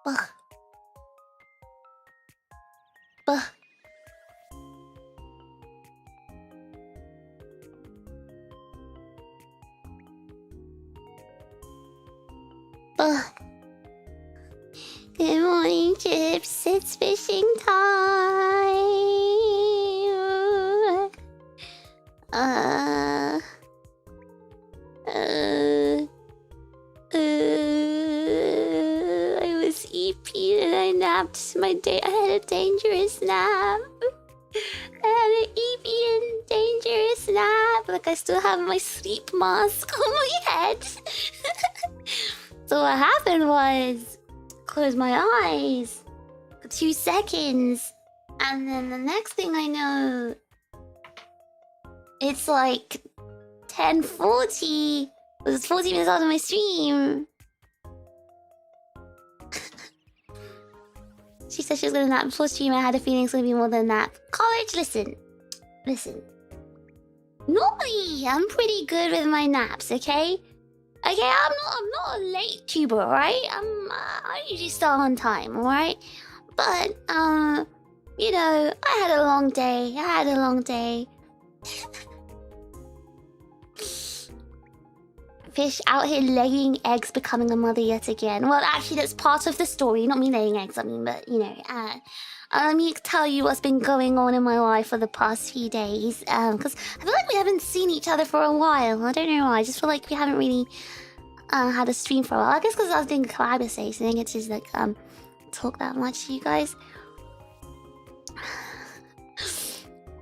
Ugh. Ugh. Ugh. Good morning, Chips. It's fishing time. I was EP and I napped my day. I had a dangerous nap. I had an EP and dangerous nap. Like I still have my sleep mask on my head. So what happened was, close my eyes for 2 seconds, and then the next thing I know, it's like 10:40. It was 40 minutes after my stream. She said she was gonna nap before stream. I had a feeling it's gonna be more than that. College, listen. Normally, I'm pretty good with my naps, okay? Okay, I'm not a late tuber, right? I usually start on time, alright? But, you know, I had a long day. Fish out here laying eggs, becoming a mother yet again. Well, actually, that's part of the story. Not me laying eggs, I mean, but, you know, let me tell you what's been going on in my life for the past few days. Because I feel like we haven't seen each other for a while. I don't know why. I just feel like we haven't really had a stream for a while. I guess because I was doing collab so I didn't get to like talk that much to you guys.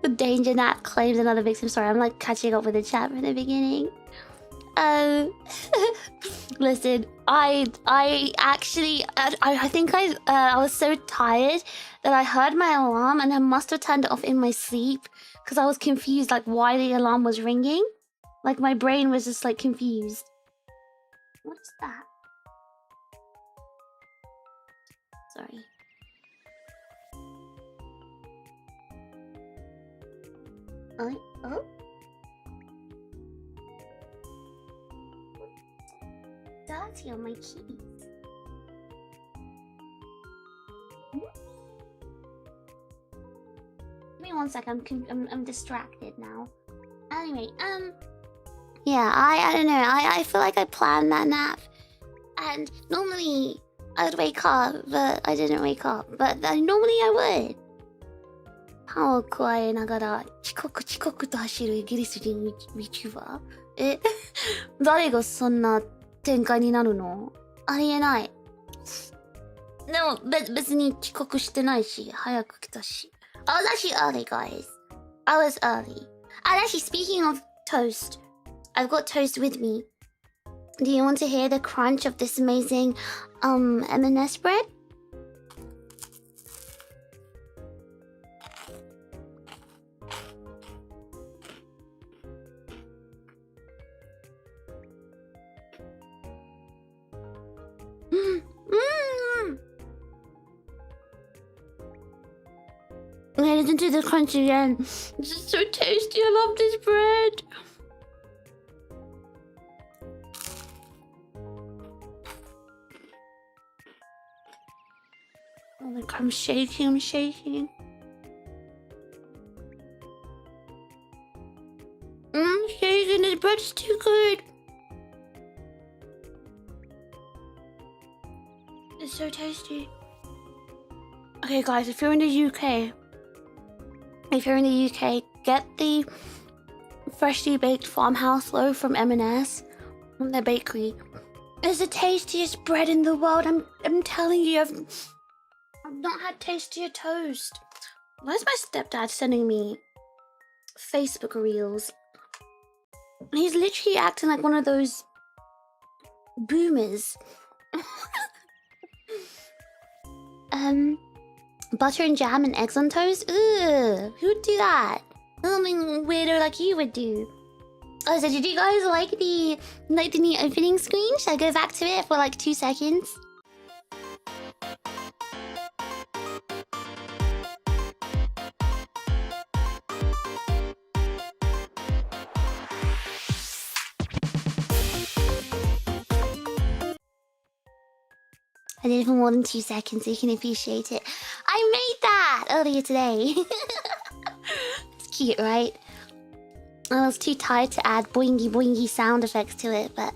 The danger nap claims another victim. Sorry, I'm like catching up with the chat from the beginning. Listen, I think I was so tired that I heard my alarm and I must have turned it off in my sleep because I was confused like why the alarm was ringing. Like my brain was just like confused. What is that? Sorry. Oh? Dirty on my keys. Give me 1 sec. I'm distracted now. Anyway, yeah, I don't know. I feel like I planned that nap, and normally I would wake up, but I didn't wake up. But normally I would. パンを加えながら遅刻と走るイギリス人 VTuber。誰がそんな展開になるの？ありえない。でも別に遅刻してないし、早く来たし。I was actually early, guys. I was early. And actually, speaking of toast, I've got toast with me. Do you want to hear the crunch of this amazing M&S bread? Okay, listen to the crunch again. This is so tasty. I love this bread. Oh my god, I'm shaking. I'm shaking. This bread's too good. It's so tasty. Okay, guys, if you're in the UK, get the freshly baked farmhouse loaf from M&S, from their bakery. It's the tastiest bread in the world. I'm telling you, I've not had tastier toast. Where's my stepdad sending me Facebook reels? He's literally acting like one of those boomers. Butter and jam and eggs on toast? Ugh, who would do that? Something weirder like you would do. Oh, so did you guys like the new opening screen? Should I go back to it for like 2 seconds? I did it for more than 2 seconds, so you can appreciate it. I made that earlier today. It's cute, right? I was too tired to add boingy boingy sound effects to it, but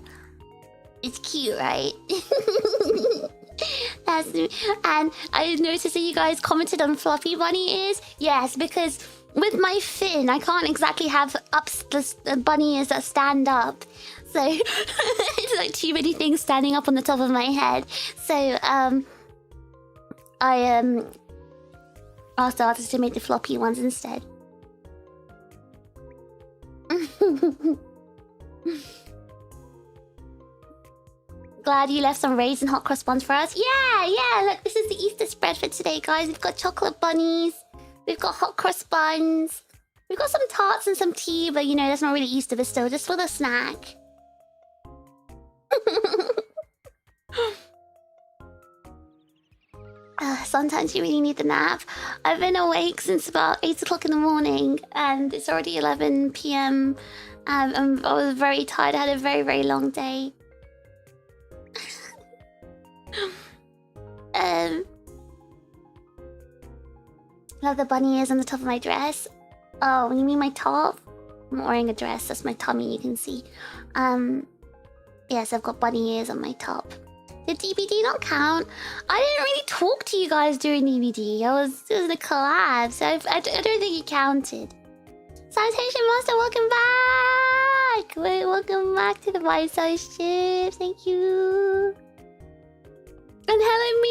it's cute, right? And I noticed that you guys commented on fluffy bunny ears. Yes, because with my fin, I can't exactly have the bunny ears that stand up. So it's like too many things standing up on the top of my head. So I asked the artist to make the floppy ones instead. Glad you left some raisin hot cross buns for us. Yeah, look, this is the Easter spread for today, guys. We've got chocolate bunnies, we've got hot cross buns, we've got some tarts and some tea, but you know, that's not really Easter, but still, just for the snack. Sometimes you really need the nap. I've been awake since about 8 o'clock in the morning, and it's already 11 p.m. I was very tired. I had a very, very long day. Love the bunny ears on the top of my dress. Oh, you mean my top? I'm not wearing a dress. That's my tummy, you can see. Yes, I've got bunny ears on my top. Did DBD not count? I didn't really talk to you guys during DBD. It was a collab, so I don't think it counted. Sanitation Master, welcome back! Wait, welcome back to the bite-sized ship. Thank you. And hello,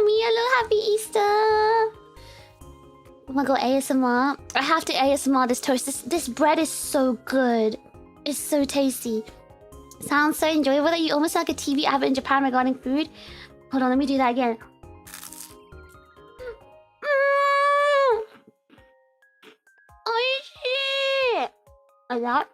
Mia, hello, happy Easter. Oh my god, ASMR. I have to ASMR this toast. This bread is so good. It's so tasty. Sounds so enjoyable that you almost sound like a TV advert in Japan regarding food. Hold on, let me do that again. Oh shit! Like that?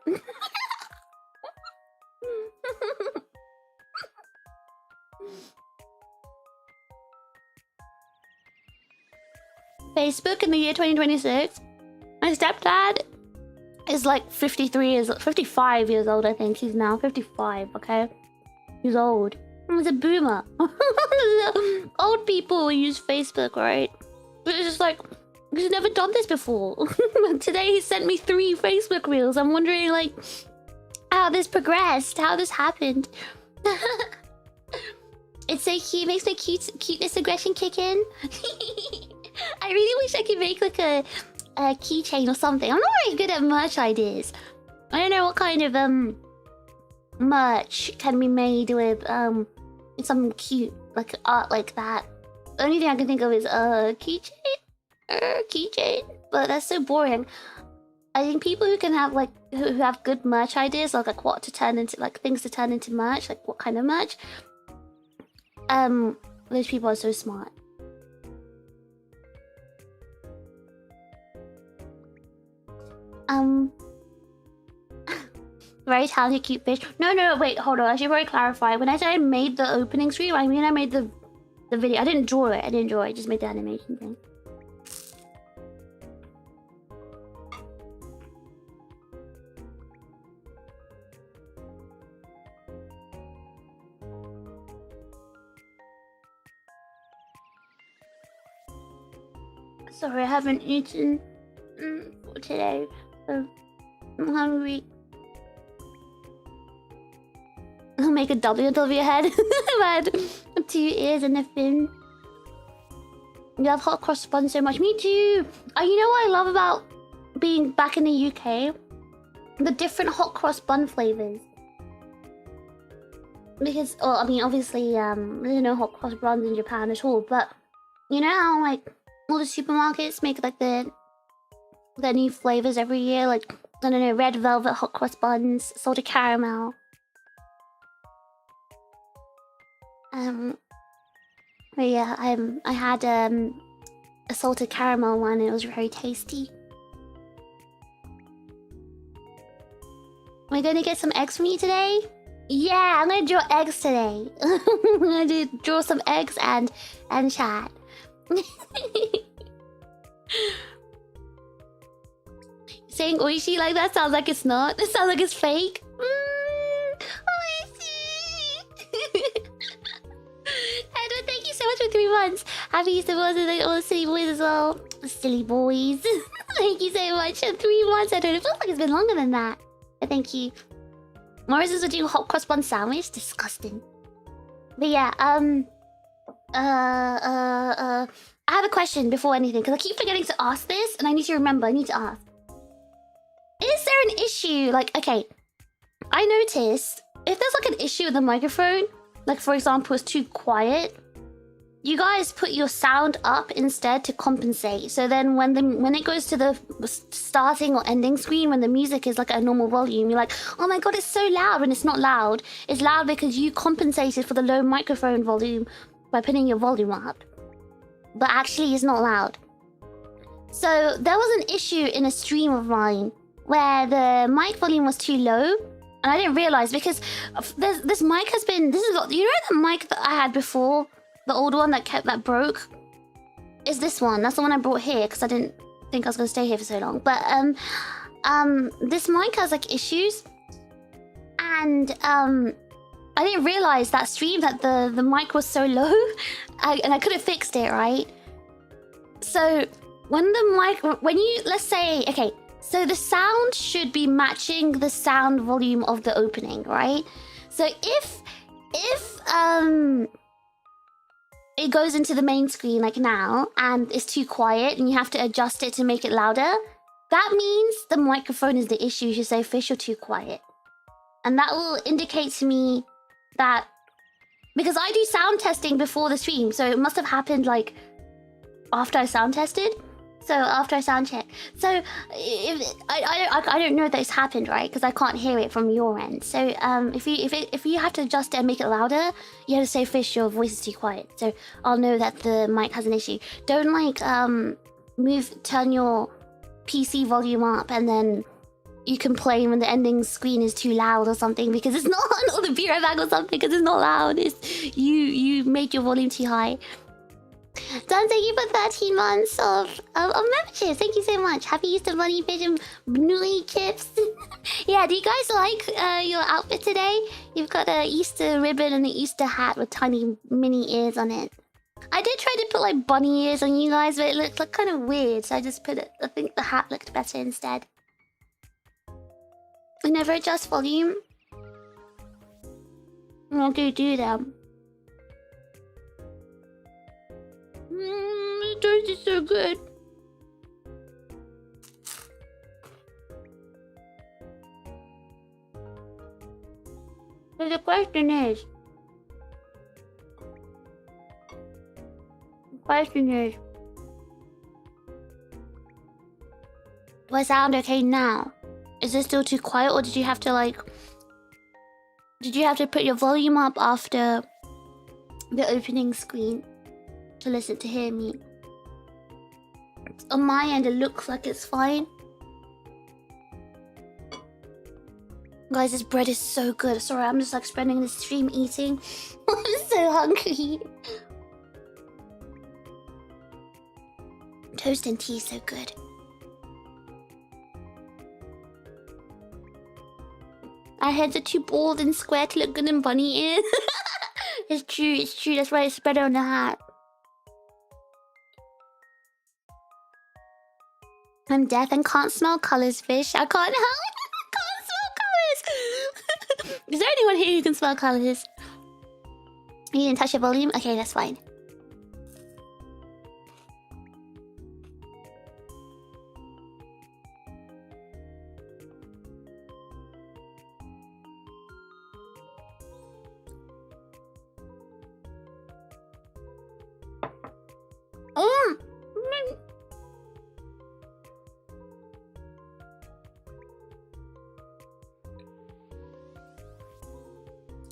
Facebook in the year 2026. My stepdad is like 55 years old, I think. He's now 55, okay? He's old. He's a boomer. Old people use Facebook, right? But it's just like, he's never done this before. Today he sent me 3 Facebook reels. I'm wondering, like, how this progressed, how this happened. It's so cute. It makes my cuteness aggression kick in. I really wish I could make like a keychain or something. I'm not very good at merch ideas. I don't know what kind of merch can be made with something cute, like art like that. The only thing I can think of is keychain. Keychain, but that's so boring. I think people who can have like who have good merch ideas, like what to turn into, like things to turn into merch, like what kind of merch. Those people are so smart. Very talented, cute fish. No, wait, hold on. I should probably clarify. When I said I made the opening screen, I mean I made the video. I didn't draw it. I just made the animation thing. Sorry, I haven't eaten for today. I'm hungry. I'll make a W on top of your head. I had 2 ears and a fin. You love hot cross buns so much. Me too. You know what I love about being back in the UK? The different hot cross bun flavors. Because, well, I mean, obviously, there's no hot cross buns in Japan at all. But you know how, like, all the supermarkets make like their new flavors every year? Like, I don't know, red velvet hot cross buns, salted caramel. But yeah, I had a salted caramel one and it was very tasty. Am I gonna get some eggs from you today? Yeah, I'm gonna draw eggs today. I'm gonna draw some eggs and chat. Saying oishi like that sounds like it's not. It sounds like it's fake. Oishi! Edward, thank you 3 months. Happy Easter boys and all the silly boys as well. Silly boys. Thank you so much. 3 months. I don't know. It feels like it's been longer than that. But thank you. Morrison's would do hot cross bun sandwich. Disgusting. But yeah, I have a question before anything, because I keep forgetting to ask this, and I need to remember. I need to ask. Is there an issue? Like, okay, I noticed if there's like an issue with the microphone, like for example, it's too quiet, you guys put your sound up instead to compensate. So then when it goes to the starting or ending screen, when the music is like at a normal volume, you're like, oh my god, it's so loud. When it's not loud, it's loud because you compensated for the low microphone volume by putting your volume up. But actually it's not loud. So there was an issue in a stream of mine where the mic volume was too low, and I didn't realize because this mic has been, you know the mic that I had before, the old one that broke, is this one. That's the one I brought here because I didn't think I was gonna stay here for so long. But this mic has like issues, and I didn't realize that stream that the mic was so low, and I could have fixed it, right? So when you, let's say, okay, so the sound should be matching the sound volume of the opening, right? So if it goes into the main screen like now and it's too quiet and you have to adjust it to make it louder, that means the microphone is the issue. You should say, Fish, you're too quiet. And that will indicate to me that, because I do sound testing before the stream, so it must have happened like after I sound tested. So after I sound check. So if I don't know that it's happened, right? Because I can't hear it from your end. So if you have to adjust it and make it louder, you have to say, Fish, your voice is too quiet. So I'll know that the mic has an issue. Don't like turn your PC volume up and then you complain when the ending screen is too loud or something because it's not, or the beer bag or something because it's not loud. It's you made your volume too high. Dan, thank you for 13 months of membership. Thank you so much. Happy Easter Bunny Fish and Bnooey Chips. Yeah, do you guys like your outfit today? You've got an Easter ribbon and an Easter hat with tiny mini ears on it. I did try to put like bunny ears on you guys, but it looked like kind of weird, so I just put it. I think the hat looked better instead. I never adjust volume. What do you do then? The toast is so good. So the question is, do I sound okay now? Is it still too quiet, or did you have to put your volume up after the opening screen to hear me? On my end, it looks like it's fine. Guys, this bread is so good. Sorry, I'm just like spending the stream eating. I'm so hungry. Toast and tea is so good. Our heads are too bald and square to look good in bunny ears. It's true. That's why it's better on the hat. I'm deaf and can't smell colors, Fish. I can't help. I can't smell colors. Is there anyone here who can smell colors? You didn't touch your volume? Okay, that's fine.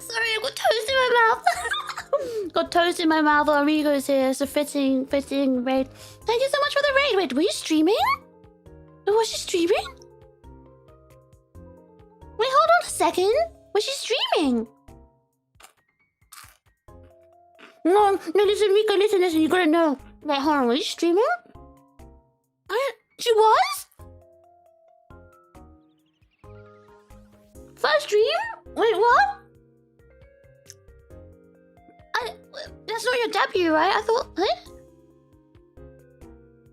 Sorry, I got toast in my mouth. Got toast in my mouth. Amigo's here. It's a fitting raid. Thank you so much for the raid. Wait, were you streaming? Oh, was she streaming? Wait, hold on a second. Was she streaming? No, listen, Rico, listen. You gotta know. Wait, hold on. Was she streaming? She was? First stream? Wait, what? That's not your debut, right? I thought, huh?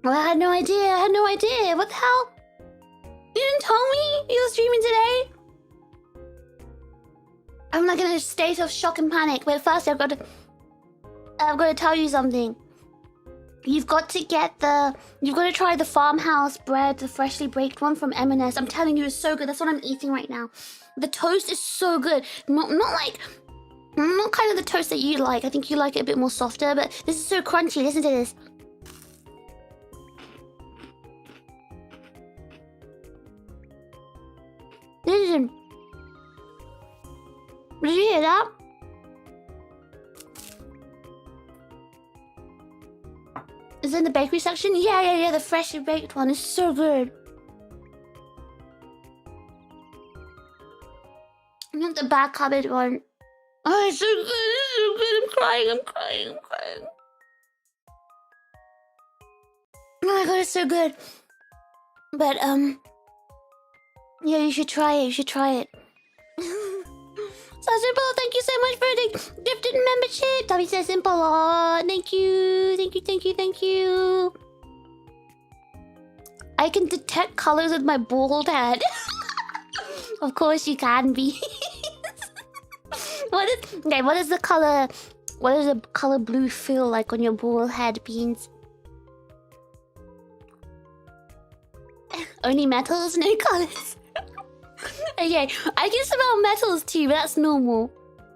Well, I had no idea. I had no idea. What the hell? You didn't tell me you were streaming today? I'm like in a state of shock and panic. But first, I've got to tell you something. You've got to try the farmhouse bread, the freshly baked one from M&S. I'm telling you, it's so good. That's what I'm eating right now. The toast is so good. Not kind of the toast that you like. I think you like it a bit more softer, but this is so crunchy. Listen to this. Listen. Did you hear that? Is it in the bakery section? Yeah. The freshly baked one is so good. I want the back cupboard one. Oh, it's so good. It's so good. I'm crying. Oh my god, it's so good. But yeah, you should try it. So simple, thank you so much for the gifted membership. Tommy says simple. Oh, thank you. I can detect colors with my bald head. Of course you can be. What is the color? What does the color blue feel like on your bald head, Beans? Only metals, no colors. Okay, I can smell metals too, but that's normal.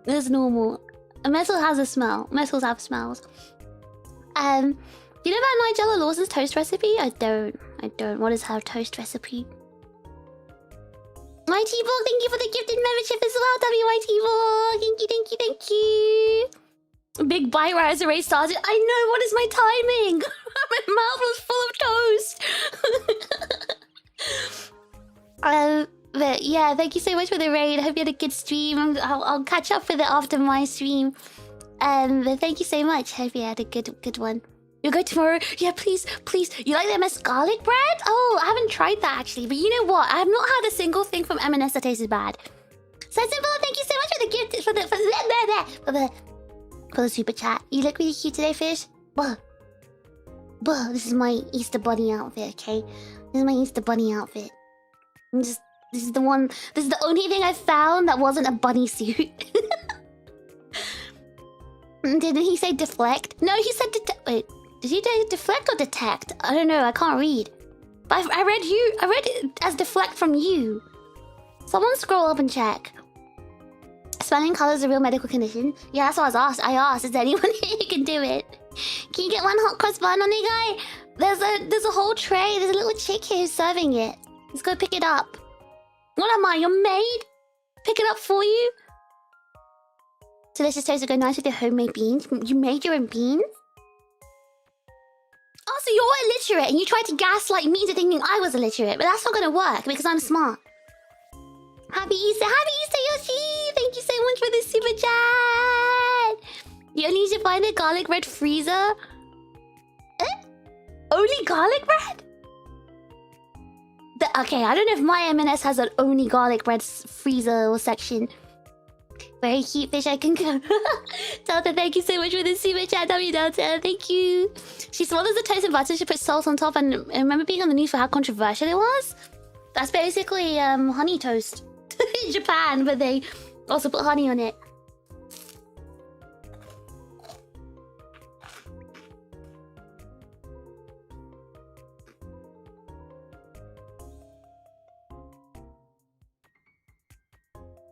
That's normal. A metal has a smell. Metals have smells. Do you know about Nigella Lawson's toast recipe? I don't. What is her toast recipe? Mighty Ball, thank you for the gifted membership as well, Mighty Ball. Thank you. Big bite right as the race started. I know, what is my timing? My mouth was full of toast. But yeah, thank you so much for the raid. I hope you had a good stream. I'll catch up with it after my stream. But thank you so much. Hope you had a good one. You'll go tomorrow? Yeah, please. You like the M&S garlic bread? Oh, I haven't tried that actually. But you know what? I have not had a single thing from M&S that tasted bad. So simple. Thank you so much for the gift, for the super chat. You look really cute today, Fish. Buh. This is my Easter bunny outfit. Okay, this is my Easter bunny outfit. This is the only thing I found that wasn't a bunny suit. Did he say deflect? No, he said wait. Did he say deflect or detect? I don't know. I can't read. But I read it as deflect from you. Someone scroll up and check. Smelling color is a real medical condition. Yeah, that's what I asked. Is there anyone here who can do it? Can you get one hot cross bun on it, guy? There's a whole tray. There's a little chick here who's serving it. Let's go pick it up. What am I, your maid? Pick it up for you? Delicious toast would go nice with your homemade beans. You made your own beans? Oh, so you're illiterate and you tried to gaslight me into thinking I was illiterate. But that's not gonna work because I'm smart. Happy Easter, Yoshi! Thank you so much for the super chat! You only need to find a garlic bread freezer. Only garlic bread? Okay, I don't know if my M&S has an only garlic bread freezer or section. Very cute fish, I can go. Delta, thank you so much for the super chat. Delta, thank you. She swallows the toast and butter, she puts salt on top, and I remember being on the news for how controversial it was. That's basically honey toast in Japan, but they also put honey on it.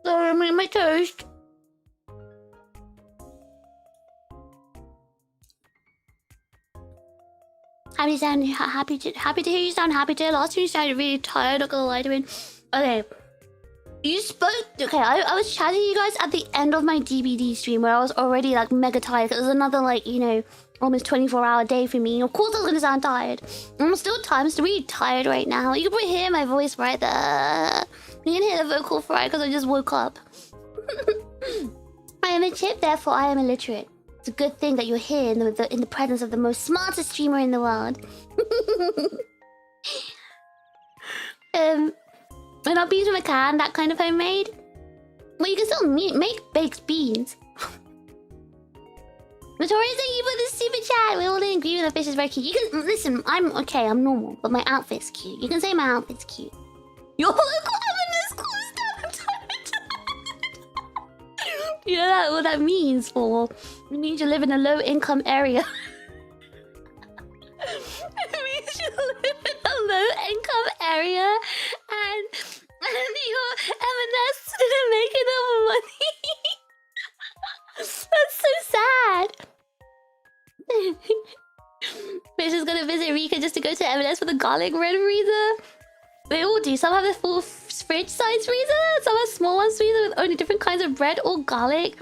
Sorry, I'm eating my toast. Happy to hear you sound happy today. Last time you sounded really tired, not gonna lie to me. Okay. You spoke... Okay, I was chatting to you guys at the end of my DBD stream where I was already like mega tired. It was another like, you know, almost 24-hour day for me. Of course I was gonna sound tired. I'm still really tired right now. You can probably hear my voice right there. You can hear the vocal fry because I just woke up. I am a chip, therefore I am illiterate. It's a good thing that you're here in the presence of the most smartest streamer in the world. And not beans from a can, that kind of homemade. Well, you can still make baked beans. Notorious, thank you for the super chat. We all agree with the fish is very cute. You can listen. I'm okay. I'm normal, but my outfit's cute. You can say my outfit's cute. Your local M&S closed down. You know what that means for? It means you live in a low-income area. It means you live in a low-income area, and your M&S didn't make enough money. That's so sad. Fish is gonna visit Rika just to go to M&S for the garlic bread freezer. They all do. Some have the full fridge size freezer. Some have small ones freezer with only different kinds of bread or garlic.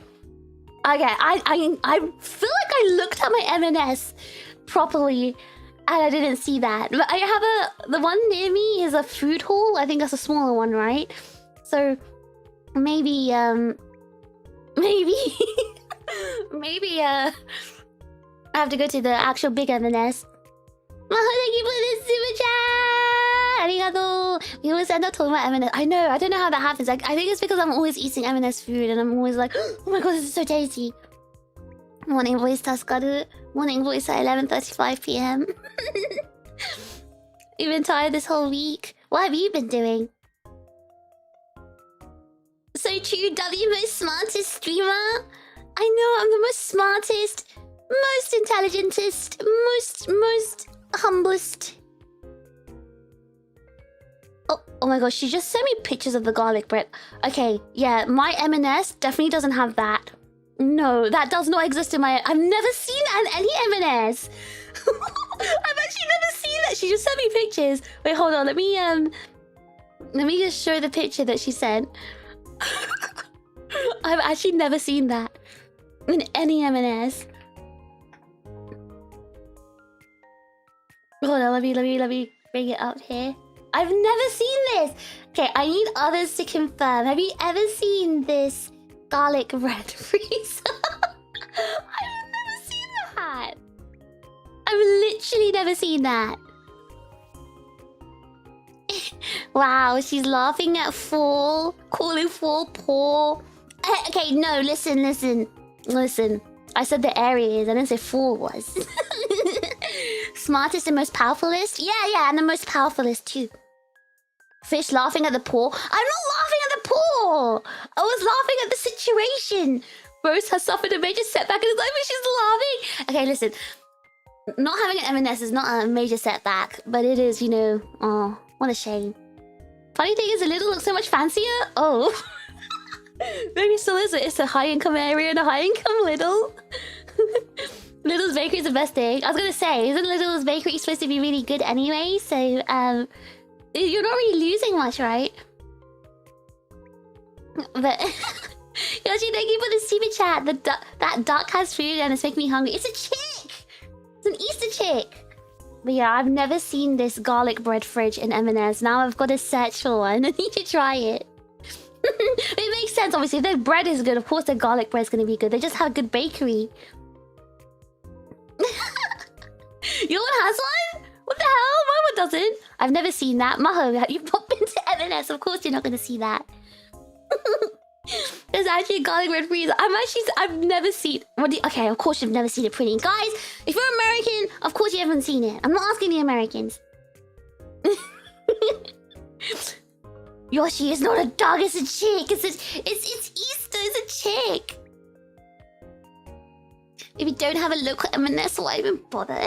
Okay, I feel like I looked at my M&S properly and I didn't see that. But I have the one near me is a food hall. I think that's a smaller one, right? So maybe maybe I have to go to the actual big M&S. Thank you for this super chat! Arigato! We always end up talking about M&S. I know, I don't know how that happens. Like, I think it's because I'm always eating M&S food and I'm always like, oh my god, this is so tasty. Morning voice Taskaru. Morning voice at 11:35 p.m. You've been tired this whole week. What have you been doing? So true, W, most smartest streamer. I know, I'm the most smartest, most intelligentest, most humblest. Oh my gosh, she just sent me pictures of the garlic bread. Okay, yeah, my M&S definitely doesn't have that. No, that does not exist in my... I've never seen that in any M&S. I've actually never seen that. She just sent me pictures. Wait, hold on. Let me just show the picture that she sent. I've actually never seen that in any M&S. Hold on, let me bring it up here. I've never seen this. Okay, I need others to confirm. Have you ever seen this garlic bread freezer? I've never seen that. I've literally never seen that. Wow, she's laughing at fall, calling fall poor. Okay, no, listen. I said the areas, I didn't say fall was. Smartest and most powerfulest? Yeah, and the most powerfulest too. Fish laughing at the poor? I'm not laughing at the poor! I was laughing at the situation. Rose has suffered a major setback in his life and she's laughing. Okay, listen. Not having an M&S is not a major setback, but it is, you know, oh, what a shame. Funny thing is, the Lidl looks so much fancier. Oh. Maybe it still is. It's a high-income area and a high-income Lidl. Lidl's bakery is the best thing. I was gonna say, isn't Lidl's bakery supposed to be really good anyway? So, you're not really losing much, right? But Yoshi, thank you for the super chat. That duck has food and it's making me hungry. It's a chick. It's an Easter chick. But yeah, I've never seen this garlic bread fridge in M&S. Now I've got to search for one. I need to try it. It makes sense, obviously. If their bread is good, of course their garlic bread is going to be good. They just have a good bakery. Your one has one? What the hell? My one doesn't. I've never seen that. Maho, you've not been to M&S. Of course you're not going to see that. There's actually a garlic bread freezer. I've never seen... Okay, of course you've never seen it, pretty. Guys, if you're American, of course you haven't seen it. I'm not asking the Americans. Yoshi is not a dog, it's a chick. It's Easter, it's a chick. If you don't have a local M&S, why even bother?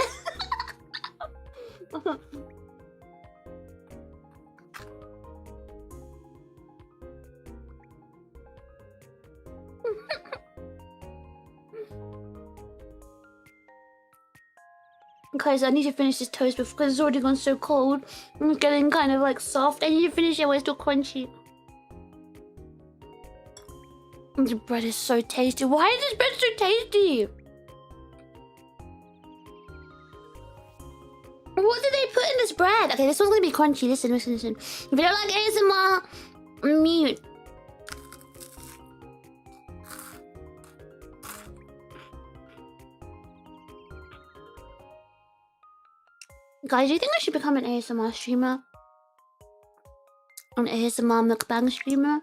Guys, I need to finish this toast because it's already gone so cold. It's getting kind of like soft. I need to finish it while it's still crunchy. The bread is so tasty. Why is this bread so tasty? What did they put in this bread? Okay, this one's gonna be crunchy. Listen. If you don't like ASMR, mute. Guys, do you think I should become an ASMR streamer? An ASMR mukbang streamer?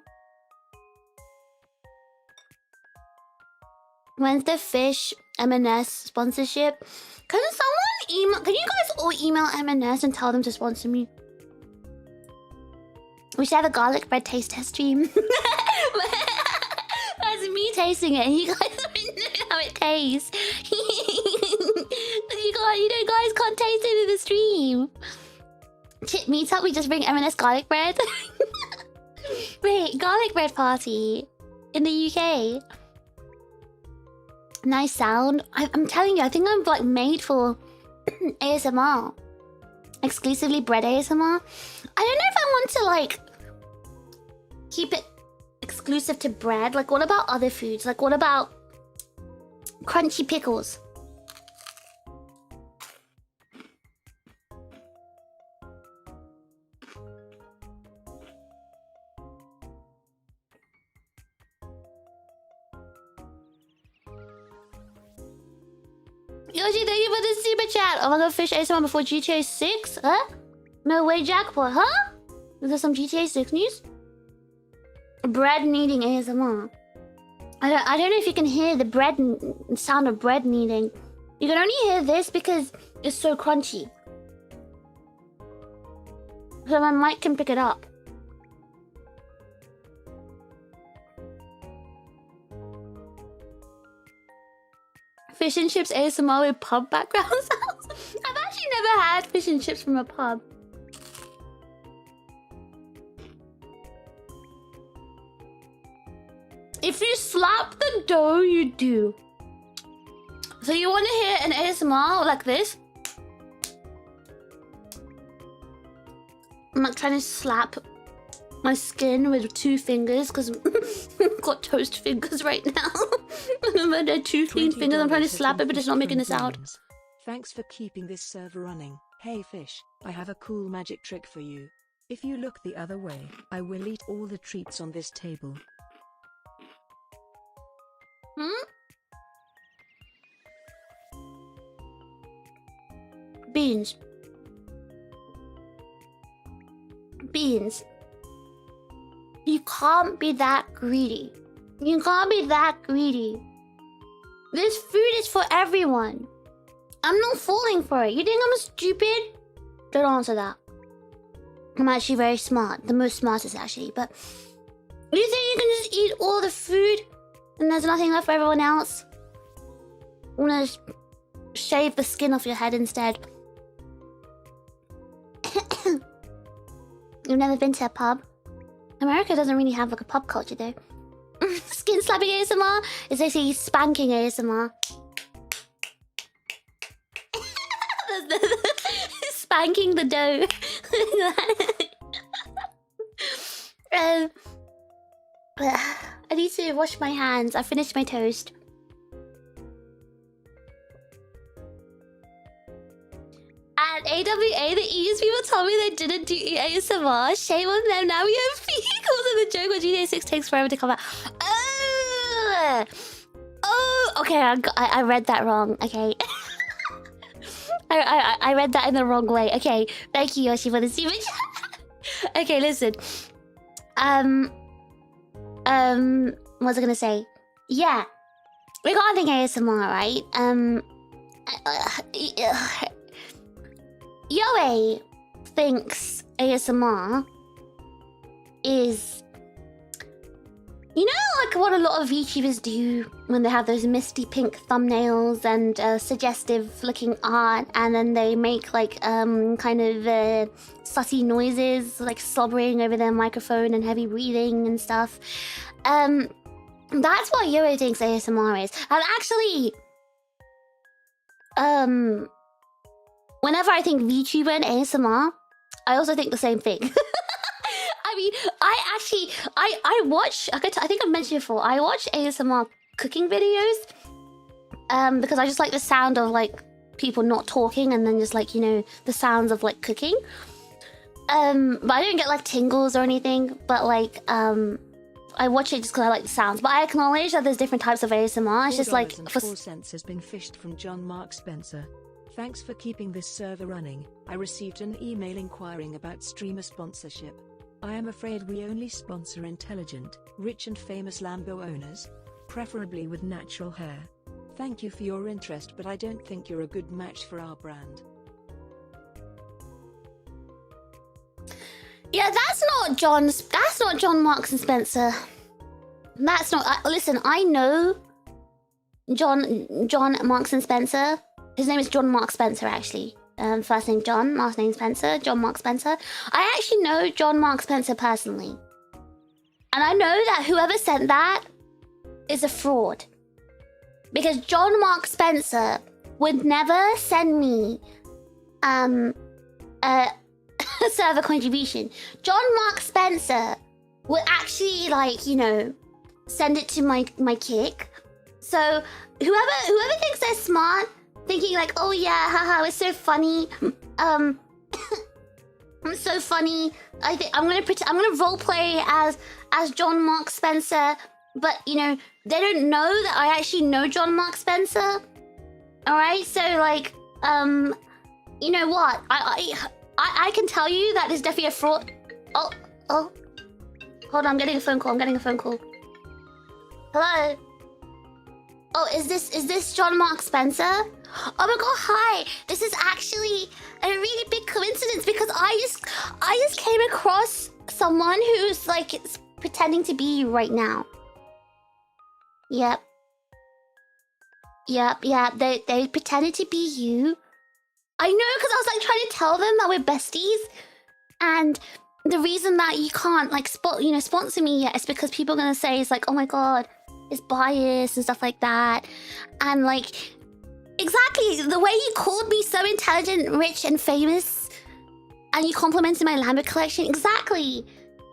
When's the fish M&S sponsorship. Can someone email? Can you guys all email M&S and tell them to sponsor me? We should have a garlic bread taste test stream. That's me tasting it, and you guys don't know how it tastes. You know, guys can't taste it in the stream. Chip meetup, we just bring M&S garlic bread. Wait, garlic bread party in the UK. Nice sound. I'm telling you, I think I'm like made for ASMR. Exclusively bread ASMR. I don't know if I want to like keep it exclusive to bread. Like, what about other foods? Like, what about crunchy pickles? Yoshi, thank you for the super chat. Oh my god, fish ASMR before GTA 6? Huh? No way, jackpot, huh? Is there some GTA 6 news? Bread kneading ASMR. I don't know if you can hear the bread sound of bread kneading. You can only hear this because it's so crunchy. So my mic can pick it up. Fish and chips ASMR with pub background sounds. I've actually never had fish and chips from a pub. If you slap the dough, you do. So you want to hear an ASMR like this? I'm like trying to slap my skin with 2 fingers because I've got toast fingers right now. They're 2 clean fingers. I'm trying to slap it, but it's not making a sound. Thanks for keeping this server running. Hey fish, I have a cool magic trick for you. If you look the other way, I will eat all the treats on this table. Beans. Beans. You can't be that greedy. You can't be that greedy. This food is for everyone. I'm not falling for it. You think I'm stupid? Don't answer that. I'm actually very smart. The most smartest, actually. But you think you can just eat all the food and there's nothing left for everyone else? I'm gonna shave the skin off your head instead. You've never been to a pub? America doesn't really have like a pub culture though. Skin slapping ASMR is actually spanking ASMR. Spanking the dough. I need to wash my hands. I finished my toast. At AWA, the Aegis people told me they didn't do ASMR. Shame on them. Now we have vehicles and the joke when GTA 6 takes forever to come out. Oh, okay. I read that wrong. Okay. I read that in the wrong way. Okay. Thank you, Yoshi, for the super chat. Okay, listen. What was I gonna say? Yeah. Regarding ASMR, right? Yoe thinks ASMR is, you know, like what a lot of VTubers do when they have those misty pink thumbnails and suggestive looking art, and then they make like kind of sussy noises, like slobbering over their microphone and heavy breathing and stuff. That's what Yoe thinks ASMR is. And actually, whenever I think VTuber and ASMR, I also think the same thing. I mean, I watch, I think I've mentioned before, I watch ASMR cooking videos because I just like the sound of like people not talking and then just like, you know, the sounds of like cooking. But I don't get like tingles or anything, but like I watch it just because I like the sounds. But I acknowledge that there's different types of ASMR. It's just like for $4 has been fished from John Mark Spencer. Thanks for keeping this server running. I received an email inquiring about streamer sponsorship. I am afraid we only sponsor intelligent, rich and famous Lambo owners, preferably with natural hair. Thank you for your interest, but I don't think you're a good match for our brand. Yeah, that's not John Marks and Spencer. That's not. Listen, I know John Marks and Spencer. His name is John Mark Spencer, actually. First name John, last name Spencer. John Mark Spencer. I actually know John Mark Spencer personally, and I know that whoever sent that is a fraud, because John Mark Spencer would never send me a server contribution. John Mark Spencer would actually, like, you know, send it to my kick. So whoever thinks they're smart, thinking like, oh yeah, haha, it's so funny. I'm so funny. I think I'm gonna roleplay as John Mark Spencer, but you know, they don't know that I actually know John Mark Spencer. All right, so like, you know what? I can tell you that there's definitely a fraud. Oh, hold on, I'm getting a phone call. Hello. Oh, is this John Mark Spencer? Oh my god, hi. This is actually a really big coincidence, because I just came across someone who's like pretending to be you right now. Yep. They pretended to be you. I know, because I was like trying to tell them that we're besties, and the reason that you can't like sponsor me yet is because people are gonna say it's like, oh my god, it's biased and stuff like that. And like, exactly the way you called me so intelligent, rich, and famous, and you complimented my Lambert collection. Exactly.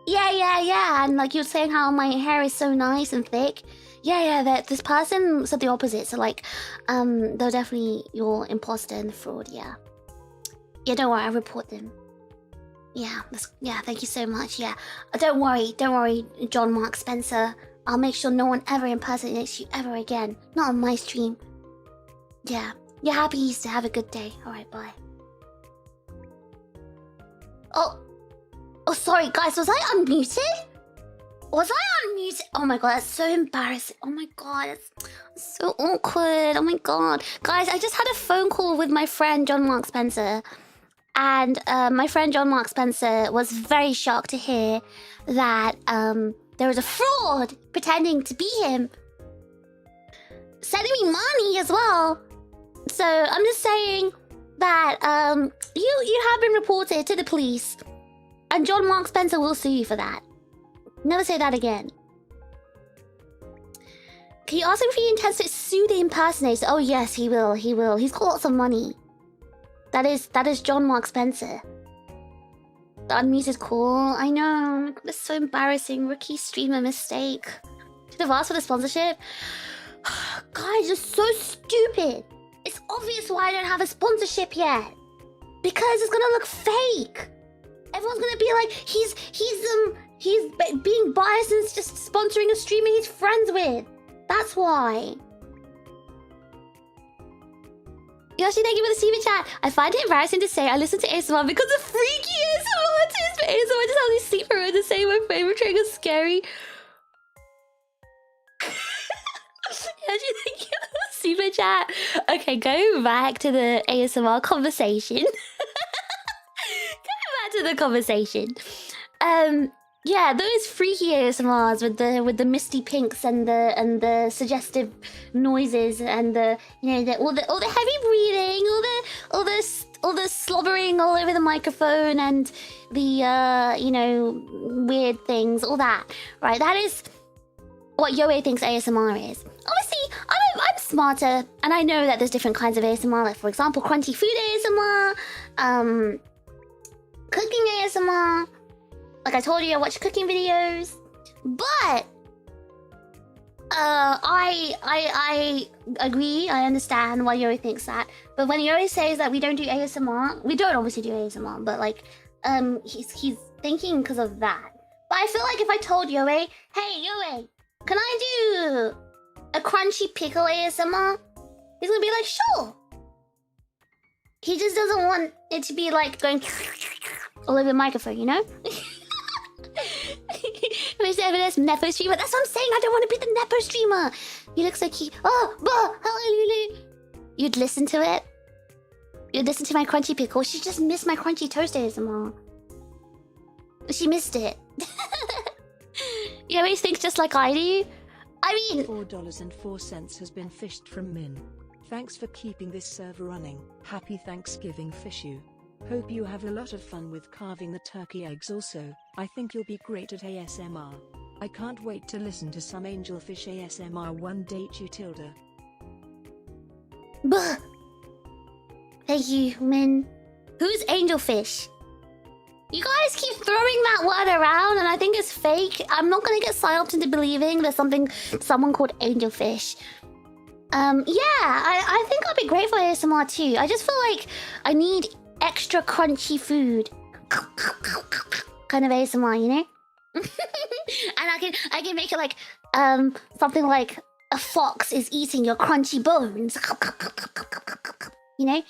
Yeah. And like, you're saying how my hair is so nice and thick. Yeah. That this person said the opposite. So like, they're definitely your imposter and the fraud. Yeah. Don't worry, I'll report them. Yeah. Thank you so much. Yeah. Don't worry, John Mark Spencer. I'll make sure no one ever impersonates you ever again. Not on my stream. Yeah. Happy Easter. Have a good day. All right. Bye. Oh, sorry, guys. Was I unmuted? Oh my god, that's so embarrassing. Oh my god, that's so awkward. Oh my god. Guys, I just had a phone call with my friend John Mark Spencer. And my friend John Mark Spencer was very shocked to hear that there was a fraud pretending to be him, sending me money as well. So I'm just saying that you have been reported to the police, and John Mark Spencer will sue you for that. Never say that again. Can you ask him if he intends to sue the impersonator? Oh yes, he will. He's got lots of money. That is John Mark Spencer. The unmuted call. I know. That's so embarrassing. Rookie streamer mistake. Should have asked for the sponsorship. Guys, you're so stupid. It's obvious why I don't have a sponsorship yet. Because it's gonna look fake. Everyone's gonna be like, he's being biased and just sponsoring a streamer he's friends with. That's why. Yoshi, thank you for the super chat. I find it embarrassing to say I listen to ASMR because of freaky ASMR artists. But ASMR just have these sleeper roads and say my favorite trigger's scary. Yoshi, thank you for the super chat. Okay, going back to the ASMR conversation. Yeah, those freaky ASMRs with the misty pinks and the suggestive noises and the all the heavy breathing, all the slobbering all over the microphone and the weird things, all that. Right, that is what Yoe thinks ASMR is. Obviously, I'm smarter, and I know that there's different kinds of ASMR, like for example, crunchy food ASMR, cooking ASMR. Like I told you, I watch cooking videos, but I agree. I understand why Yuri thinks that. But when Yuri says that we don't do ASMR, we don't obviously do ASMR. But like, he's thinking because of that. But I feel like if I told Yuri, hey Yuri, can I do a crunchy pickle ASMR? He's gonna be like, sure. He just doesn't want it to be like going all over the microphone, you know? Mr. Evidence, Nepo streamer. That's what I'm saying. I don't want to be the Nepo streamer. You look so cute. Oh, bah, hello, Lulu. You'd listen to it. You'd listen to my crunchy pickle. She just missed my crunchy toast ASMR. She missed it. You always think just like I do. I mean... $4.04 has been fished from Min. Thanks for keeping this server running. Happy Thanksgiving, Fishu. Hope you have a lot of fun with carving the turkey eggs also. I think you'll be great at ASMR. I can't wait to listen to some angelfish ASMR one day, Tilda. Bah. Thank you, Min. Who's angelfish? You guys keep throwing that word around and I think it's fake. I'm not gonna get psyoped into believing there's someone called angelfish. Yeah, I think I'll be great for ASMR too. I just feel like I need extra crunchy food. Kind of ASMR, you know? And I can make it like something like a fox is eating your crunchy bones. You know?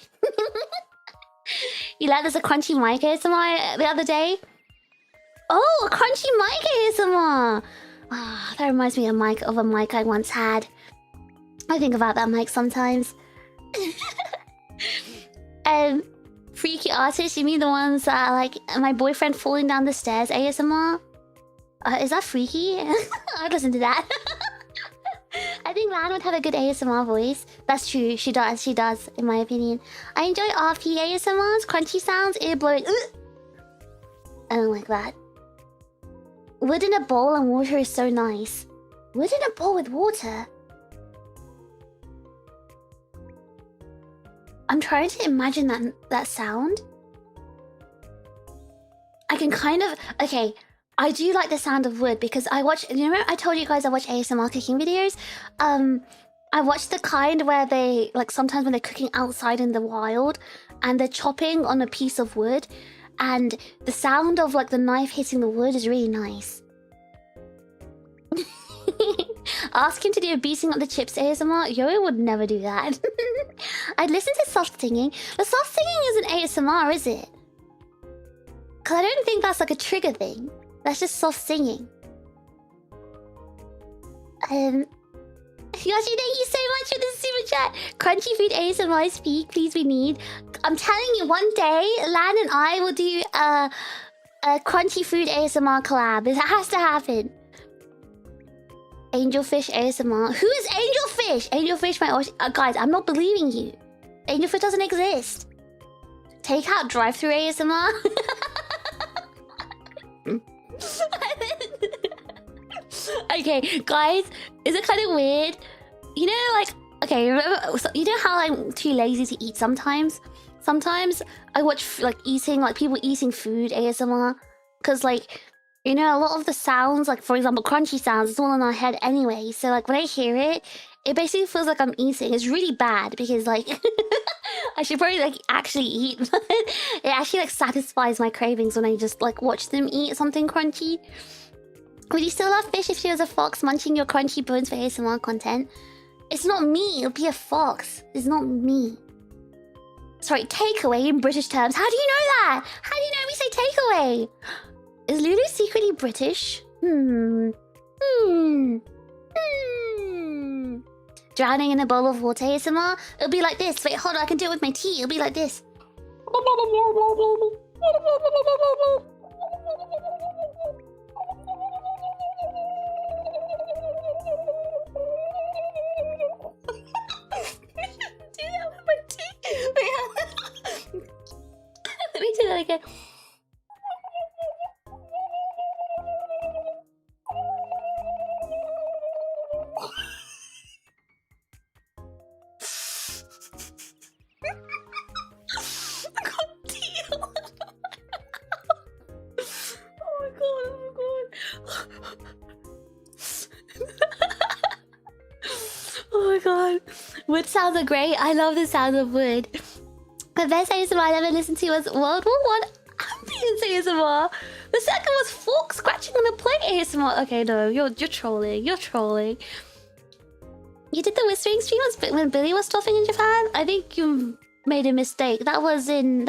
You learned there's a crunchy mic ASMR the other day? Oh, a crunchy mic ASMR! Ah, that reminds me of a mic I once had. I think about that mic sometimes. Freaky artists, you mean the ones that are like my boyfriend falling down the stairs ASMR? Is that freaky? I'd listen to that. I think Lan would have a good ASMR voice. That's true, she does, in my opinion. I enjoy RP ASMRs, crunchy sounds, ear blowing. I don't like that. Wood in a bowl and water is so nice. Wood in a bowl with water? I'm trying to imagine that sound. I can kind of... Okay, I do like the sound of wood because I watch... You remember I told you guys I watch ASMR cooking videos? I watch the kind where they... Like sometimes when they're cooking outside in the wild and they're chopping on a piece of wood and the sound of like the knife hitting the wood is really nice. Ask him to do a beating up the chips ASMR. Yo would never do that. I'd listen to soft singing. But soft singing isn't ASMR, is it? Because I don't think that's like a trigger thing. That's just soft singing. Yoshi, thank you so much for the super chat. Crunchy food ASMR speak, please, we need. I'm telling you, one day, Lan and I will do a crunchy food ASMR collab. It has to happen. Angelfish ASMR. Who is Angelfish? Angelfish, guys, I'm not believing you. Angelfish doesn't exist. Takeout drive-through ASMR. Okay, guys, is it kind of weird? You know, like, okay, remember, so you know how I'm too lazy to eat sometimes? Sometimes I watch like people eating food ASMR, because like, you know, a lot of the sounds, like for example, crunchy sounds, it's all in our head anyway. So like when I hear it, it basically feels like I'm eating. It's really bad because like I should probably like actually eat, but it actually like satisfies my cravings when I just like watch them eat something crunchy. Would you still love fish if she was a fox munching your crunchy bones for ASMR content? It's not me, it'll be a fox. It's not me. Sorry, takeaway in British terms. How do you know that? How do you know we say takeaway? Is Lulu secretly British? Drowning in a bowl of water ASMR? It'll be like this. Wait, hold on, I can do it with my tea. It'll be like this. Do that with my tea. Wait, let me do that again. Wood sounds are great. I love the sound of wood. The best ASMR I ever listened to was World War I ambience ASMR. The second was fork scratching on a plate ASMR. Okay, no, you're trolling. You're trolling. You did the whispering stream when Billy was stopping in Japan? I think you made a mistake. That was when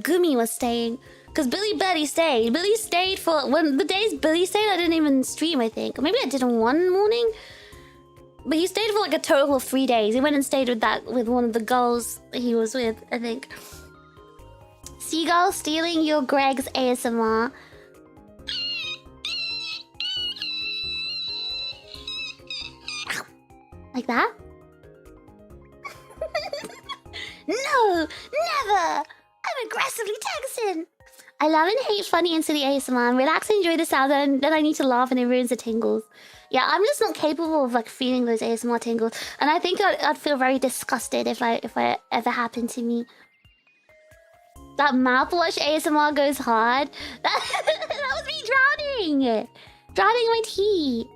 Gumi was staying. Because Billy barely stayed. Billy stayed for... When the days Billy stayed, I didn't even stream, I think. Or maybe I did on one morning. But he stayed for like a total of 3 days. He went and stayed with one of the girls he was with, I think. Seagull stealing your Greg's ASMR. Like that? No, never! I'm aggressively texting! I love and hate funny and silly ASMR. Relax and enjoy the sound, and then I need to laugh and it ruins the tingles. Yeah, I'm just not capable of like feeling those ASMR tingles. And I think I'd feel very disgusted if I ever happened to me. That mouthwash ASMR goes hard. That was me drowning! Drowning in my tea.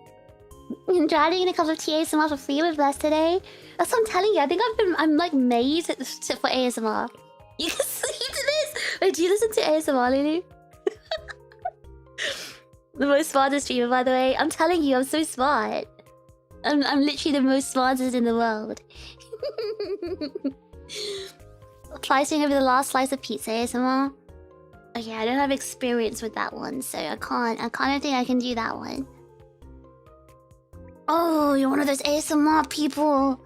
Drowning in a cup of tea ASMR for free with Bless today. That's what I'm telling you. I think I'm like made for ASMR. You can sleep to this! Wait, do you listen to ASMR, Lulu? The most smartest streamer, by the way. I'm telling you, I'm so smart. I'm literally the most smartest in the world. Slicing over the last slice of pizza ASMR. Okay, I don't have experience with that one, so I don't think I can do that one. Oh, you're one of those ASMR people.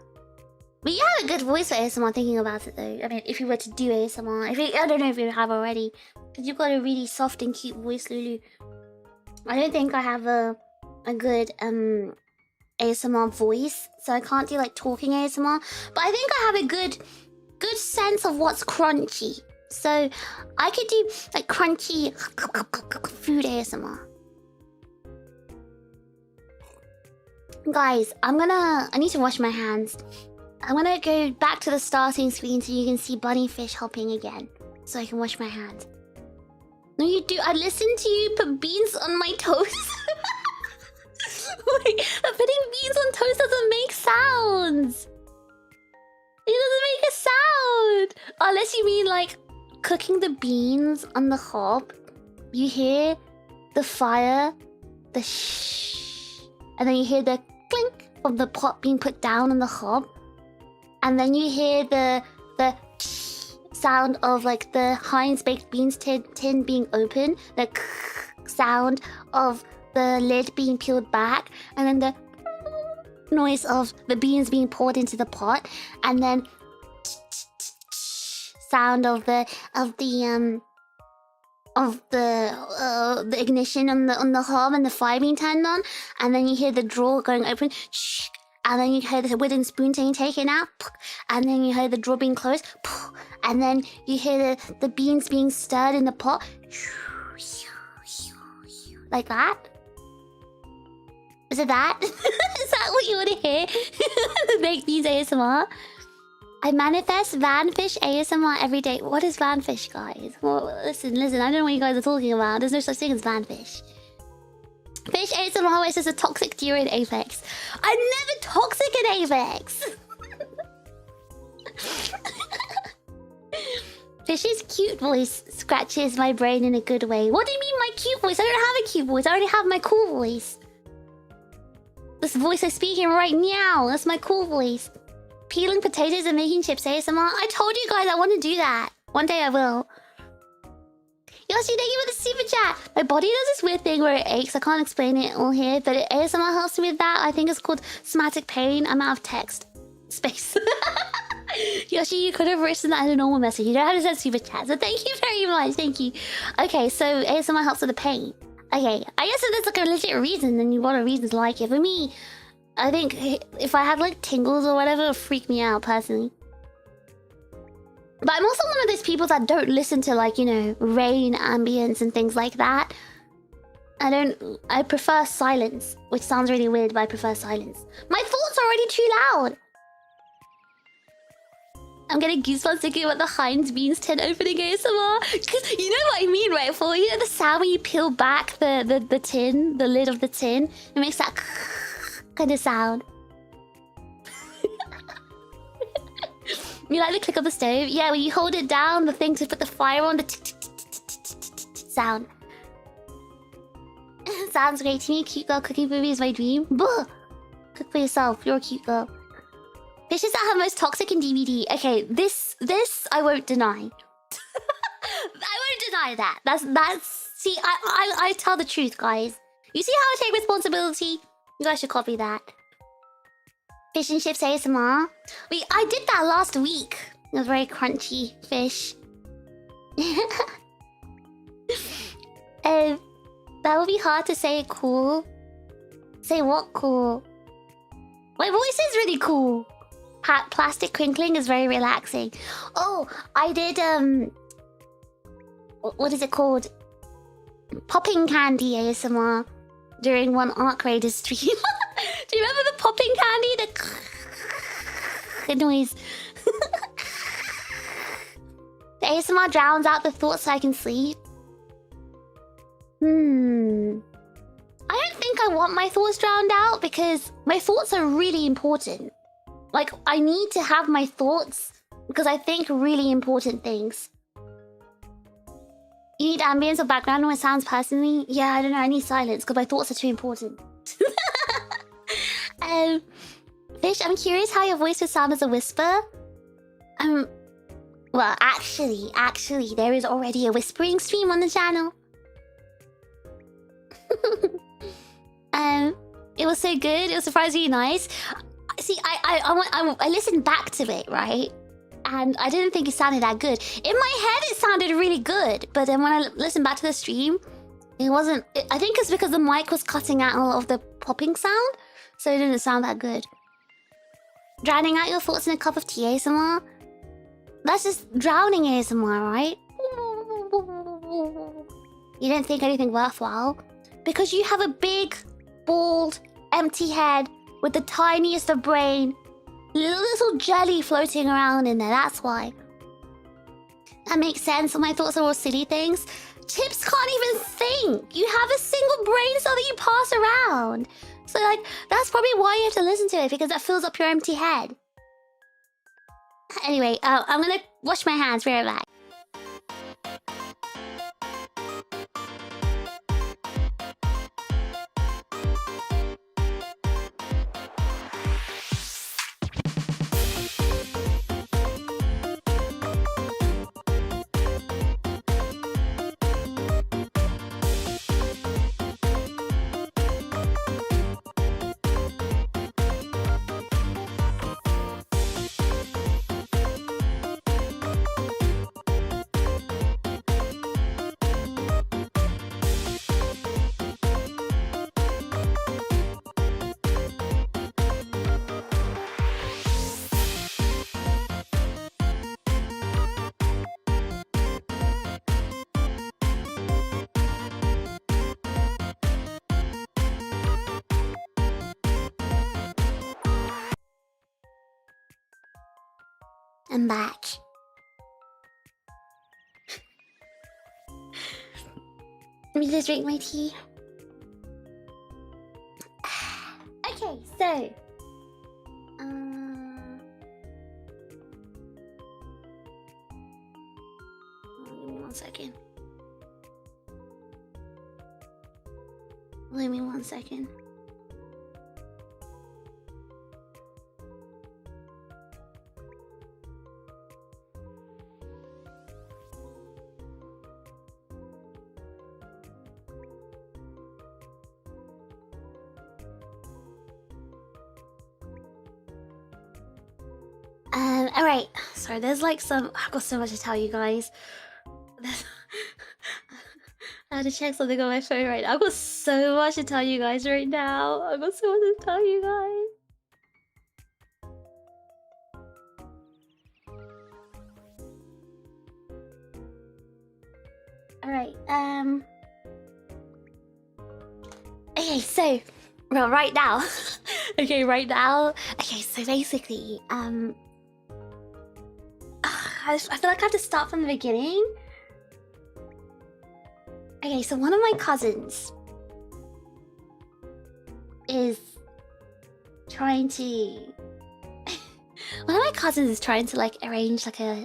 But you have a good voice for ASMR, thinking about it though. I mean, if you were to do ASMR. I don't know if you have already. Because you've got a really soft and cute voice, Lulu. I don't think I have a good ASMR voice. So I can't do like talking ASMR. But I think I have a good sense of what's crunchy. So I could do like crunchy food ASMR. Guys, I need to wash my hands. I'm gonna go back to the starting screen so you can see Bunnyfish hopping again. So I can wash my hands. No, you do. I listened to you put beans on my toast. Wait, putting beans on toast doesn't make sounds. It doesn't make a sound. Unless you mean like cooking the beans on the hob. You hear the fire, the shh, and then you hear the clink of the pot being put down on the hob. And then you hear the sound of like the Heinz baked beans tin being open, the sound of the lid being peeled back, and then the noise of the beans being poured into the pot, and then sound of the ignition on the hob and the fire being turned on, and then you hear the drawer going open. And then you hear the wooden spoon being taken out, and then you hear the drawer being closed, and then you hear the beans being stirred in the pot, like that. Is it that? Is that what you want to hear? The baked beans ASMR. I manifest Vanfish ASMR every day. What is Vanfish, guys? Well, listen. I don't know what you guys are talking about. There's no such thing as Vanfish. Fish ASMR always says a toxic duo in Apex. I'm never toxic in Apex! Fish's cute voice scratches my brain in a good way. What do you mean my cute voice? I don't have a cute voice. I already have my cool voice. This voice I'm speaking right now. That's my cool voice. Peeling potatoes and making chips ASMR. I told you guys I want to do that. One day I will. Yoshi, thank you for the super chat. My body does this weird thing where it aches. I can't explain it all here, but ASMR helps me with that. I think it's called somatic pain. I'm out of text. Space. Yoshi, you could have written that in a normal message. You don't have to send super chat, so thank you very much. Thank you. Okay, so ASMR helps with the pain. Okay, I guess if there's like a legit reason, then you want a reason to like it. For me, I think if I had like tingles or whatever, it would freak me out personally. But I'm also one of those people that don't listen to like, you know, rain, ambience and things like that. I prefer silence, which sounds really weird, but I prefer silence. My thoughts are already too loud. I'm getting goosebumps thinking about the Heinz Beans tin opening ASMR. Because you know what I mean, right? For you know the sound when you peel back the tin, the lid of the tin? It makes that kind of sound. You like the click of the stove? Yeah, when you hold it down, the thing to put the fire on, the sound. Sounds great to me. Cute girl cooking for me is my dream. Buh! Cook for yourself. You're a cute girl. Fishes that have most toxic in DVD. Okay, this I won't deny. I won't deny that. That's. See, I tell the truth, guys. You see how I take responsibility? You guys should copy that. Fish and chips ASMR. I did that last week. It was very crunchy fish. That would be hard to say cool. Say what cool? My voice is really cool. Plastic crinkling is very relaxing. Oh, I did what is it called? Popping candy ASMR during one Arc Raider stream. Do you remember the popping candy? The noise. The ASMR drowns out the thoughts so I can sleep. I don't think I want my thoughts drowned out because my thoughts are really important. Like, I need to have my thoughts because I think really important things. You need ambience or background noise sounds personally? Yeah, I don't know. I need silence because my thoughts are too important. Fish, I'm curious how your voice would sound as a whisper. Well, actually, there is already a whispering stream on the channel. It was so good. It was surprisingly nice. See, I listened back to it, right? And I didn't think it sounded that good. In my head, it sounded really good. But then when I listened back to the stream, it wasn't... I think it's because the mic was cutting out all of the popping sound. So it didn't sound that good. Drowning out your thoughts in a cup of tea ASMR? That's just drowning ASMR, right? You didn't think anything worthwhile? Because you have a big, bald, empty head with the tiniest of brain. Little jelly floating around in there, that's why. That makes sense. My thoughts are all silly things. Chips can't even think. You have a single brain cell that you pass around. So, like, that's probably why you have to listen to it, because that fills up your empty head. Anyway, I'm gonna wash my hands. Be right back. I'm back. Let me just drink my tea. Okay, so... give me 1 second. Give me 1 second. Alright. Sorry, there's like some... I've got so much to tell you guys. I had to check something on my phone right now. I've got so much to tell you guys right now. I've got so much to tell you guys. Alright, okay, so... Well, right now... Okay, right now... Okay, so basically, I feel like I have to start from the beginning. Okay, so one of my cousins is trying to... one of my cousins is trying to like arrange like a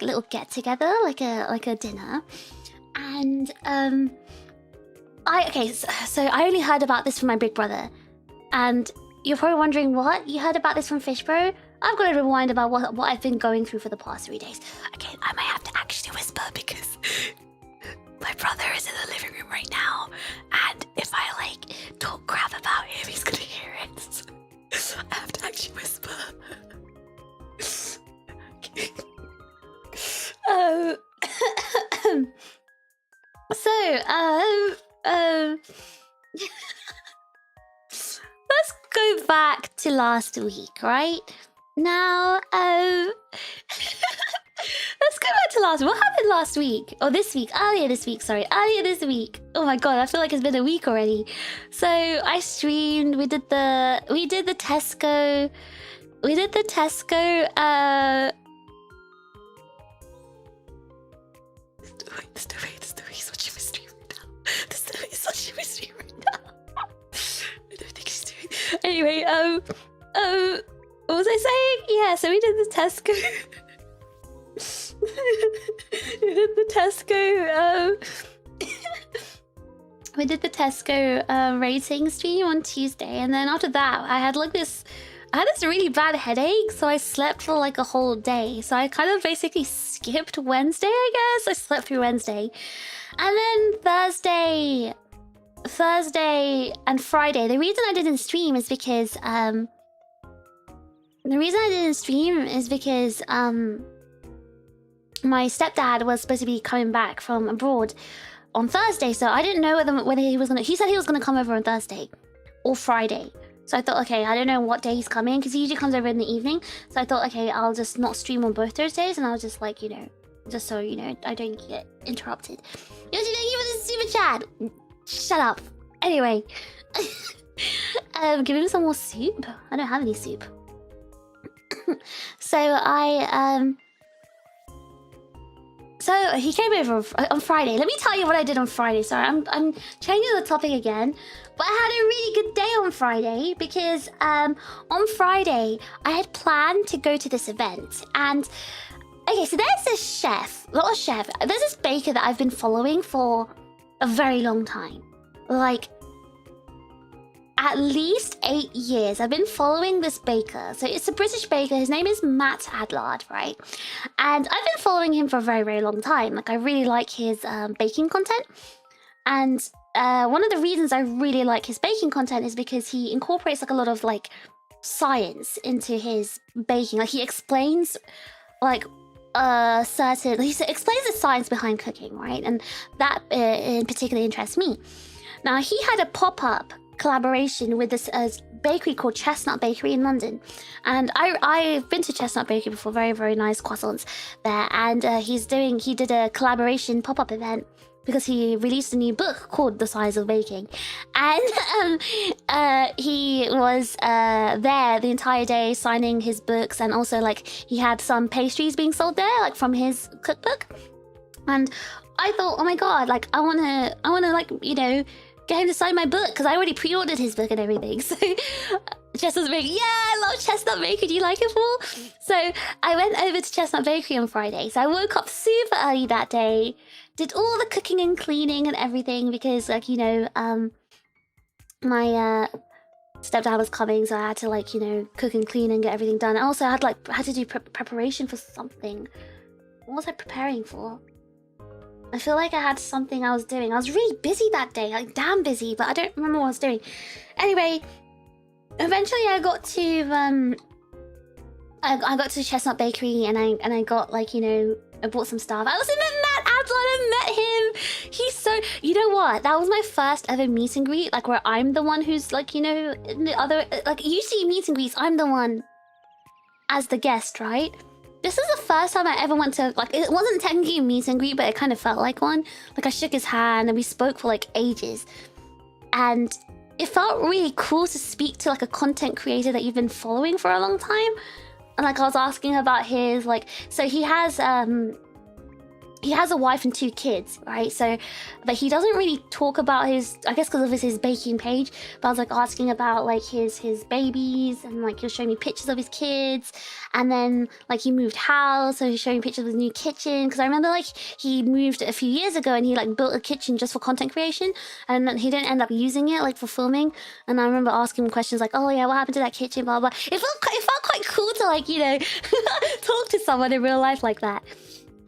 little get together, like a dinner, and so I only heard about this from my big brother, and you're probably wondering what you heard about this from Fish Bro. I've got to rewind about what I've been going through for the past 3 days. Okay, I might have to actually whisper because my brother is in the living room right now, and if I like talk crap about him, he's gonna hear it. So I have to emoji whisper. Okay. Let's go back to last week, right? Now, let's go back to last week. What happened last week? Or this week? Earlier this week, sorry. Earlier this week. Oh my god, I feel like it's been a week already. So I streamed, we did the Tesco. We did the Tesco, This the way he's watching my stream right now. This the way he's watching my stream right now. I don't think he's doing. Anyway, what was I saying? Yeah, so we did the Tesco. We did the Tesco rating stream on Tuesday, and then after that I had this really bad headache, so I slept for like a whole day. So I kind of basically skipped Wednesday, I guess. I slept through Wednesday. And then Thursday and Friday. The reason I didn't stream is because my stepdad was supposed to be coming back from abroad on Thursday, so I didn't know whether he was gonna. He said he was gonna come over on Thursday or Friday. So I thought, okay, I don't know what day he's coming, because he usually comes over in the evening. So I thought, okay, I'll just not stream on both those days, and I'll just like, you know, just so, you know, I don't get interrupted. Yoshi, thank you for the super chat! Shut up. Anyway. Give him some more soup? I don't have any soup. So he came over on Friday. Let me tell you what I did on Friday. Sorry, I'm changing the topic again. But I had a really good day on Friday because on Friday I had planned to go to this event. And okay, so there's this chef, not a chef, there's this baker that I've been following for a very long time. Like at least 8 years. I've been following this baker. So it's a British baker. His name is Matt Adlard, right? And I've been following him for a very, very long time. Like, I really like his baking content. And one of the reasons I really like his baking content is because he incorporates like a lot of like science into his baking. Like, he explains like he explains the science behind cooking, right? And that in particular interests me. Now, he had a pop-up collaboration with this bakery called Chestnut Bakery in London, and I've been to Chestnut Bakery before. Very, very nice croissants there. And he did a collaboration pop-up event because he released a new book called The Science of Baking, and he was there the entire day signing his books, and also like he had some pastries being sold there, like from his cookbook. And I thought, oh my god, like I wanna like, you know, get him to sign my book, because I already pre-ordered his book and everything. So Chestnut Bakery, yeah, I love Chestnut Bakery. Do you like it, Paul? So I went over to Chestnut Bakery on Friday. So I woke up super early that day, did all the cooking and cleaning and everything, because like, you know, my stepdad was coming, so I had to like, you know, cook and clean and get everything done. I also had to do preparation for something. What was I preparing for? I feel like I had something I was doing. I was really busy that day, like damn busy, but I don't remember what I was doing. Anyway, eventually I got to I got to Chestnut Bakery, and I got like, you know, I bought some stuff. I also met Matt Adlard. I met him. He's so, you know what? That was my first ever meet and greet, like where I'm the one who's like, you know, in the other, like usually meet and greets, I'm the one as the guest, right? This is the first time I ever went to, like, it wasn't technically a meet and greet, but it kind of felt like one. Like, I shook his hand and we spoke for, like, ages. And it felt really cool to speak to, like, a content creator that you've been following for a long time. And, like, I was asking about his, like... So he has a wife and 2 kids, right? So, but he doesn't really talk about his, I guess because of his baking page, but I was like asking about like his babies, and like he'll show me pictures of his kids, and then like he moved house, so he's showing pictures of his new kitchen, because I remember like he moved a few years ago and he like built a kitchen just for content creation, and then he didn't end up using it like for filming, and I remember asking him questions like, oh yeah, what happened to that kitchen, blah blah. It felt quite cool to like, you know, talk to someone in real life like that.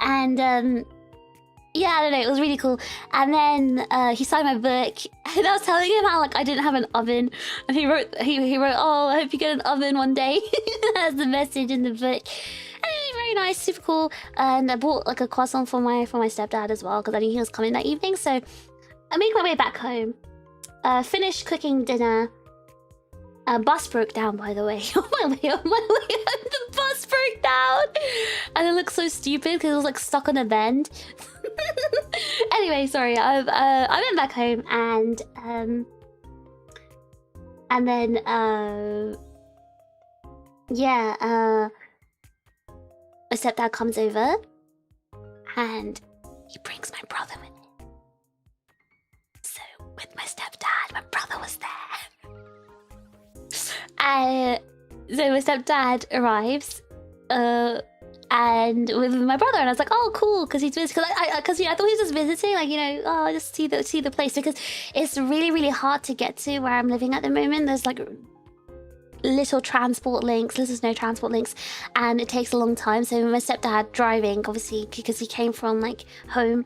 And yeah, I don't know, it was really cool. And then he signed my book, and I was telling him how like I didn't have an oven, and he wrote, oh, I hope you get an oven one day. That's the message in the book. And very nice, super cool. And I bought like a croissant for my stepdad as well, because I knew he was coming that evening. So I made my way back home, finished cooking dinner. Bus broke down, by the way. On my way home, the bus broke down, and it looked so stupid because it was like stuck on a bend. Anyway, sorry. I went back home, and then yeah, my stepdad comes over, and he brings my brother with him. So with my stepdad, my brother was there. So my stepdad arrives, and with my brother, and I was like, "Oh, cool," because he's because I thought he was just visiting, like, you know, oh, just see the place, because it's really, really hard to get to where I'm living at the moment. There's like little transport links, there's no transport links, and it takes a long time. So my stepdad driving, obviously, because he came from like home.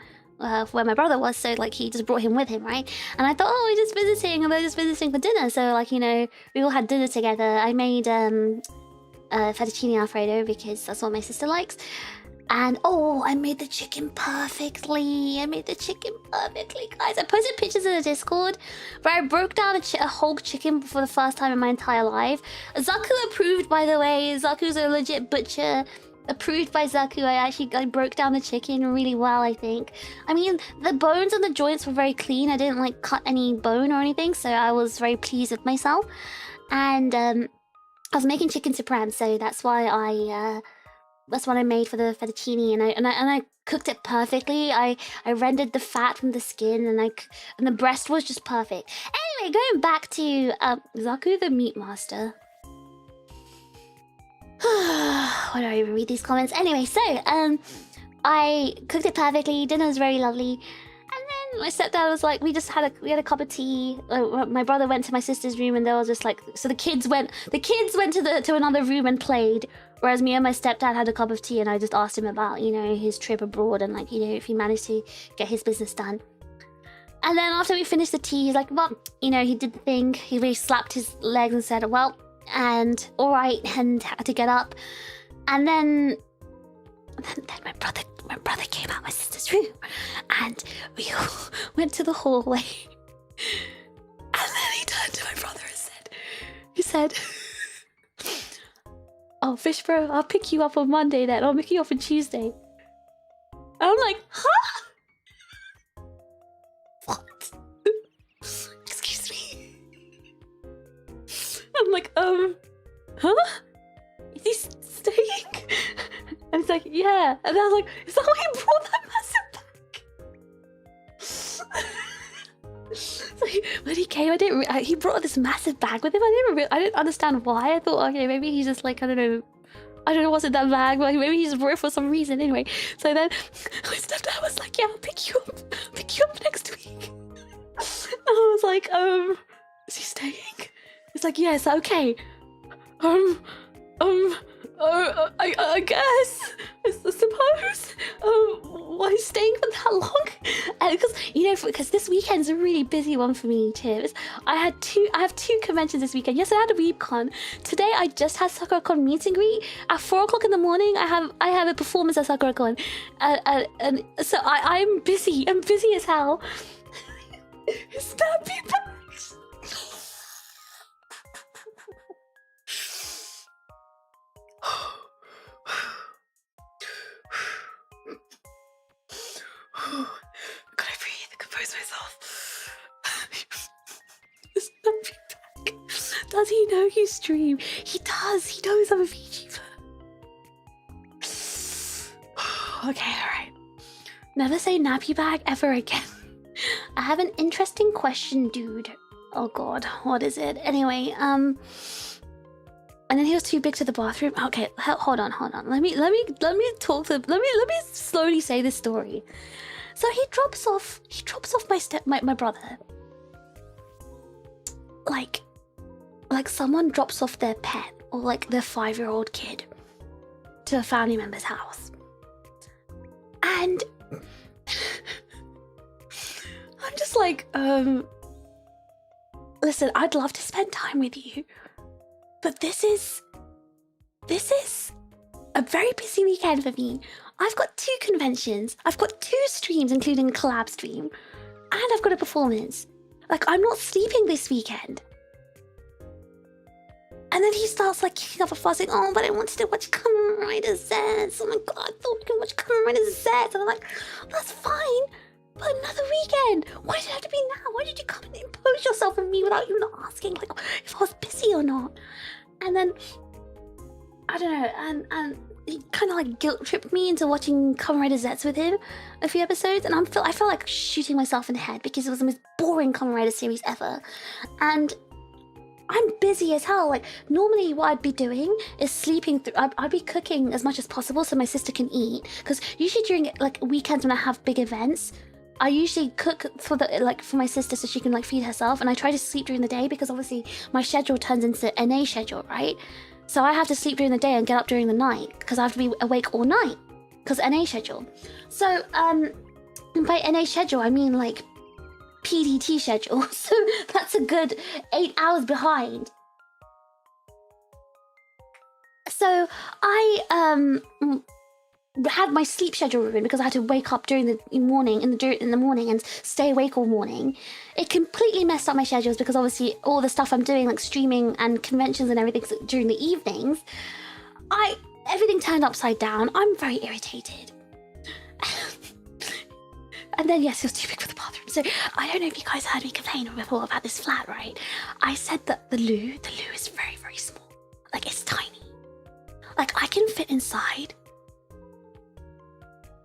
Where my brother was, so like he just brought him with him, right? And I thought, oh, we're just visiting, and we're just visiting for dinner. So like, you know, we all had dinner together. I made fettuccine alfredo because that's what my sister likes. And oh, I made the chicken perfectly. Guys. I posted pictures in the Discord where I broke down a whole chicken for the first time in my entire life. Zaku approved, by the way. Zaku's a legit butcher. Approved by Zaku. I broke down the chicken really well, I think. I mean, the bones and the joints were very clean. I didn't like cut any bone or anything, so I was very pleased with myself. And I was making chicken supreme, so that's why that's what I made for the fettuccine, and I cooked it perfectly. I rendered the fat from the skin, and the breast was just perfect. Anyway, going back to Zaku the meat master. Why do I even read these comments? Anyway, so I cooked it perfectly. Dinner was very lovely, and then my stepdad was like, we had a cup of tea. My brother went to my sister's room, and they were just like, so the kids went to another room and played, whereas me and my stepdad had a cup of tea, and I just asked him about, you know, his trip abroad, and like, you know, if he managed to get his business done. And then after we finished the tea, he's like, well, you know, he did the thing. He really slapped his legs and said, well, and all right, and had to get up. And then my brother came out my sister's room, and we all went to the hallway. And then he turned to my brother and said, oh, fish bro, I'll pick you up on Monday then. I'll pick you up on Tuesday. And I'm like, huh? What? Excuse me. I'm like, huh? Is he staying? And he's like, yeah. And I was like, is that why he brought that massive bag? So when he came, he brought this massive bag with him. I didn't understand why. I thought, okay, maybe he's just like, I don't know what's in that bag, but maybe he just brought it for some reason. Anyway, so then my stepdad was like, yeah, I'll pick you up next week. And I was like, is he staying? It's like, yes, okay. I guess. I suppose. Why he's staying for that long? Because, you know, because this weekend's a really busy one for me too. I have two conventions this weekend. Yes, I had a WeebCon. Today I just had SakuraCon meet and greet. At 4 o'clock in the morning, I have a performance at SakuraCon. And so I'm busy. I'm busy as hell. Snappy bags. Gotta breathe and compose myself. Snappy bag. Does he know you stream? He does. He knows I'm a VTuber. Okay, alright. Never say nappy bag ever again. I have an interesting question, dude. Oh god, what is it? Anyway, and then he was too big to the bathroom. Okay, hold on. Let me slowly say this story. So he drops off my brother. Like someone drops off their pet or like their 5-year-old kid to a family member's house. And just like, listen, I'd love to spend time with you, but this is a very busy weekend for me. I've got 2 conventions, I've got 2 streams, including a collab stream, and I've got a performance. Like, I'm not sleeping this weekend. And then he starts like kicking up a fuss, like, oh, but I wanted to watch Kamen Rider Z. Oh my god, I thought we can watch Kamen Rider Z. And I'm like, that's fine, but another weekend. Why did it have to be now? Why did you come and impose yourself on me without even asking, like, if I was busy or not? And then, I don't know, and he kind of like guilt tripped me into watching Kamen Rider Z with him a few episodes, and I felt like shooting myself in the head because it was the most boring Kamen Rider series ever. And I'm busy as hell. Like, normally what I'd be doing is sleeping through. I'd be cooking as much as possible so my sister can eat. Because usually during like weekends when I have big events, I usually cook for my sister so she can like feed herself. And I try to sleep during the day because obviously my schedule turns into NA schedule, right? So I have to sleep during the day and get up during the night because I have to be awake all night because NA schedule. So by NA schedule I mean like PDT schedule, so that's a good 8 hours behind. So I had my sleep schedule ruined because I had to wake up during the morning, in the morning, and stay awake all morning. It completely messed up my schedules because obviously all the stuff I'm doing, like streaming and conventions and everything during the evenings, everything turned upside down. I'm very irritated. And then, yes, it was too big for the bathroom. So I don't know if you guys heard me complain before about this flat, right? I said that the loo is very, very small. Like, it's tiny. Like, I can fit inside.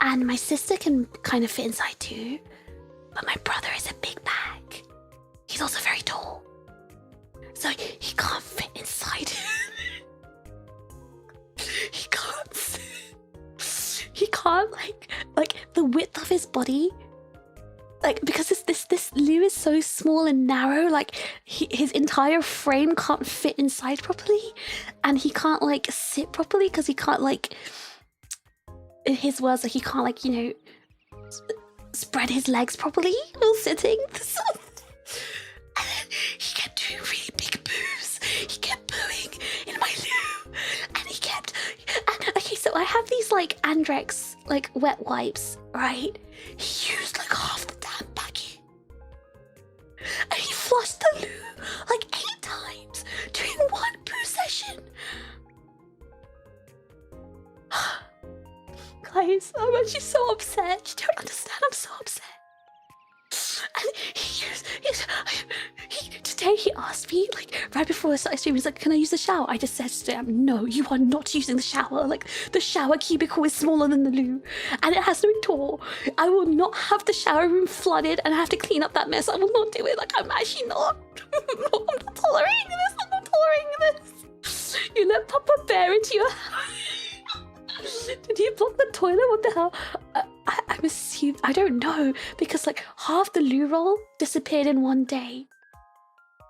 And my sister can kind of fit inside too. But my brother is a big bag. He's also very tall. So he can't fit inside. He can't, like the width of his body, like, because this loo is so small and narrow, like his entire frame can't fit inside properly, and he can't like sit properly because he can't, like, in his words, like, he can't, like, you know, spread his legs properly while sitting. And then he kept doing really big boos. He kept booing in my loo, and he kept. And, okay, so I have these like Andrex like wet wipes, right? He used like half the damn packet, and he flushed the loo like 8 times during one poo session. Guys, I'm actually so upset. You don't understand. I'm so upset. And today he asked me, like, right before I started streaming, he's like, can I use the shower? I just said to him, no, you are not using the shower. Like, the shower cubicle is smaller than the loo, and it has to be tall. I will not have the shower room flooded and I have to clean up that mess. I will not do it. Like, I'm actually not. I'm not tolerating this. I'm not tolerating this. You let Papa Bear into your house. Did you block the toilet? What the hell? I'm assuming, I don't know, because like half the loo roll disappeared in one day.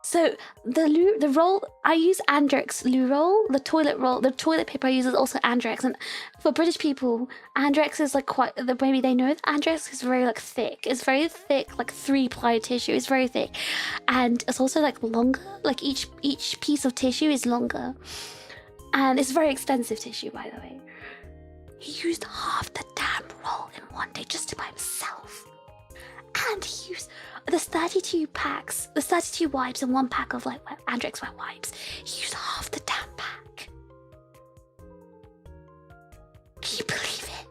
So the roll, I use Andrex loo roll. The toilet paper I use is also Andrex. And for British people, Andrex is like quite, maybe they know that Andrex is very like thick. It's very thick, like 3-ply tissue. It's very thick, and it's also like longer. Like each piece of tissue is longer, and it's very expensive tissue, by the way. He used half the damn roll in one day just by himself. And he used the 32 packs, the 32 wipes in one pack of like Andrex wet wipes. He used half the damn pack. Can you believe it?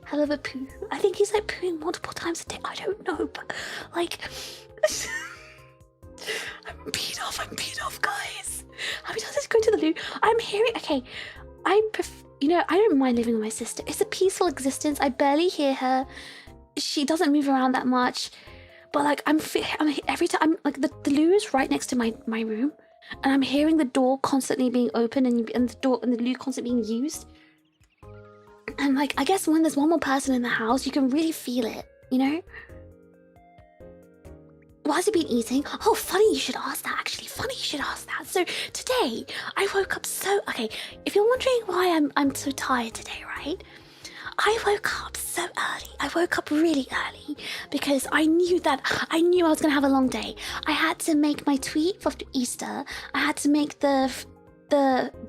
Hell of a poo. I think he's like pooing multiple times a day. I don't know, but like... I'm peed off, guys. How many times is going to the loo? I'm hearing... Okay, you know, I don't mind living with my sister. It's a peaceful existence. I barely hear her. She doesn't move around that much. But like, I'm every time, I'm like, the loo is right next to my room, and I'm hearing the door constantly being open and the loo constantly being used. And like, I guess when there's one more person in the house, you can really feel it, you know? Why has he been eating? Oh, funny you should ask that, actually. Funny you should ask that. So today, I woke up so... Okay, if you're wondering why I'm so tired today, right? I woke up so early. I woke up really early because I knew I was gonna have a long day. I had to make my tweet for Easter. I had to make the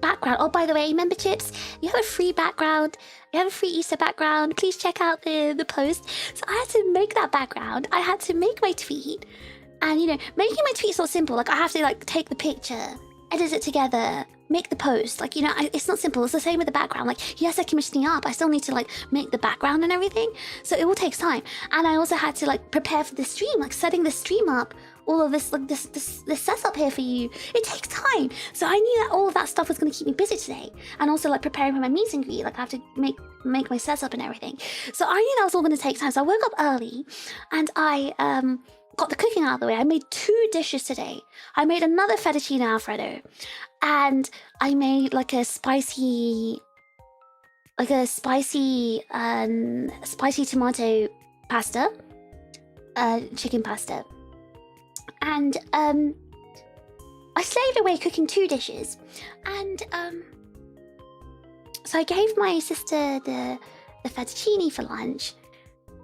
background. Oh, by the way, member chips, you have a free background. You have a free Easter background. Please check out the post. So I had to make that background. I had to make my tweet. And, you know, making my tweet's not simple. Like, I have to, like, take the picture, edit it together, make the post. Like, you know, it's not simple. It's the same with the background. Like, yes, I can commissioning up. I still need to, like, make the background and everything. So it all takes time. And I also had to, like, prepare for the stream, like, setting the stream up. All of this, like, this setup here for you. It takes time. So I knew that all of that stuff was going to keep me busy today. And also, like, preparing for my meet and greet. Like, I have to make my setup and everything. So I knew that was all going to take time. So I woke up early and I, got the cooking out of the way. I made 2 dishes today. I made another fettuccine alfredo, and I made like a spicy tomato pasta, chicken pasta, and I slaved away cooking 2 dishes, and so I gave my sister the fettuccine for lunch,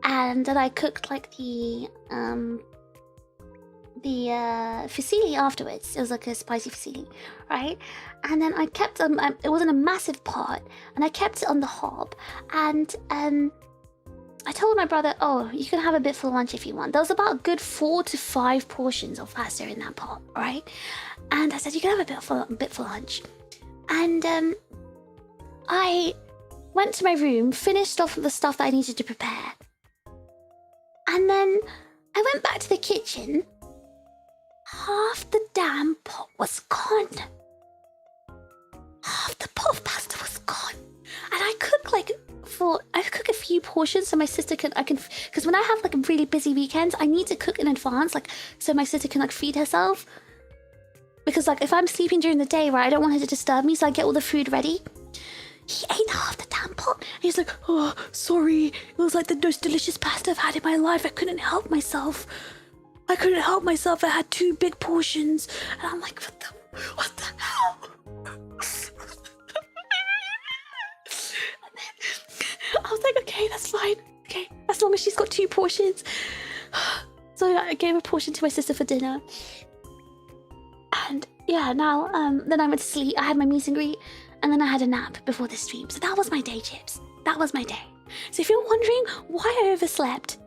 and then I cooked like the fusilli afterwards. It was like a spicy fusilli, right? And then I kept it was in a massive pot, and I kept it on the hob. And I told my brother, "Oh, you can have a bit for lunch if you want." There was about a good 4 to 5 portions of pasta in that pot, right? And I said, "You can have a bit for lunch." And I went to my room, finished off the stuff that I needed to prepare, and then I went back to the kitchen. Half the damn pot was gone. Half the pot of pasta was gone. And I cook a few portions so my sister because when I have like really busy weekends, I need to cook in advance, like so my sister can like feed herself. Because like if I'm sleeping during the day, right, I don't want her to disturb me, so I get all the food ready. He ate half the damn pot. And he's like, "Oh, sorry. It was like the most delicious pasta I've had in my life. I couldn't help myself. I had 2 big portions." And I'm like, what the hell? And then I was like, okay, that's fine. Okay, as long as she's got 2 portions. So I gave a portion to my sister for dinner. And yeah, now, then I went to sleep. I had my meet and greet, and then I had a nap before the stream. So that was my day, chips. That was my day. So if you're wondering why I overslept,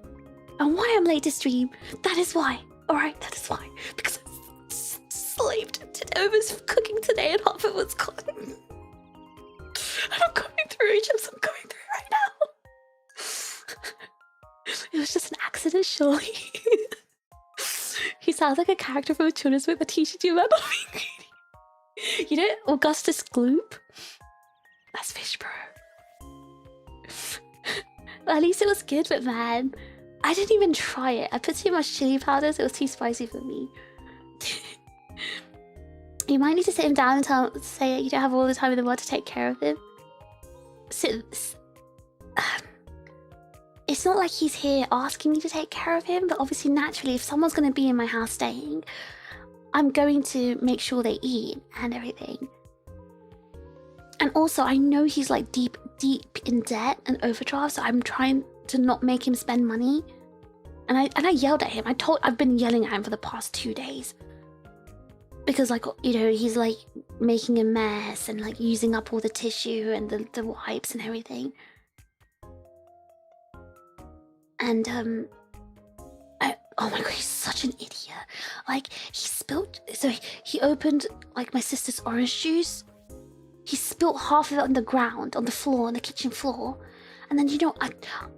and why I'm late to stream, that is why. Alright, that is why. Because I slaved I was cooking today and half of it was gone. And I'm going through it, I'm going through it right now. It was just an accident, surely. He sounds like a character from a children's book that teaches you about not being greedy. You know, Augustus Gloop? That's fish, bro. Well, at least it was good, but man, I didn't even try it. I put too much chili powder, so it was too spicy for me. You might need to sit him down and say you don't have all the time in the world to take care of him. It's not like he's here asking me to take care of him, but obviously, naturally, if someone's going to be in my house staying, I'm going to make sure they eat and everything. And also, I know he's like deep in debt and overdraft, so I'm trying to not make him spend money. And I yelled at him. I've been yelling at him for the past 2 days. Because, like, you know, he's like making a mess and like using up all the tissue and the wipes and everything. And oh my god, he's such an idiot. Like, he opened like my sister's orange juice. He spilt half of it on the ground, on the floor, on the kitchen floor. And then, you know,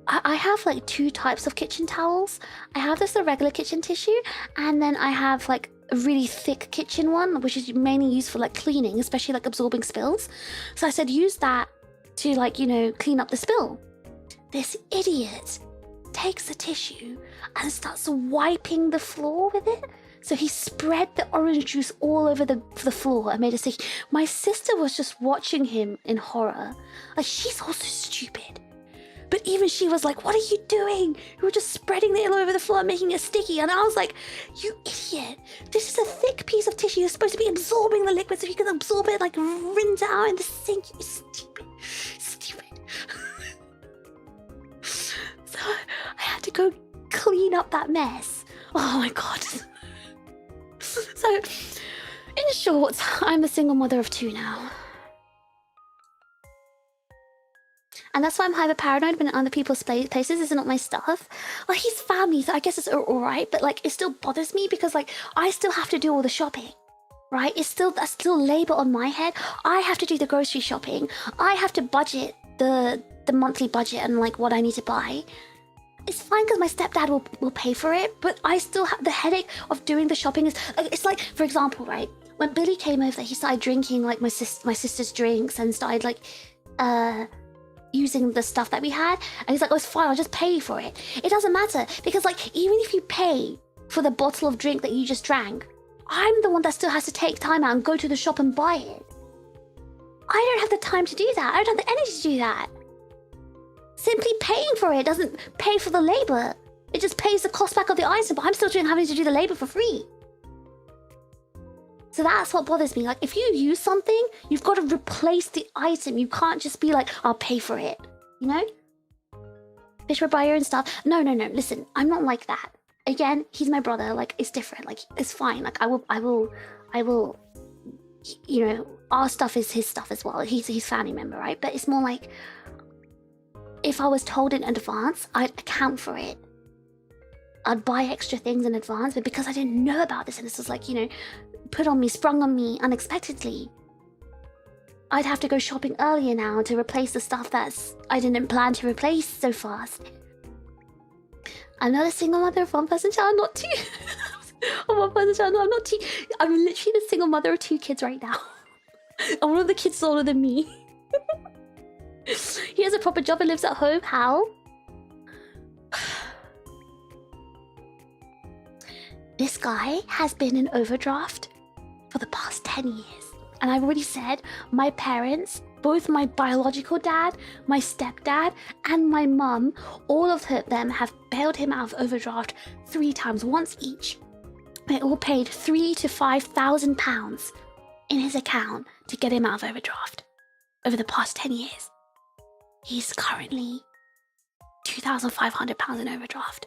I have like 2 types of kitchen towels. I have the regular kitchen tissue, and then I have like a really thick kitchen one, which is mainly used for like cleaning, especially like absorbing spills. So I said, use that to, like, you know, clean up the spill. This idiot takes the tissue and starts wiping the floor with it. So he spread the orange juice all over the floor and made a sticky. My sister was just watching him in horror. Like, she's also stupid. But even she was like, "What are you doing? You were just spreading it all over the floor and making it sticky." And I was like, "You idiot. This is a thick piece of tissue. You're supposed to be absorbing the liquid so you can absorb it, like, rinse out in the sink. You stupid. Stupid." go clean up that mess. Oh my god. So, in short, I'm a single mother of 2 now. And that's why I'm hyper paranoid when other people's places is not my stuff. Like, he's family, so I guess it's alright, but like, it still bothers me because like, I still have to do all the shopping, right? That's still labor on my head. I have to do the grocery shopping. I have to budget the monthly budget and like what I need to buy. It's fine because my stepdad will pay for it, but I still have the headache of doing the shopping. It's like, for example, right? When Billy came over, he started drinking like my sister's drinks and started like, using the stuff that we had, and he's like, oh, it's fine, I'll just pay for it. It doesn't matter, because like, even if you pay for the bottle of drink that you just drank, I'm the one that still has to take time out and go to the shop and buy it. I don't have the time to do that. I don't have the energy to do that. Simply paying for it doesn't pay for the labor. It just pays the cost back of the item, but I'm still having to do the labor for free. So that's what bothers me. Like, if you use something, you've got to replace the item. You can't just be like, I'll pay for it. You know? Fish for buyer and stuff. No. Listen, I'm not like that. Again, he's my brother. Like, it's different. Like, it's fine. Like, I will. You know, our stuff is his stuff as well. He's his family member, right? But it's more like, if I was told in advance, I'd account for it. I'd buy extra things in advance, but because I didn't know about this, and this was like, you know, sprung on me unexpectedly, I'd have to go shopping earlier now to replace the stuff I didn't plan to replace so fast. I'm not a single mother of 1 person child, not 2. Of 1 person child, no, I'm not 2. I'm literally a single mother of 2 kids right now. And one of the kids is older than me. He has a proper job and lives at home. How? This guy has been in overdraft for the past 10 years. And I've already said, my parents, both my biological dad, my stepdad, and my mum, all of them have bailed him out of overdraft 3 times, once each. They all paid £3,000 to £5,000 in his account to get him out of overdraft over the past 10 years. He's currently £2,500 in overdraft.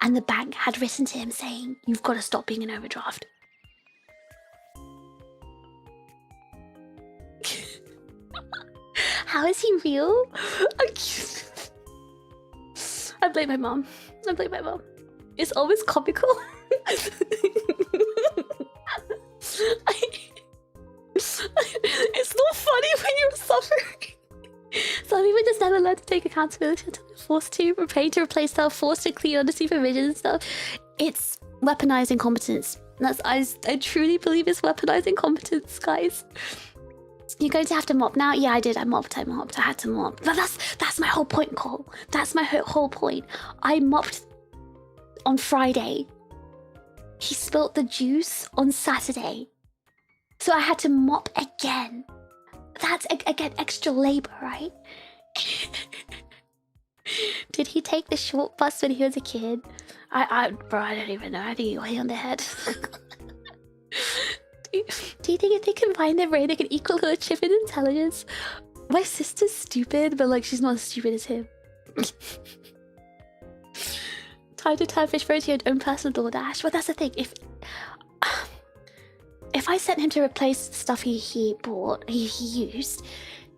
And the bank had written to him saying, you've got to stop being in overdraft. How is he real? I blame my mom. It's always comical. It's not funny when you're suffering. Some people just never learn to take accountability until they're forced to, pay to replace stuff, forced to clean under supervision and stuff. It's weaponized incompetence. I truly believe it's weaponized incompetence, guys. You're going to have to mop now. Yeah, I did. I mopped. I had to mop. But that's my whole point, Cole. That's my whole point. I mopped on Friday. He spilt the juice on Saturday. So I had to mop again. That's, again, extra labor, right? Did he take the short bus when he was a kid? Bro, I don't even know. I think he got hit on the head. Do you think if they combine their brain, they can equal her chip in intelligence? My sister's stupid, but like she's not as stupid as him. Time to turn fish to your own personal DoorDash. But that's the thing. If I sent him to replace the stuff he bought, he used,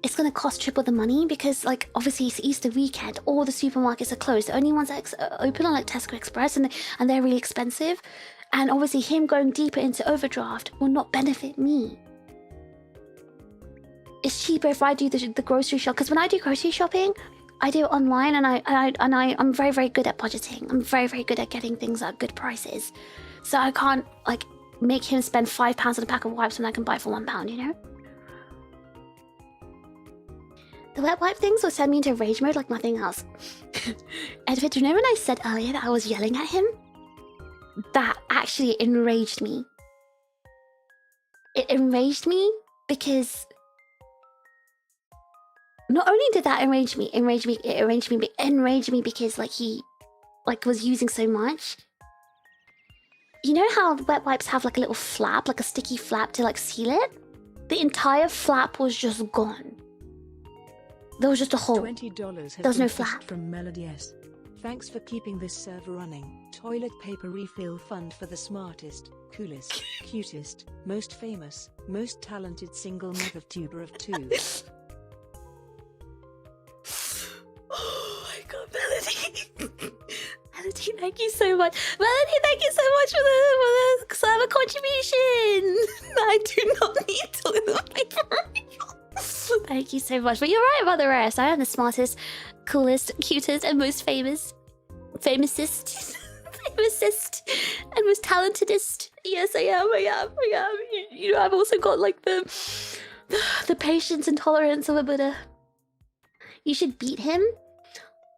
it's gonna cost triple the money because, like, obviously it's Easter weekend. All the supermarkets are closed. The only ones that are open are like Tesco Express, and they're really expensive. And obviously him going deeper into overdraft will not benefit me. It's cheaper if I do the grocery shop, because when I do grocery shopping, I do it online, and I'm very, very good at budgeting. I'm very, very good at getting things at good prices. So I can't like make him spend £5 on a pack of wipes when I can buy it for £1, you know? The wet wipe things will send me into rage mode like nothing else. Edward, do you know when I said earlier that I was yelling at him? That actually enraged me. It enraged me because not only did that enrage me because like he was using so much. You know how wet wipes have like a little flap, like a sticky flap to like seal it? The entire flap was just gone. There was just a hole. $20 has There was been no fished flap. from Melody S. Thanks for keeping this server running. Toilet paper refill fund for the smartest, coolest, cutest, most famous, most talented single mother tuber of two. Oh my god, Melody. Melody, thank you so much. Melody, thank you so much for the server contribution. I do not need toilet paper. Thank you so much. But you're right about the rest. I am the smartest, coolest, cutest, and most famousest, and most talentedest. Yes, I am. You know, I've also got like the patience and tolerance of a Buddha. You should beat him.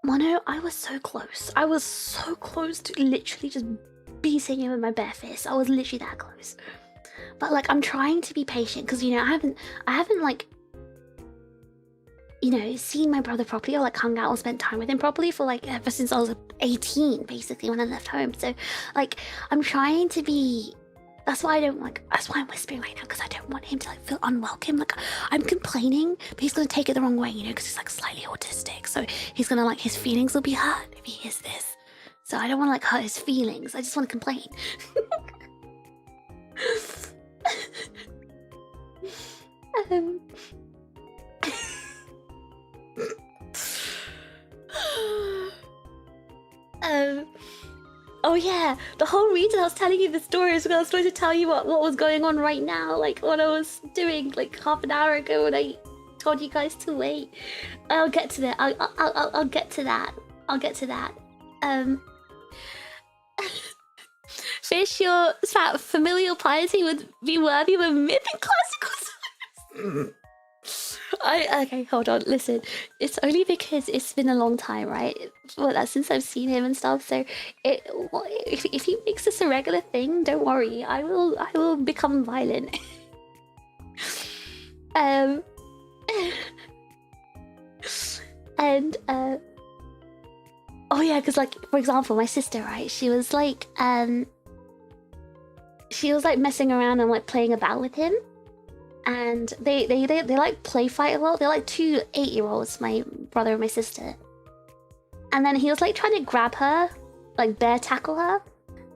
Mono, I was so close. I was so close to literally just beating him with my bare fist. I was literally that close. But like, I'm trying to be patient because, you know, I haven't like, you know, seen my brother properly or like hung out or spent time with him properly for like ever since I was 18, basically, when I left home. So like, I'm trying to be. That's why I'm whispering right now, because I don't want him to like feel unwelcome. Like, I'm complaining, but he's gonna take it the wrong way, you know, because he's like slightly autistic. So he's gonna like, his feelings will be hurt if he hears this. So I don't want to like hurt his feelings. I just want to complain. Oh yeah, the whole reason I was telling you the story is because I was trying to tell you what was going on right now, like what I was doing like half an hour ago when I told you guys to wait. I'll get to that. I'll get to that. I'll get to that. Fish, your familial piety would be worthy of a myth in classical science. Okay, hold on, listen. It's only because it's been a long time, right? Well, since I've seen him and stuff. So, if he makes this a regular thing, don't worry. I will become violent. And oh yeah, because like for example, my sister, right? She was like messing around and like playing about with him. And they like play fight a lot. They're like 2 8-year-olds, my brother and my sister. And then he was like trying to grab her, like bear tackle her.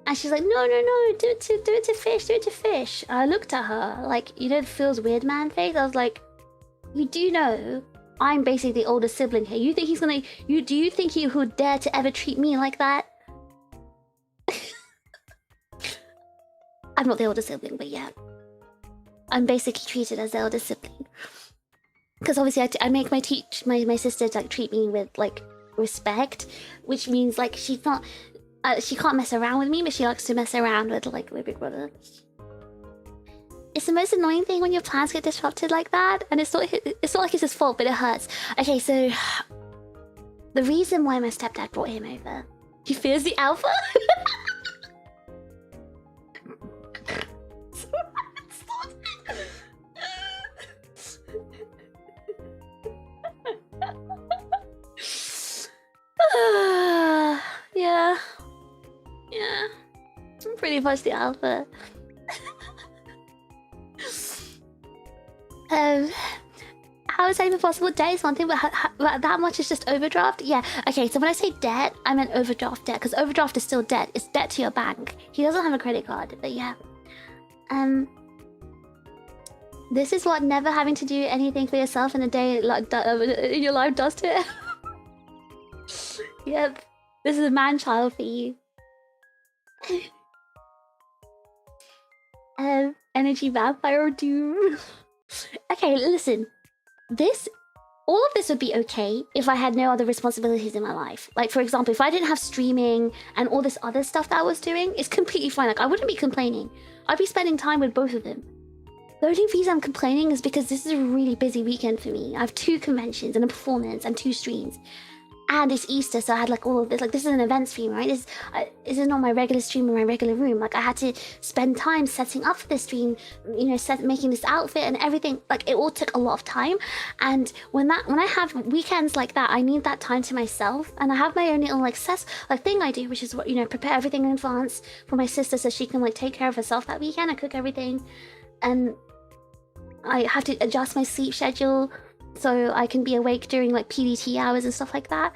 And she's like, no, do it to fish. And I looked at her like, you know, the feels weird man face. I was like, you do know I'm basically the older sibling here. You think he's gonna? Do you think he would dare to ever treat me like that? I'm not the older sibling, but yeah. I'm basically treated as the elder sibling, because obviously I make my sister like treat me with like respect, which means like she's not she can't mess around with me, but she likes to mess around with like my big brother. It's the most annoying thing when your plans get disrupted like that, and it's not like it's his fault, but it hurts. Okay, so the reason why my stepdad brought him over, he fears the alpha. Yeah. I'm pretty much the alpha. How is that even possible? Debt is one thing, but that much is just overdraft? Yeah. Okay, so when I say debt, I meant overdraft debt, because overdraft is still debt. It's debt to your bank. He doesn't have a credit card, but yeah. This is what never having to do anything for yourself in a day like in your life does to it. Yep. This is a man-child for you. Energy vampire doom. Okay, listen. All of this would be okay if I had no other responsibilities in my life. Like, for example, if I didn't have streaming and all this other stuff that I was doing, it's completely fine. Like, I wouldn't be complaining. I'd be spending time with both of them. The only reason I'm complaining is because this is a really busy weekend for me. I have 2 conventions and a performance and 2 streams. And it's Easter, so I had like all of this. Like, this is an event stream, right? This is not my regular stream in my regular room. Like, I had to spend time setting up for this stream, you know, making this outfit and everything. Like, it all took a lot of time. And when I have weekends like that, I need that time to myself. And I have my own little like thing I do, which is what, you know, prepare everything in advance for my sister so she can like take care of herself that weekend. I cook everything, and I have to adjust my sleep schedule. so I can be awake during like PDT hours and stuff like that.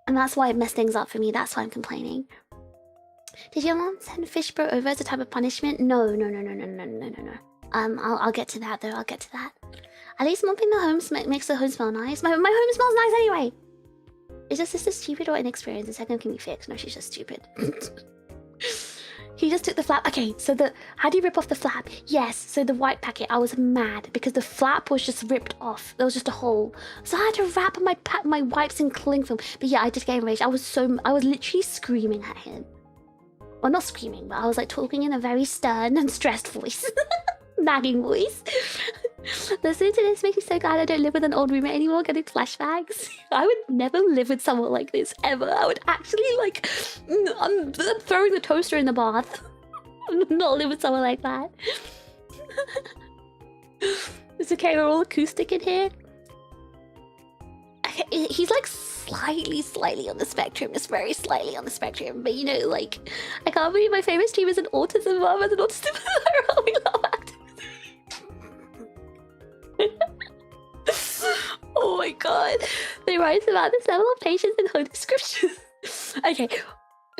And that's why it messed things up for me. That's why I'm complaining. Did your mom send fish bro over as a type of punishment? No. I'll get to that though. I'll get to that. At least mopping the home makes the home smell nice. My home smells nice anyway. Is your sister stupid or inexperienced? The second can be fixed. No, she's just stupid. He just took the flap. Okay, so how do you rip off the flap? Yes, so the white packet, I was mad because the flap was just ripped off. There was just a hole. So I had to wrap my wipes in cling film. But yeah, I did get enraged. I was literally screaming at him. Well, not screaming, but I was like talking in a very stern and stressed voice. Nagging voice. Listening to this makes me so glad I don't live with an old roommate anymore, getting flashbacks. I would never live with someone like this, ever. I would actually, like, I'm throwing the toaster in the bath. Not live with someone like that. It's okay, we're all acoustic in here. He's like slightly on the spectrum, just very slightly on the spectrum. But you know, like, I can't believe my favorite stream is an autism mom and an autism mother. We love activism. Oh my god. They write about this level of patience in her description.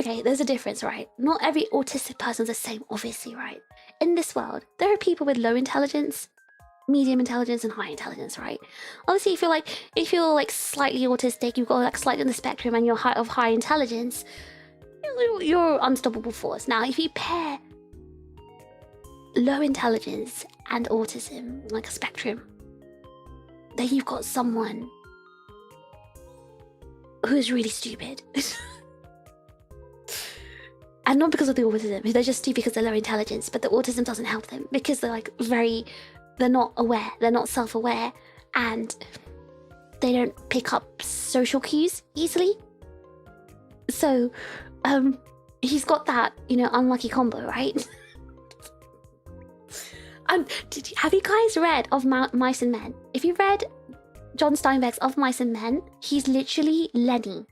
Okay, there's a difference, right? Not every autistic person's the same, obviously, right? In this world, there are people with low intelligence, medium intelligence, and high intelligence, right? Obviously, if you're like slightly autistic, you've got like slightly on the spectrum, and you're of high intelligence, you're unstoppable force. Now, if you pair low intelligence and autism, like a spectrum, then you've got someone who's really stupid. And not because of the autism, they're just stupid because they're low intelligence, but the autism doesn't help them because they're like they're not aware, they're not self-aware, and they don't pick up social cues easily. So, he's got that, you know, unlucky combo, right? Have you guys read of Mice and Men? If you read John Steinbeck's Of Mice and Men, he's literally Lenny.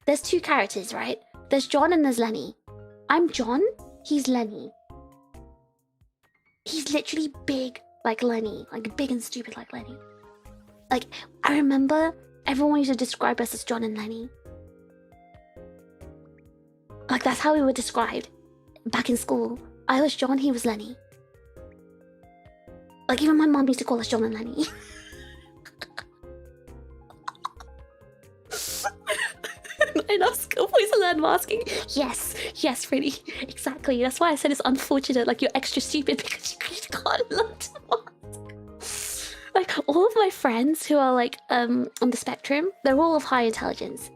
There's two characters, right? There's John and there's Lenny. I'm John, he's Lenny. He's literally big like Lenny, like big and stupid like Lenny. Like, I remember everyone used to describe us as John and Lenny. Like, that's how we were described back in school. I was John, he was Lenny. Like, even my mom used to call us John and Lenny. Enough schoolboys to learn masking. Yes, really. Exactly. That's why I said it's unfortunate. Like, you're extra stupid because you can't learn to mask. Like, all of my friends who are, like, on the spectrum, they're all of high intelligence.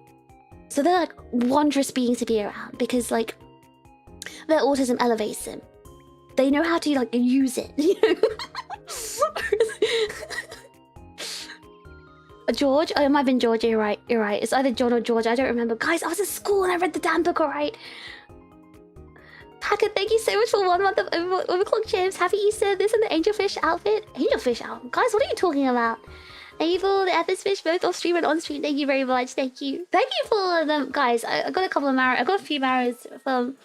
So they're, like, wondrous beings to be around because, like, their autism elevates them. They know how to, like, use it, you know? George? Oh, it might have been George, you're right. It's either John or George, I don't remember. Guys, I was in school and I read the damn book, alright? Packer, thank you so much for 1 month of Overclock Chips. Happy Easter, this and the Angelfish outfit. Angelfish outfit? Guys, what are you talking about? Thank you for the Ephisfish, both off stream and on stream. Thank you very much, thank you. Thank you for them, guys. I got a couple of I got a few marrows from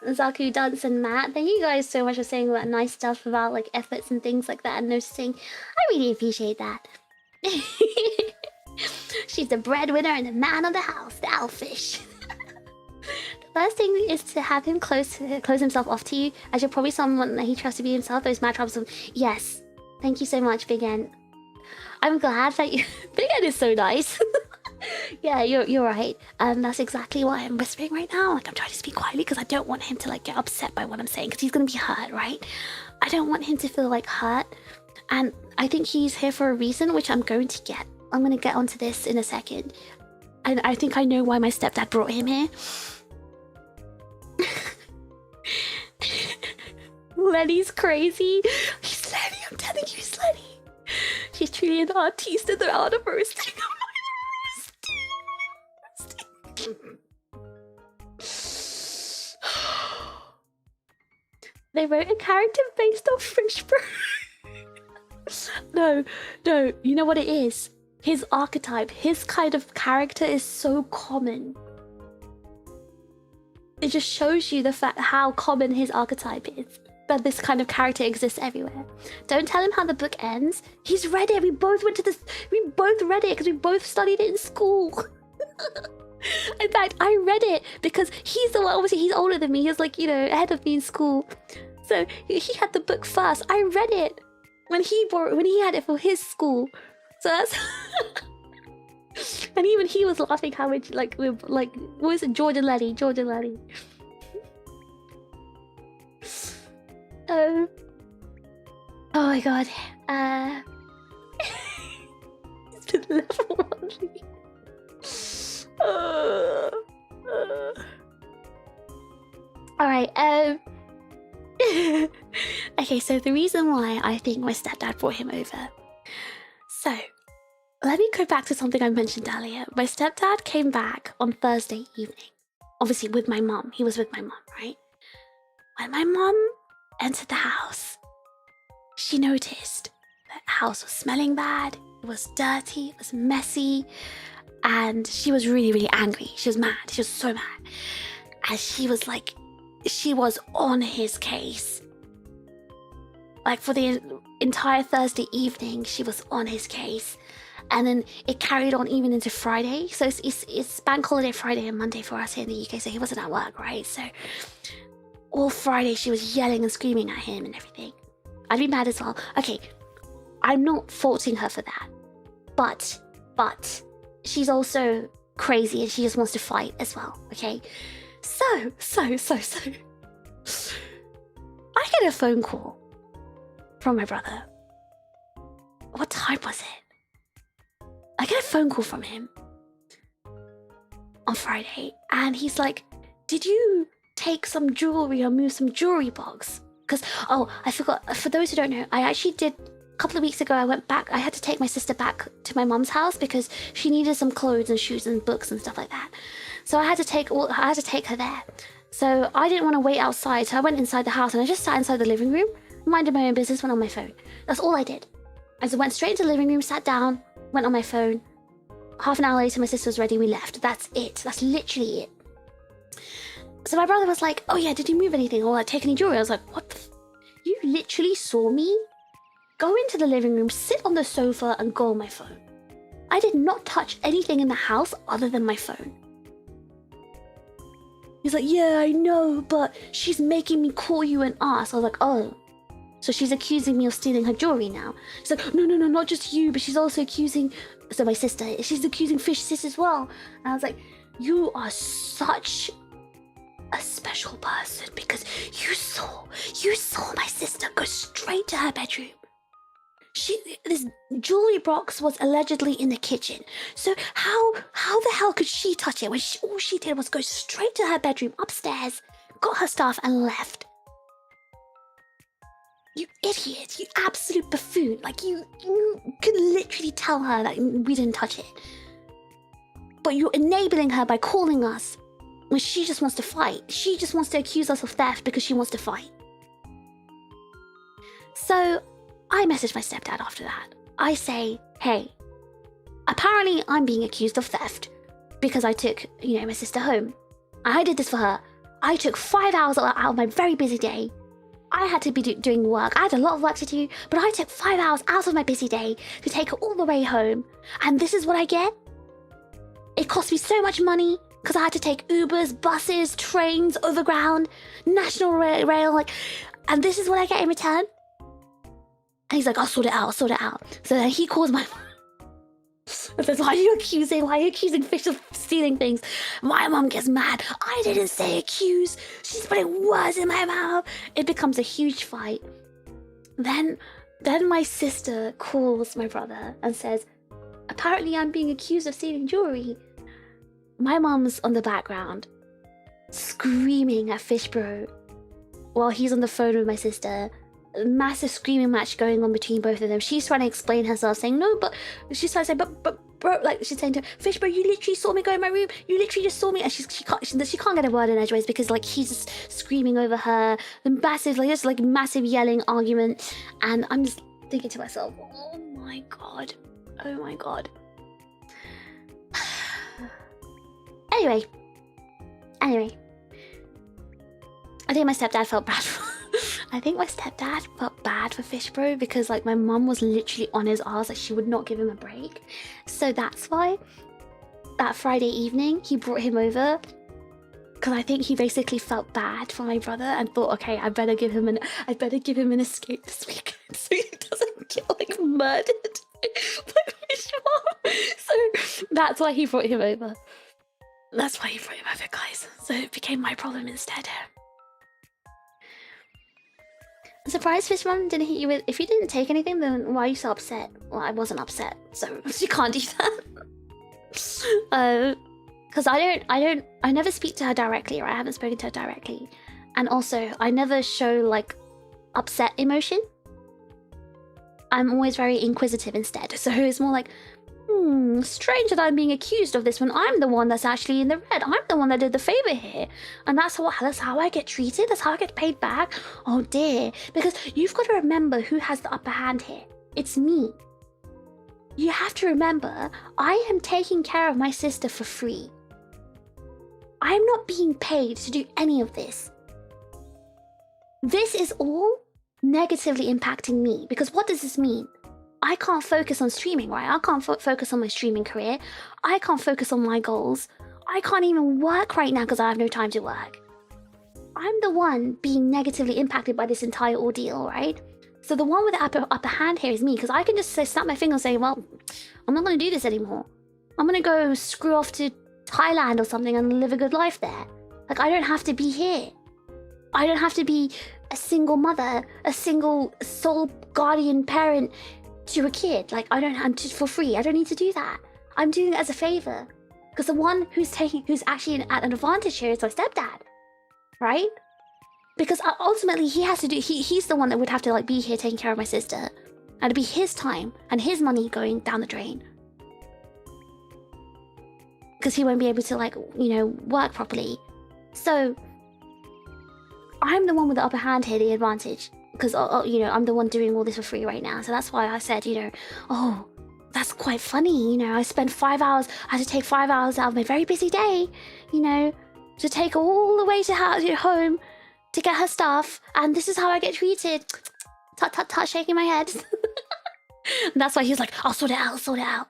Zaku, Dance, and Matt. Thank you guys so much for saying that nice stuff about, like, efforts and things like that and noticing. I really appreciate that. She's the breadwinner and the man of the house, the Owlfish. The first thing is to have him close himself off to you, as you're probably someone that he trusts to be himself. Those mad troubles. Yes, thank you so much, Big N. I'm glad that you. Big N is so nice. Yeah, you're right. That's exactly why I'm whispering right now. Like, I'm trying to speak quietly because I don't want him to, like, get upset by what I'm saying because he's gonna be hurt, right? I don't want him to feel like hurt, and I think he's here for a reason, which I'm going to get. I'm going to get onto this in a second. And I think I know why my stepdad brought him here. Lenny's crazy. He's Lenny, I'm telling you, he's Lenny. She's truly an artiste in the art of roasting. They wrote a character based on French bro. No, you know what it is? His archetype, his kind of character is so common. It just shows you the fact how common his archetype is. that this kind of character exists everywhere. Don't tell him how the book ends. He's read it. We both read it because we both studied it in school. In fact, I read it because he's the one, obviously he's older than me. He's like, you know, ahead of me in school. So he had the book first. I read it when he had it for his school. So that's and even he was laughing how much what was it, George and Letty. Oh my god. It's been level 1. Alright, okay, so the reason why I think my stepdad brought him over. So, let me go back to something I mentioned earlier. My stepdad came back on Thursday evening. Obviously with my mum. He was with my mum, right? When my mum entered the house, she noticed that the house was smelling bad, it was dirty, it was messy, and she was really, really angry. She was mad. She was so mad. And she was like, she was on his case. Like for the entire Thursday evening, she was on his case. And then it carried on even into Friday. So it's bank holiday Friday and Monday for us here in the UK. So he wasn't at work, right? So all Friday she was yelling and screaming at him and everything. I'd be mad as well. Okay, I'm not faulting her for that. But she's also crazy and she just wants to fight as well, okay? So, I get a phone call from my brother. What time was it? I get a phone call from him on Friday, and he's like, did you take some jewelry or move some jewelry box? Because, oh, I forgot, for those who don't know, I actually did, a couple of weeks ago, I went back, I had to take my sister back to my mum's house because she needed some clothes and shoes and books and stuff like that. So I had to take her there. So I didn't want to wait outside, so I went inside the house and I just sat inside the living room, minded my own business, went on my phone. That's all I did. I just went straight into the living room, sat down, went on my phone. Half an hour later, my sister was ready, we left. That's it. That's literally it. So my brother was like, oh yeah, did you move anything or like take any jewelry? I was like, what the you literally saw me go into the living room, sit on the sofa and go on my phone. I did not touch anything in the house other than my phone. He's like, yeah, I know, but she's making me call you an ass. I was like, oh, so she's accusing me of stealing her jewelry now. She's like, no, not just you, but she's also accusing, so my sister, she's accusing Fish Sis as well. And I was like, you are such a special person because you saw my sister go straight to her bedroom. This jewelry box was allegedly in the kitchen. So how the hell could she touch it when all she did was go straight to her bedroom upstairs, got her stuff and left? You idiot, you absolute buffoon. Like you could literally tell her that we didn't touch it. But you're enabling her by calling us when she just wants to fight. She just wants to accuse us of theft because she wants to fight. So I messaged my stepdad after that. I say, hey, apparently I'm being accused of theft because I took, my sister home. I did this for her. I took 5 hours out of my very busy day. I had to be doing work. I had a lot of work to do, but I took 5 hours out of my busy day to take her all the way home. And this is what I get? It cost me so much money because I had to take Ubers, buses, trains, overground, national rail, and this is what I get in return? And he's like, I'll sort it out. So then he calls my mom and says, why are you accusing Fish of stealing things? My mom gets mad. I didn't say accuse. She's putting words in my mouth. It becomes a huge fight. Then my sister calls my brother and says, apparently I'm being accused of stealing jewelry. My mom's on the background, screaming at Fish Bro while he's on the phone with my sister. Massive screaming match going on between both of them. She's trying to explain herself, saying no, but she's trying to say, but bro, like she's saying to him, Fish Bro, you literally saw me go in my room. You literally just saw me, and she can't get a word in edgeways because he's just screaming over her. The massive yelling argument, and I'm just thinking to myself, oh my god. Anyway, I think my stepdad felt bad. I think my stepdad felt bad for Fish Bro because like my mum was literally on his ass, like she would not give him a break. So that's why that Friday evening he brought him over, because I think he basically felt bad for my brother and thought, okay, I better give him an escape this weekend so he doesn't get like murdered by Fish Mom. So that's why he brought him over. That's why he brought him over, guys. So it became my problem instead. I'm surprised Fish Mom didn't hit you with. If you didn't take anything, then why are you so upset? Well, I wasn't upset, so you can't do that. Because I never speak to her directly, or I haven't spoken to her directly, and also I never show like upset emotion. I'm always very inquisitive instead, so it's more like, strange that I'm being accused of this when I'm the one that's actually in the red. I'm the one that did the favor here, and that's how I get treated. That's how I get paid back. Oh dear, because you've got to remember who has the upper hand here. It's me. You have to remember, I am taking care of my sister for free. I'm not being paid to do any of this. This is all negatively impacting me, because what does this mean? I can't focus on streaming, right? I can't focus on my streaming career. I can't focus on my goals. I can't even work right now because I have no time to work. I'm the one being negatively impacted by this entire ordeal, right? So the one with the upper hand here is me, because I can just snap my finger and say, well, I'm not going to do this anymore. I'm going to go screw off to Thailand or something and live a good life there. Like, I don't have to be here. I don't have to be a single mother, a single sole guardian parent to a kid. Like, I'm just for free. I don't need to do that. I'm doing it as a favor. Because the one who's actually at an advantage here is my stepdad. Right? Because ultimately he has to do, he's the one that would have to like be here taking care of my sister. And it'd be his time and his money going down the drain. Because he won't be able to like, you know, work properly. So I'm the one with the upper hand here, the advantage. Because, you know, I'm the one doing all this for free right now. So that's why I said, you know, oh, that's quite funny. You know, I spent 5 hours, I had to take 5 hours out of my very busy day, you know, to take her all the way to home to get her stuff. And this is how I get treated. Tut, tut, tut, shaking my head. And that's why he was like, I'll sort it out, I'll sort it out.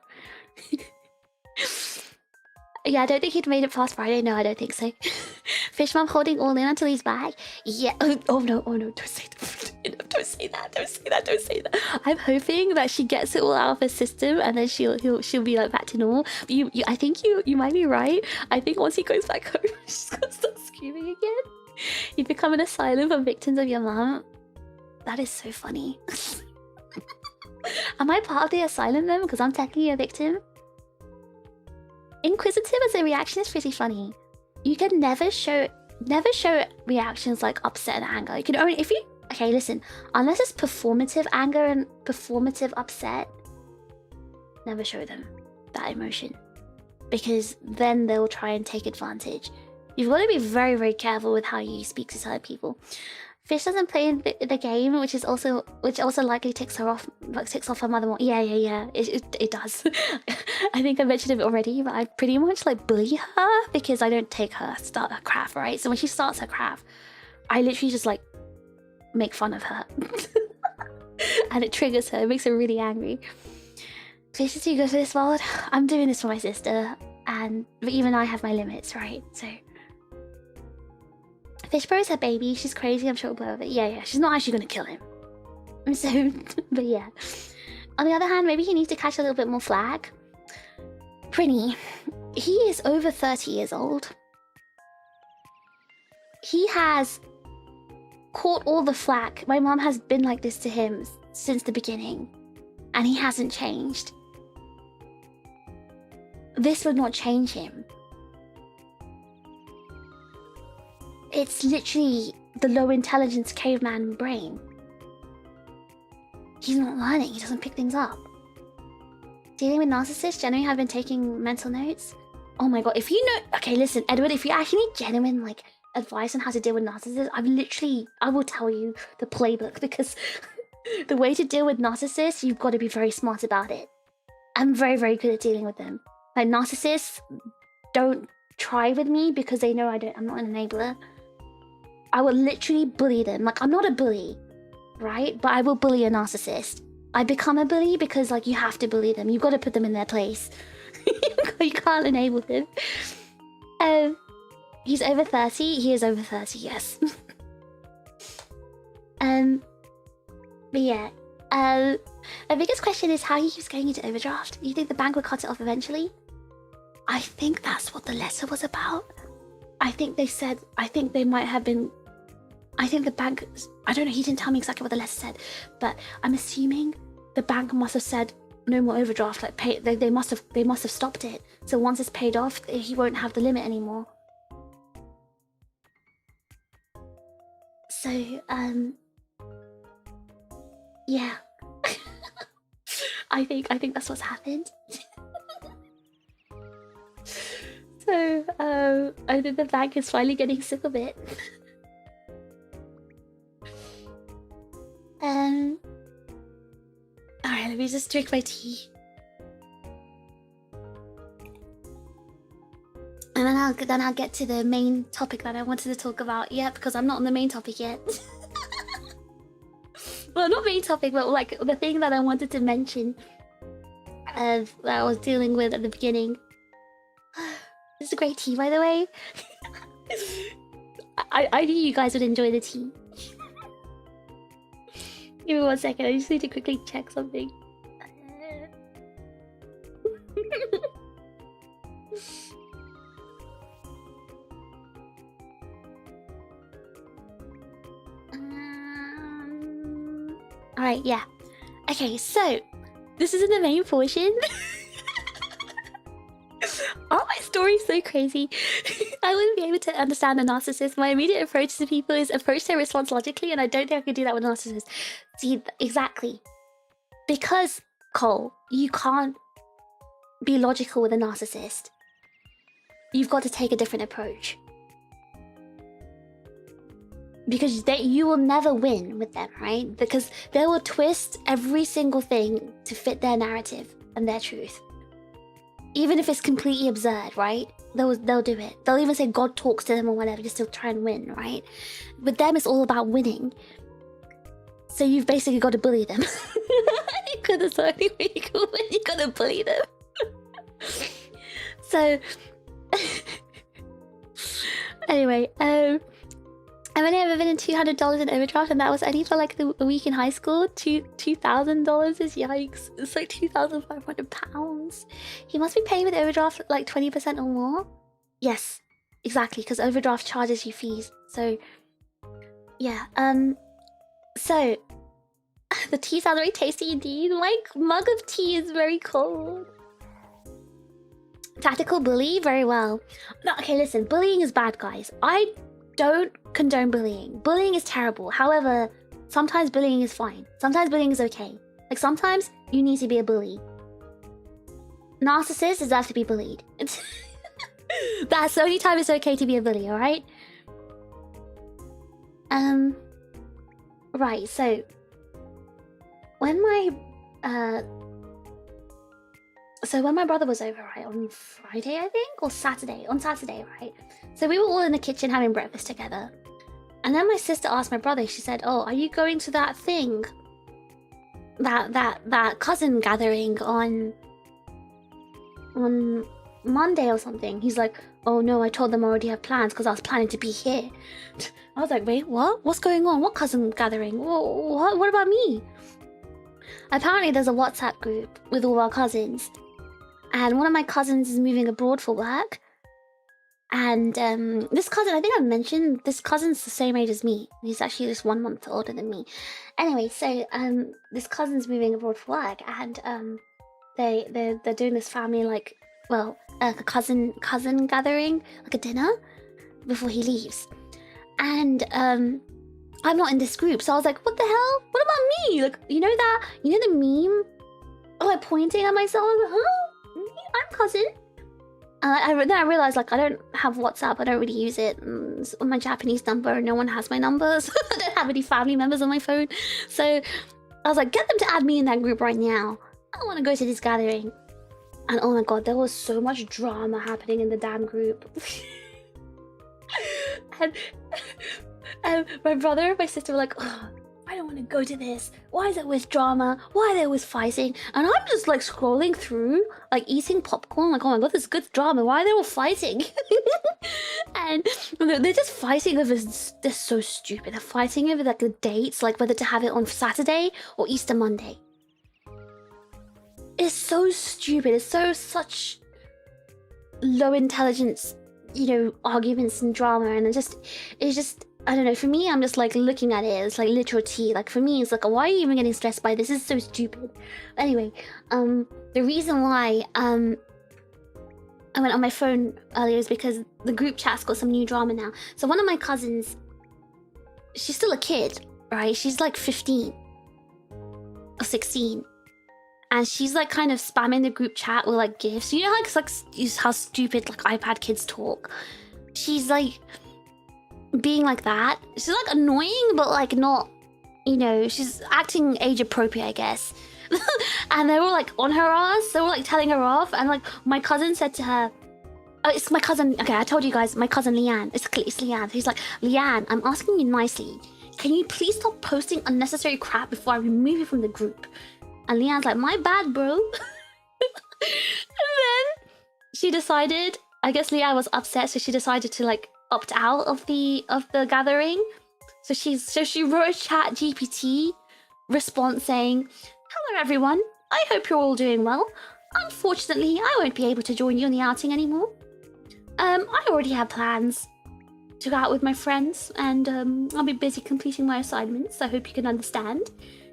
Yeah, I don't think he'd made it past Friday. No, I don't think so. Fish Mom holding all in until he's back. Yeah. Oh no, don't say that. Don't say that. Don't say that. Don't say that. I'm hoping that she gets it all out of her system and then she'll be like back to normal. But I think you might be right. I think once he goes back home, she's gonna start screaming again. You become an asylum for victims of your mom. That is so funny. Am I part of the asylum then? Because I'm technically a victim. Inquisitive as a reaction is pretty funny. You can never show reactions like upset and anger. You can only okay, listen, unless it's performative anger and performative upset, never show them that emotion. Because then they'll try and take advantage. You've got to be very, very careful with how you speak to certain people. Fish doesn't play the game, which also likely ticks her off, ticks off her mother more. Yeah. It does. I think I mentioned it already, but I pretty much like bully her because I don't take her start her craft, right? So when she starts her craft, I literally just like make fun of her, and it triggers her. It makes her really angry. Fish is too good for this world. I'm doing this for my sister, but even I have my limits, right? So. Fish Bro is her baby. She's crazy. I'm sure we'll blow over. Yeah. She's not actually gonna kill him. So, but yeah. On the other hand, maybe he needs to catch a little bit more flack. Prinny, he is over 30 years old. He has caught all the flack. My mom has been like this to him since the beginning, and he hasn't changed. This would not change him. It's literally the low intelligence caveman brain. He's not learning, he doesn't pick things up. Dealing with narcissists, genuinely have been taking mental notes. Oh my god, if you know, okay, listen, Edward, if you actually need genuine like advice on how to deal with narcissists, I will tell you the playbook, because the way to deal with narcissists, you've got to be very smart about it. I'm very, very good at dealing with them. Like, narcissists don't try with me because they know I'm not an enabler. I would literally bully them. Like, I'm not a bully, right? But I will bully a narcissist. I become a bully because, like, you have to bully them. You've got to put them in their place. You can't enable them. He's over 30. He is over 30, yes. But yeah. The biggest question is how he keeps going into overdraft. You think the bank will cut it off eventually? I think that's what the letter was about. I think they said, I think they might have been, I think the bank, I don't know, he didn't tell me exactly what the letter said, but I'm assuming the bank must have said no more overdraft, like pay, they must have stopped it. So once it's paid off, he won't have the limit anymore. So, yeah. I think that's what's happened. So, I think the bank is finally getting sick of it. Alright, let me just drink my tea. And then I'll get to the main topic that I wanted to talk about. Yeah, because I'm not on the main topic yet. Well, not main topic, but like the thing that I wanted to mention that I was dealing with at the beginning. This is a great tea, by the way. I knew you guys would enjoy the tea. Give me 1 second, I just need to quickly check something. Alright, yeah. Okay, so this is in the main portion. Oh, my story's so crazy. I wouldn't be able to understand a narcissist. My immediate approach to people is approach their response logically, and I don't think I could do that with a narcissist. See, exactly. Because, Cole, you can't be logical with a narcissist. You've got to take a different approach. Because you will never win with them, right? Because they will twist every single thing to fit their narrative and their truth. Even if it's completely absurd, right? They'll do it. They'll even say God talks to them or whatever just to try and win, right? With them, it's all about winning. So you've basically got to bully them. Because that's the only way you can win. You got to bully them. So anyway, I've only ever been in $200 in overdraft, and that was only for like a week in high school. $2,000 is yikes. It's like £2,500. He must be paying with overdraft like 20% or more. Yes, exactly, because overdraft charges you fees. So yeah, so the tea sounds very tasty indeed. My mug of tea is very cold. Tactical bully, very well. No, okay, listen, bullying is bad, guys. I don't condone bullying. Bullying is terrible. However, sometimes bullying is fine. Sometimes bullying is okay. Like, sometimes you need to be a bully. Narcissists deserve to be bullied. That's the only time it's okay to be a bully, alright? Right, so when my brother was over, right, on Friday, I think, or Saturday, on Saturday, right? So we were all in the kitchen having breakfast together. And then my sister asked my brother, she said, oh, are you going to that thing? That cousin gathering on Monday or something? He's like, oh no, I told them I already have plans because I was planning to be here. I was like, wait, what? What's going on? What cousin gathering? What about me? Apparently there's a WhatsApp group with all our cousins. And one of my cousins is moving abroad for work. And this cousin, I think I mentioned, this cousin's the same age as me. He's actually just 1 month older than me. Anyway, so this cousin's moving abroad for work, and they're doing this family, like, well, a cousin gathering, like a dinner, before he leaves. And I'm not in this group, so I was like, what the hell? What about me? Like, you know the meme? Oh, like pointing at myself, I was like, huh? Me? I'm cousin. Then I realized, like, I don't have WhatsApp. I don't really use it. It's on my Japanese number. No one has my numbers. I don't have any family members on my phone. So I was like, get them to add me in that group right now. I want to go to this gathering. And oh my god, there was so much drama happening in the damn group. And My brother and my sister were like, oh, I don't want to go to this. Why is it always drama? Why are they always fighting? And I'm just like scrolling through, like eating popcorn, like, oh my god, this is good drama. Why are they all fighting? And they're just fighting over, they're so stupid. They're fighting over like the dates, like whether to have it on Saturday or Easter Monday. It's so stupid. It's such low intelligence, you know, arguments and drama, and it's just I don't know. For me, I'm just like looking at it. It's like literal tea. Like for me, it's like, why are you even getting stressed by this? This is so stupid. Anyway, the reason why I went on my phone earlier is because the group chat's got some new drama now. So one of my cousins, she's still a kid, right? She's like 15 or 16. And she's like kind of spamming the group chat with like gifs. You know like how stupid like iPad kids talk. She's like being like that. She's like annoying, but like not, you know, she's acting age appropriate, I guess. And they were like on her ass. They were like telling her off. And like my cousin said to her, oh, it's my cousin. Okay, I told you guys, my cousin Leanne. It's Leanne. He's like, Leanne, I'm asking you nicely. Can you please stop posting unnecessary crap before I remove you from the group? And Leanne's like, my bad, bro. And then she decided, I guess Leanne was upset, so she decided to like opt out of the gathering. So she wrote a chat GPT response saying, hello everyone, I hope you're all doing well. Unfortunately, I won't be able to join you on the outing anymore. I already have plans to go out with my friends, and I'll be busy completing my assignments, so I hope you can understand.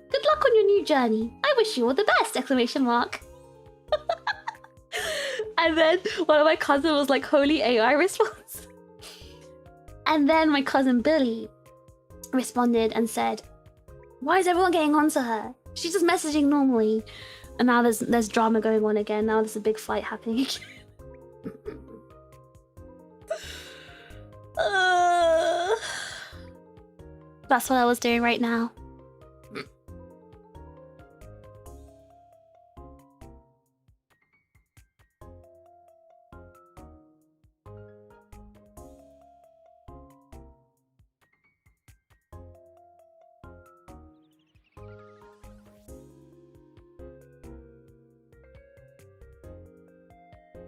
Good luck on your new journey. I wish you all the best! Exclamation mark. And then one of my cousins was like, holy AI response. And then my cousin Billy responded and said, why is everyone getting onto her? She's just messaging normally. And now there's drama going on again. Now there's a big fight happening again. That's what I was doing right now.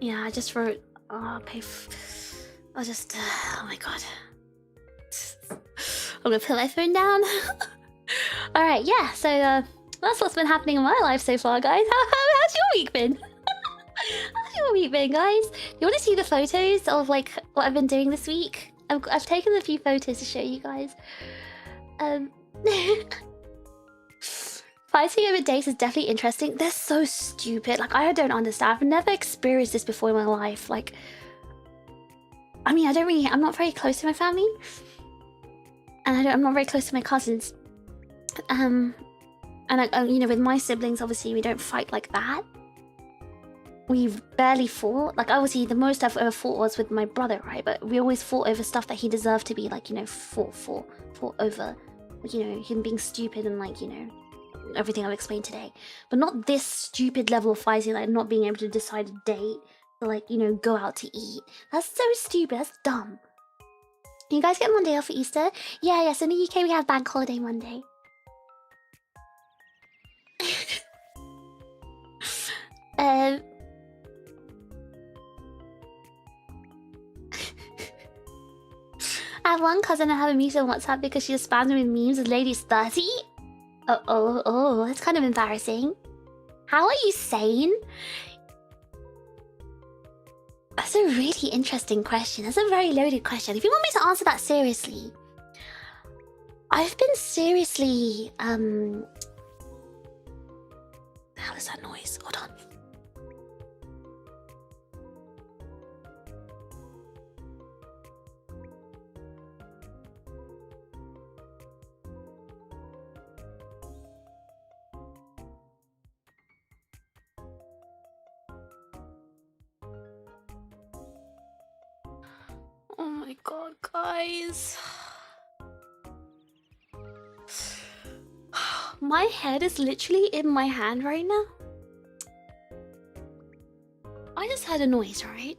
Yeah, I just wrote, oh my god. I'm gonna put my phone down. Alright, yeah, so that's what's been happening in my life so far, guys. How's your week been? How's your week been, guys? You want to see the photos of like what I've been doing this week? I've taken a few photos to show you guys. Fighting over dates is definitely interesting. They're so stupid. Like, I don't understand. I've never experienced this before in my life. Like, I mean, I'm not very close to my family. And I'm not very close to my cousins. And you know, with my siblings, obviously, we don't fight like that. We've barely fought. Like, obviously, the most I've ever fought was with my brother, right? But we always fought over stuff that he deserved to be, like, you know, fought over. Like, you know, him being stupid and, like, you know, everything I've explained today. But not this stupid level of fighting, like not being able to decide a date, or like, you know, go out to eat. That's so stupid. That's dumb. You guys get Monday off for Easter? Yeah, so in the UK we have bank holiday Monday. I have one cousin I haven't met on WhatsApp because she just spams me with memes. The lady's 30? Oh, that's kind of embarrassing. How are you sane? That's a really interesting question. That's a very loaded question. If you want me to answer that seriously, I've been seriously, the hell is that noise? Hold on. Oh my god, guys. My head is literally in my hand right now. I just heard a noise, right?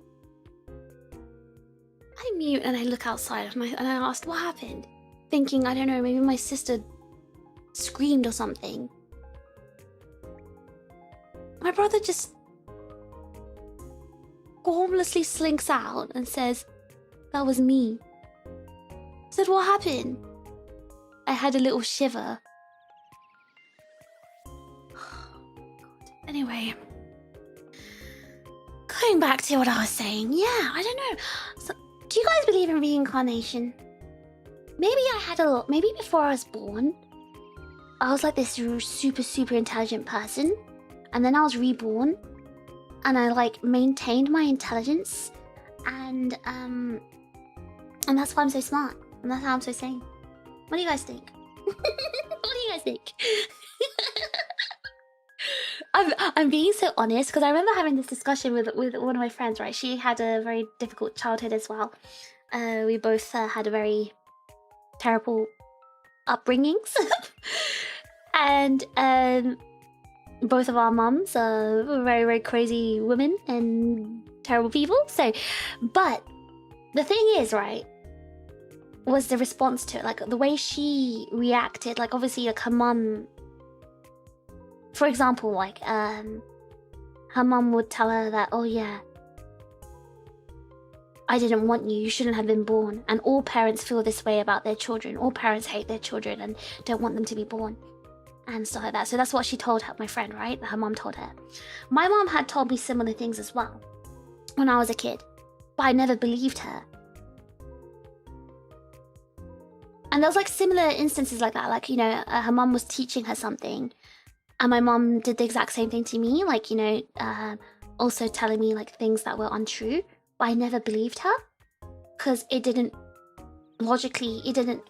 I mute and I look outside and I asked what happened. thinking, I don't know, maybe my sister screamed or something. My brother just harmlessly slinks out and says, "That was me." I said, "What happened?" I had a little shiver. Anyway, going back to what I was saying, yeah, I don't know. So, do you guys believe in reincarnation? Maybe before I was born, I was like this super intelligent person, and then I was reborn, and I like maintained my intelligence, and that's why I'm so smart, and that's how I'm so sane. What do you guys think? What do you guys think? I'm being so honest because I remember having this discussion with one of my friends. Right, she had a very difficult childhood as well. We both had a very terrible upbringings, and both of our mums are very crazy women and terrible people. So, but the thing is, right, was the response to it, like the way she reacted. Like obviously, like her mum, for example, like her mum would tell her that, "Oh yeah, I didn't want you, you shouldn't have been born." And all parents feel this way about their children. All parents hate their children and don't want them to be born and stuff like that. So that's what she told my friend, right? Her mum told her. My mum had told me similar things as well when I was a kid, but I never believed her. And there was like similar instances like that. Like, you know, her mum was teaching her something, and my mum did the exact same thing to me. Like, you know, also telling me like things that were untrue. But I never believed her because it didn't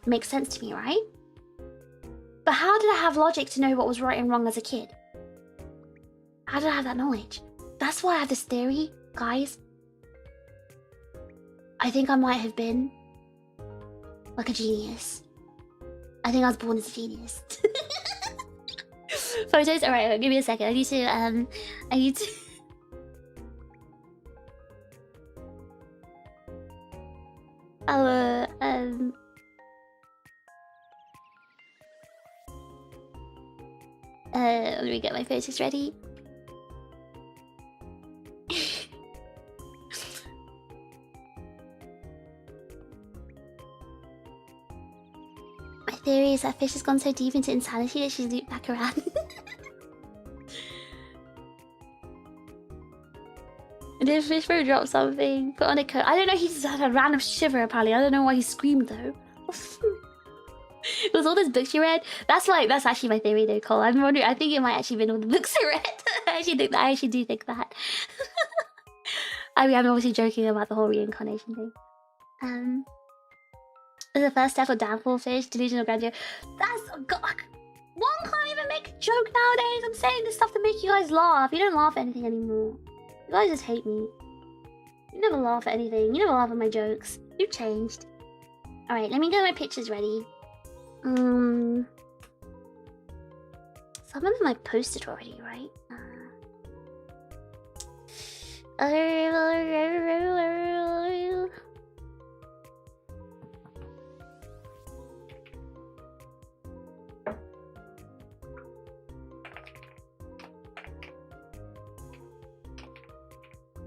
make sense to me, right? But how did I have logic to know what was right and wrong as a kid? How did I have that knowledge? That's why I have this theory, guys. I think I might have been like a genius. I think I was born as a genius. Photos? Alright, give me a second. I need to let me get my photos ready. My theory is that Fish has gone so deep into insanity that she's looped back around. Did Fish Bro drop something? Put on a coat. I don't know, he just had a random shiver apparently. I don't know why he screamed though. It was all those books you read. That's actually my theory though, Cole. I'm wondering, I think it might actually been all the books I read. I actually do think that. I mean, I'm obviously joking about the whole reincarnation thing. The first step of downfall, Fish, delusional grandeur. That's God. One can't even make a joke nowadays. I'm saying this stuff to make you guys laugh. You don't laugh at anything anymore. You guys just hate me. You never laugh at anything. You never laugh at my jokes. You've changed. Alright, let me get my pictures ready. Some of them I posted already, right?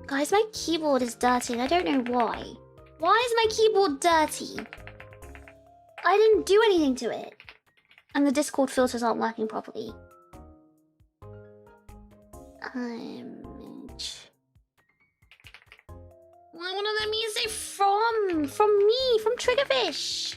Guys, my keyboard is dirty and I don't know why. Why is my keyboard dirty? I didn't do anything to it. And the Discord filters aren't working properly. Image. Why wouldn't let me say from? From me, from TRiGGERPHiSH.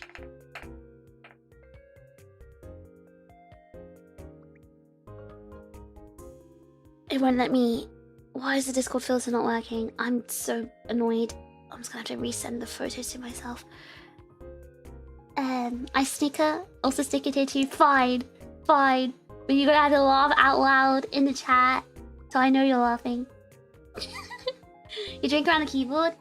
It won't let me. Why is the Discord filter not working? I'm so annoyed. I'm just gonna have to resend the photos to myself. I snicker. Also stick it here too. Fine. Fine. But you're gonna have to laugh out loud in the chat. So I know you're laughing. You drink around the keyboard?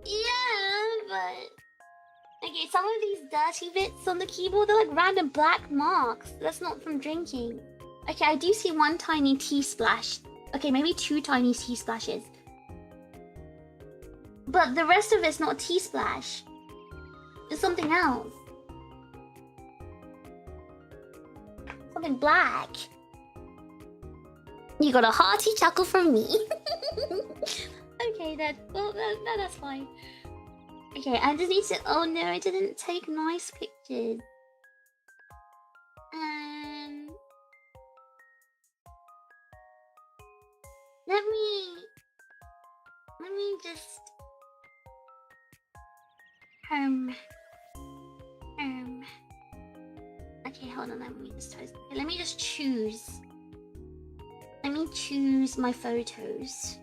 Yeah, but... Okay, some of these dirty bits on the keyboard, they're like random black marks. That's not from drinking. Okay, I do see one tiny tea splash. Okay, maybe two tiny tea splashes. But the rest of it's not tea splash. It's something else. Something black. You got a hearty chuckle from me. Okay, that's fine. Okay, I just need to. Oh no, I didn't take nice pictures. Let me just okay, hold on, let me just choose. Let me choose my photos.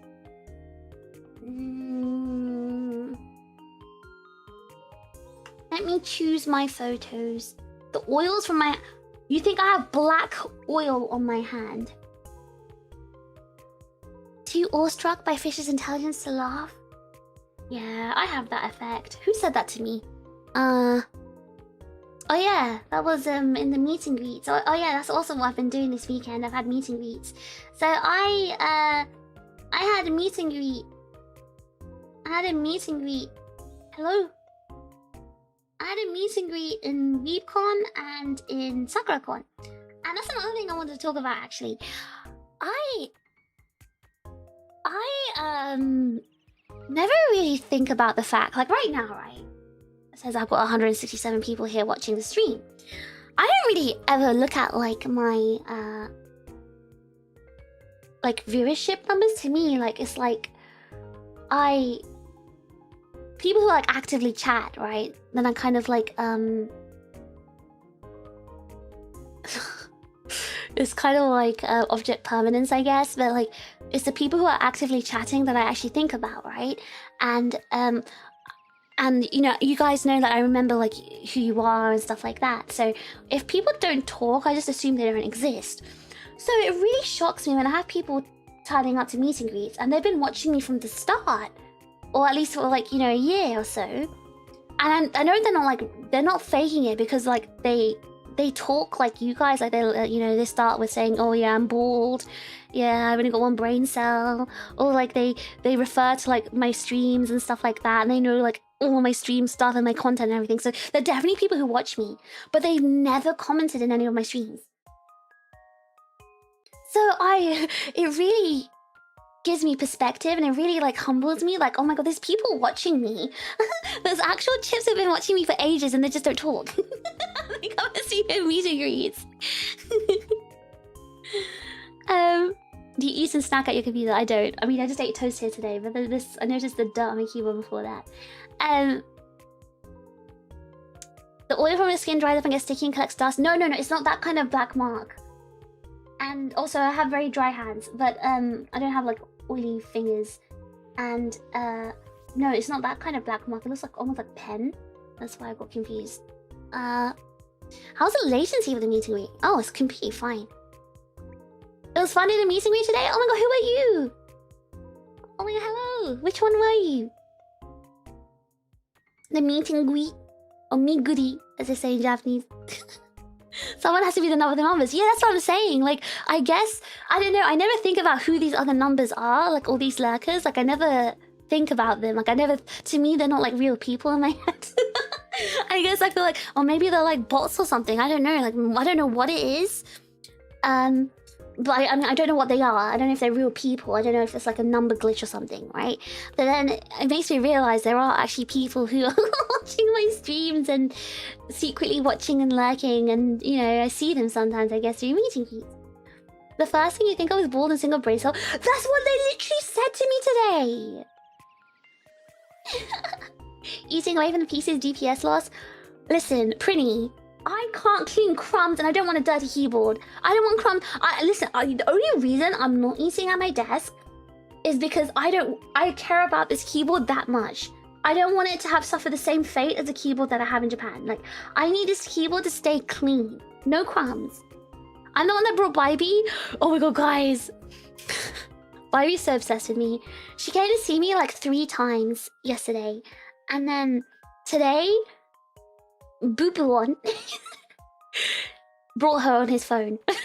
Let me choose my photos. The oils from my... You think I have black oil on my hand? Too awestruck by Fish's intelligence to laugh? Yeah, I have that effect. Who said that to me? Oh yeah, that was in the meet and greets. Oh yeah, that's also what I've been doing this weekend. I've had meet and greets. So I had a meet and greet. Hello? I had a meet and greet in WeebCon and in SakuraCon. And that's another thing I wanted to talk about actually. I never really think about the fact, like right now, right? It says I've got 167 people here watching the stream. I don't really ever look at like my like viewership numbers. To me, like it's like people who like actively chat, right? Then I kind of like it's kind of like object permanence, I guess, but like it's the people who are actively chatting that I actually think about, right? And you know, you guys know that I remember like who you are and stuff like that. So if people don't talk, I just assume they don't exist. So it really shocks me when I have people turning up to meet and greets and they've been watching me from the start, or at least for like, you know, a year or so. And I know they're not faking it, because like they talk like you guys, like they, you know, they start with saying, oh yeah, I'm bald, yeah, I've only got one brain cell, or like they refer to like my streams and stuff like that, and they know like all my stream stuff and my content and everything. So they're definitely people who watch me, but they've never commented in any of my streams. So it really gives me perspective, and it really like humbles me, like, oh my god, there's people watching me. There's actual chips who've been watching me for ages and they just don't talk. They come to see their meet and greets. Do you eat and snack at your computer? I don't. I mean, I just ate toast here today, but this, I noticed the dirt on my keyboard before that. The oil from your skin dries up and gets sticky and collects dust. No, it's not that kind of black mark. And also, I have very dry hands, but I don't have like oily fingers. And no, it's not that kind of black mark. It looks like almost like pen. That's why I got confused. How's the latency of the meet and greet? Oh, it's completely fine. It was fun in the meet and greet today. Oh my god, who are you? Oh my god, hello. Which one were you? The meet and greet, or miguri, as they say in Japanese. Someone has to be the number of the numbers. Yeah, that's what I'm saying. Like, I guess, I don't know, I never think about who these other numbers are, like all these lurkers. Like, I never think about them. Like, to me, they're not like real people in my head. I guess I feel like, or maybe they're like bots or something. I don't know. Like, I don't know what it is. But I mean, I don't know what they are. I don't know if they're real people. I don't know if it's like a number glitch or something, right? But then it makes me realize there are actually people who are watching my streams and secretly watching and lurking, and you know, I see them sometimes, I guess, through meeting greets. The first thing you think of is bald and single brain cell. That's what they literally said to me today. Eating away from the PC's DPS loss. Listen, Prinny, I can't clean crumbs and I don't want a dirty keyboard. I don't want crumbs. Listen, the only reason I'm not eating at my desk is because I care about this keyboard that much. I don't want it to have suffered the same fate as the keyboard that I have in Japan. Like, I need this keyboard to stay clean. No crumbs. I'm the one that brought Bybee. Oh my god, guys. Bybee's so obsessed with me. She came to see me like 3 times yesterday. And then today, Boopalon brought her on his phone. Put her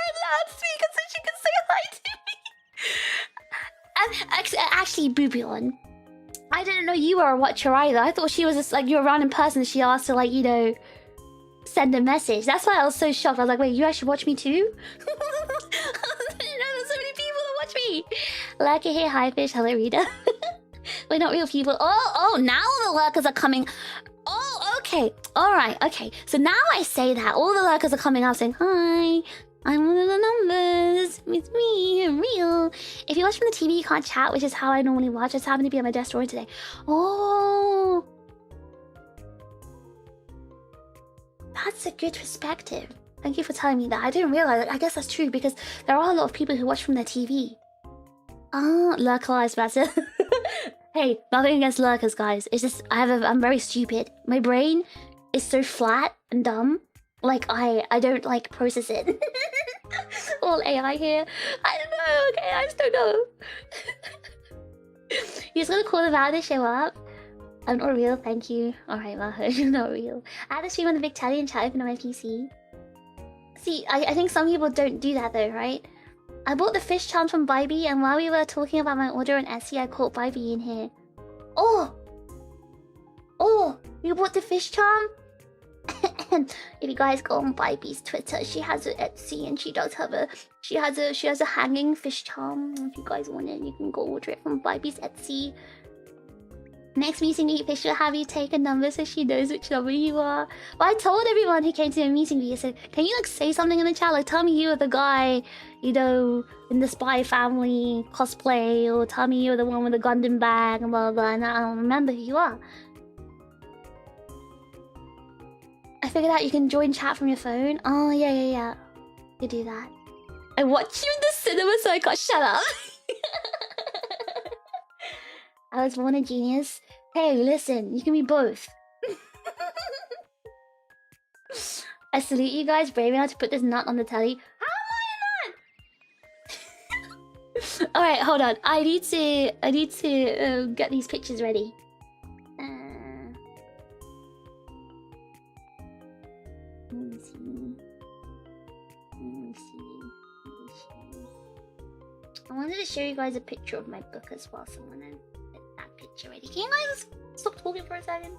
on loudspeaker so she can say hi to me. And actually, Boopalon, I didn't know you were a watcher either. I thought she was just like, you were around in person and she asked to, like, you know, send a message. That's why I was so shocked. I was like, wait, you actually watch me too? I didn't know there's so many people that watch me. Lucky, hey, hi, fish. Hello, Rita. We're not real people. Oh, now the lurkers are coming. Oh, okay. All right, okay. So now I say that. All the lurkers are coming out saying, hi, I'm one of the numbers. It's me, I'm real. If you watch from the TV, you can't chat, which is how I normally watch. I just happened to be at my desk drawing today. Oh. That's a good perspective. Thank you for telling me that. I didn't realize it. I guess that's true because there are a lot of people who watch from their TV. Ah, lurkers, massive. Hey, nothing against lurkers, guys. It's just I'm very stupid. My brain is so flat and dumb. Like I don't like process it. All AI here. I don't know. Okay, I just don't know. You're just gonna call the van to show up. I'm not real, thank you. Alright, well, you're not real. I had to stream on the big telly and chat open on my PC. See, I think some people don't do that though, right? I bought the fish charm from Bybee, and while we were talking about my order on Etsy, I caught Bybee in here. Oh! Oh! You bought the fish charm? If you guys go on Bybee's Twitter, she has an Etsy and she has a hanging fish charm. If you guys want it, you can go order it from Bybee's Etsy. Next meet and greet, Fish will have you take a number so she knows which number you are. Well, I told everyone who came to the meet and greet, I said, can you like say something in the chat? Like tell me you were the guy, you know, in the Spy Family cosplay, or tell me you're the one with the Gundam bag and blah blah blah, and I don't remember who you are. I figured out you can join chat from your phone. Oh yeah. You do that. I watched you in the cinema so I got shut up. I was born a genius. Hey, listen, you can be both. I salute you guys brave enough to put this nut on the telly. How am I a nut? Alright, hold on. I need to get these pictures ready. Let me see. I wanted to show you guys a picture of my book as well, so I'm gonna get that picture ready. Can you guys stop talking for a second?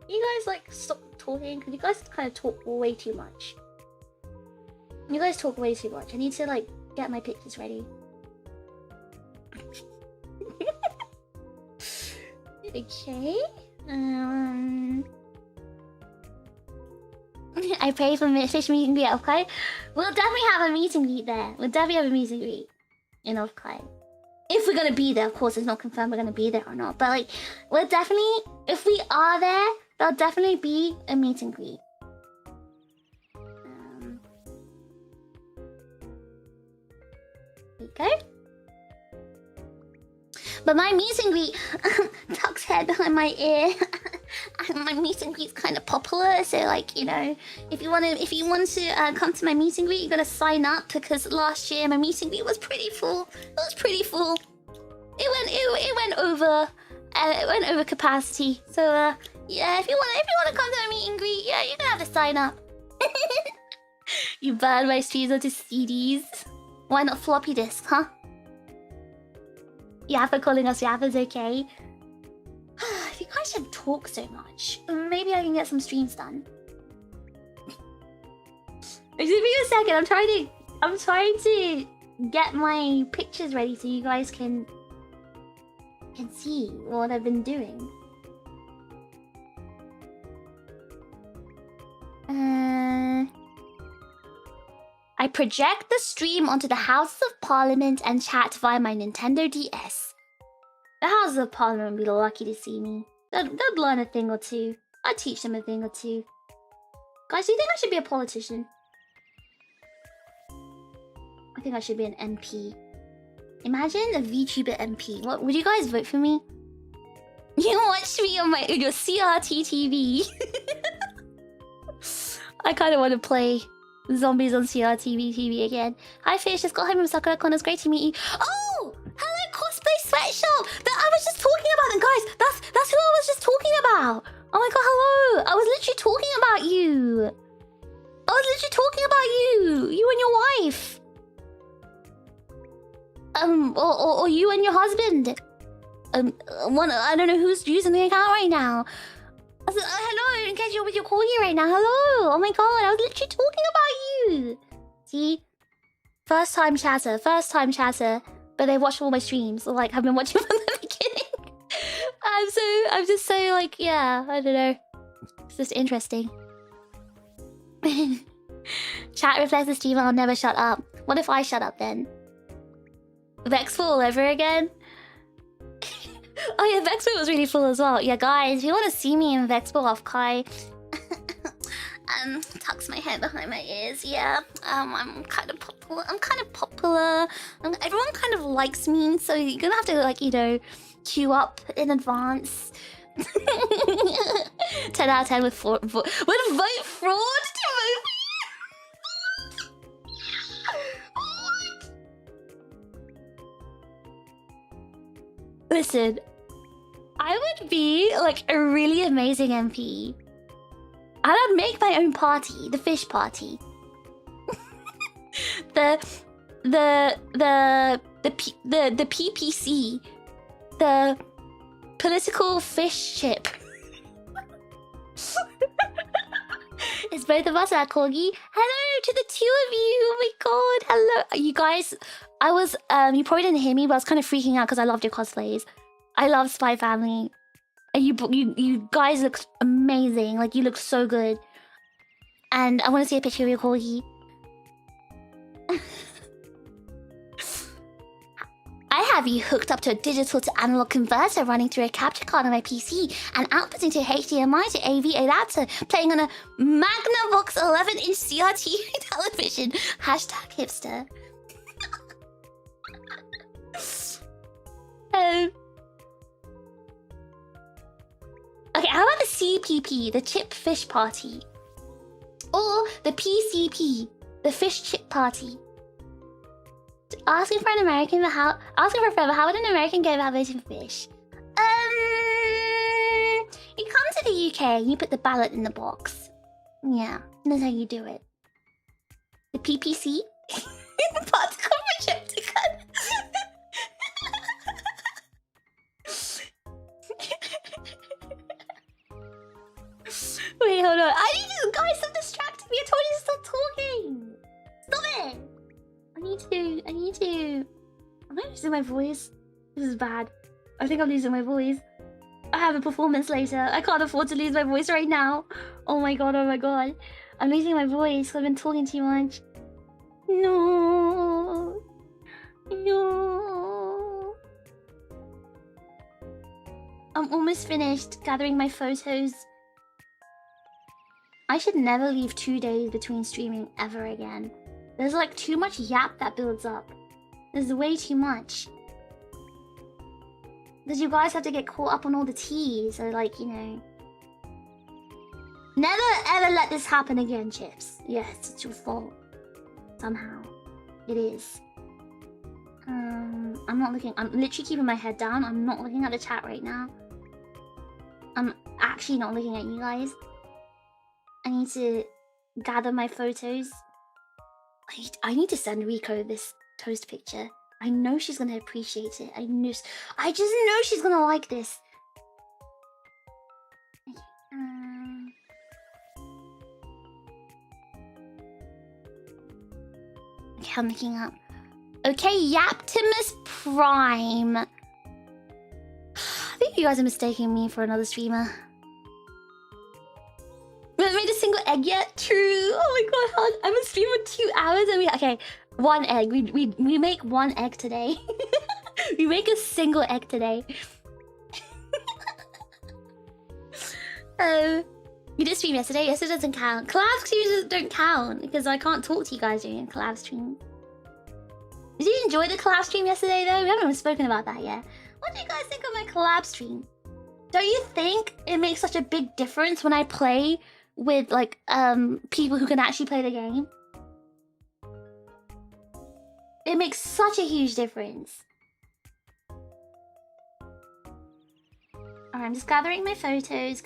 Can you guys like stop talking? Because you guys kind of talk way too much. You guys talk way too much. I need to like get my pictures ready. Okay. I pray for fish meet and greet, okay? We'll definitely have a meet and greet there. We'll definitely have a meet and greet in Offkai. If we're gonna be there, of course, it's not confirmed we're gonna be there or not. But like, we'll definitely, if we are there, there'll definitely be a meet and greet. Okay. But my meet and greet, Tuck's head behind my ear. My meet and greet's kind of popular, so like, you know, if you want to come to my meet and greet, you gotta sign up, because last year my meet and greet was pretty full. It was pretty full. It went over capacity. So yeah, if you wanna come to my meet and greet, yeah, you're gonna have to sign up. You burn my streams onto CDs. Why not floppy disk, huh? Yappa calling us Yappa's okay. If you guys should talk so much, maybe I can get some streams done. Give me a second. I'm trying to get my pictures ready so you guys can see what I've been doing. I project the stream onto the House of Parliament and chat via my Nintendo DS. The House of Parliament would be lucky to see me. They'd learn a thing or two. I'd teach them a thing or two. Guys, do you think I should be a politician? I think I should be an MP. Imagine a VTuber MP. What, would you guys vote for me? You watch me on your CRT TV. I kind of want to play zombies on CRT TV again. Hi Fish, just got home from SakuraCon. It's great to meet you. Oh! Hello Cosplay Sweatshop! I was just talking about them, guys! That's who I was just talking about! Oh my god, hello! I was literally talking about you! I was literally talking about you! You and your wife! Or you and your husband. I don't know who's using the account right now. Hello, in case you're with your corgi right now. Hello. Oh my god, I was literally talking about you. See? First time chatter. But they watched all my streams. So, like, I've been watching from the beginning. I'm just so, like, yeah, I don't know. It's just interesting. Chat reflects the streamer, I'll never shut up. What if I shut up then? Vexful all over again? Oh yeah, Vexful was really full as well. Yeah, guys, if you want to see me in Vexful off Kai, tucks my hair behind my ears. Yeah, I'm kind of popular. Everyone kind of likes me, so you're gonna have to, like, you know, queue up in advance. 10 out of 10 with vote fraud to vote for you. What? Listen, I would be like a really amazing MP. I'd make my own party, the fish party. the PPC, the political fish ship. It's both of us at Corgi. Hello to the two of you. Oh my god, hello. You guys, I was, you probably didn't hear me, but I was kind of freaking out because I loved your cosplays. I love Spy Family. And you guys look amazing. Like, you look so good. And I want to see a picture of your Corgi. I have you hooked up to a digital to analog converter running through a capture card on my PC and outputting to HDMI to AV adapter, playing on a Magnavox 11-inch CRT television. Hashtag hipster. Okay, how about the CPP, the Chip Fish Party? Or the PCP, the Fish Chip Party? Asking for an American, asking for a favor, how would an American go about voting for fish? You come to the UK and you put the ballot in the box. Yeah, that's how you do it. The PPC? Particle projector gun. Wait, hold on. I need to, guys, stop distracting me. I told you to stop talking. Stop it. I need to. Am I losing my voice? This is bad. I think I'm losing my voice. I have a performance later. I can't afford to lose my voice right now. Oh my god, oh my god. I'm losing my voice because I've been talking too much. No. No. I'm almost finished gathering my photos. I should never leave 2 days between streaming ever again. There's like too much yap that builds up. There's way too much. Because you guys have to get caught up on all the tea, so like, you know. Never ever let this happen again, Chips. Yes, it's your fault. Somehow. It is. I'm not looking, I'm literally keeping my head down. I'm not looking at the chat right now. I'm actually not looking at you guys. I need to gather my photos. I need to send Rico this toast picture. I know she's gonna appreciate it. I just know she's gonna like this. Okay, I'm looking up. Okay, Yaptimus Prime. I think you guys are mistaking me for another streamer. We haven't made a single egg yet. True. Oh my god, I'm a stream for 2 hours and okay, 1 egg. We make 1 egg today. We make a single egg today. You did stream yesterday. Yes, it doesn't count. Collab streams don't count because I can't talk to you guys during a collab stream. Did you enjoy the collab stream yesterday though? We haven't even spoken about that yet. What do you guys think of my collab stream? Don't you think it makes such a big difference when I play with like people who can actually play the game? It makes such a huge difference. Alright, I'm just gathering my photos,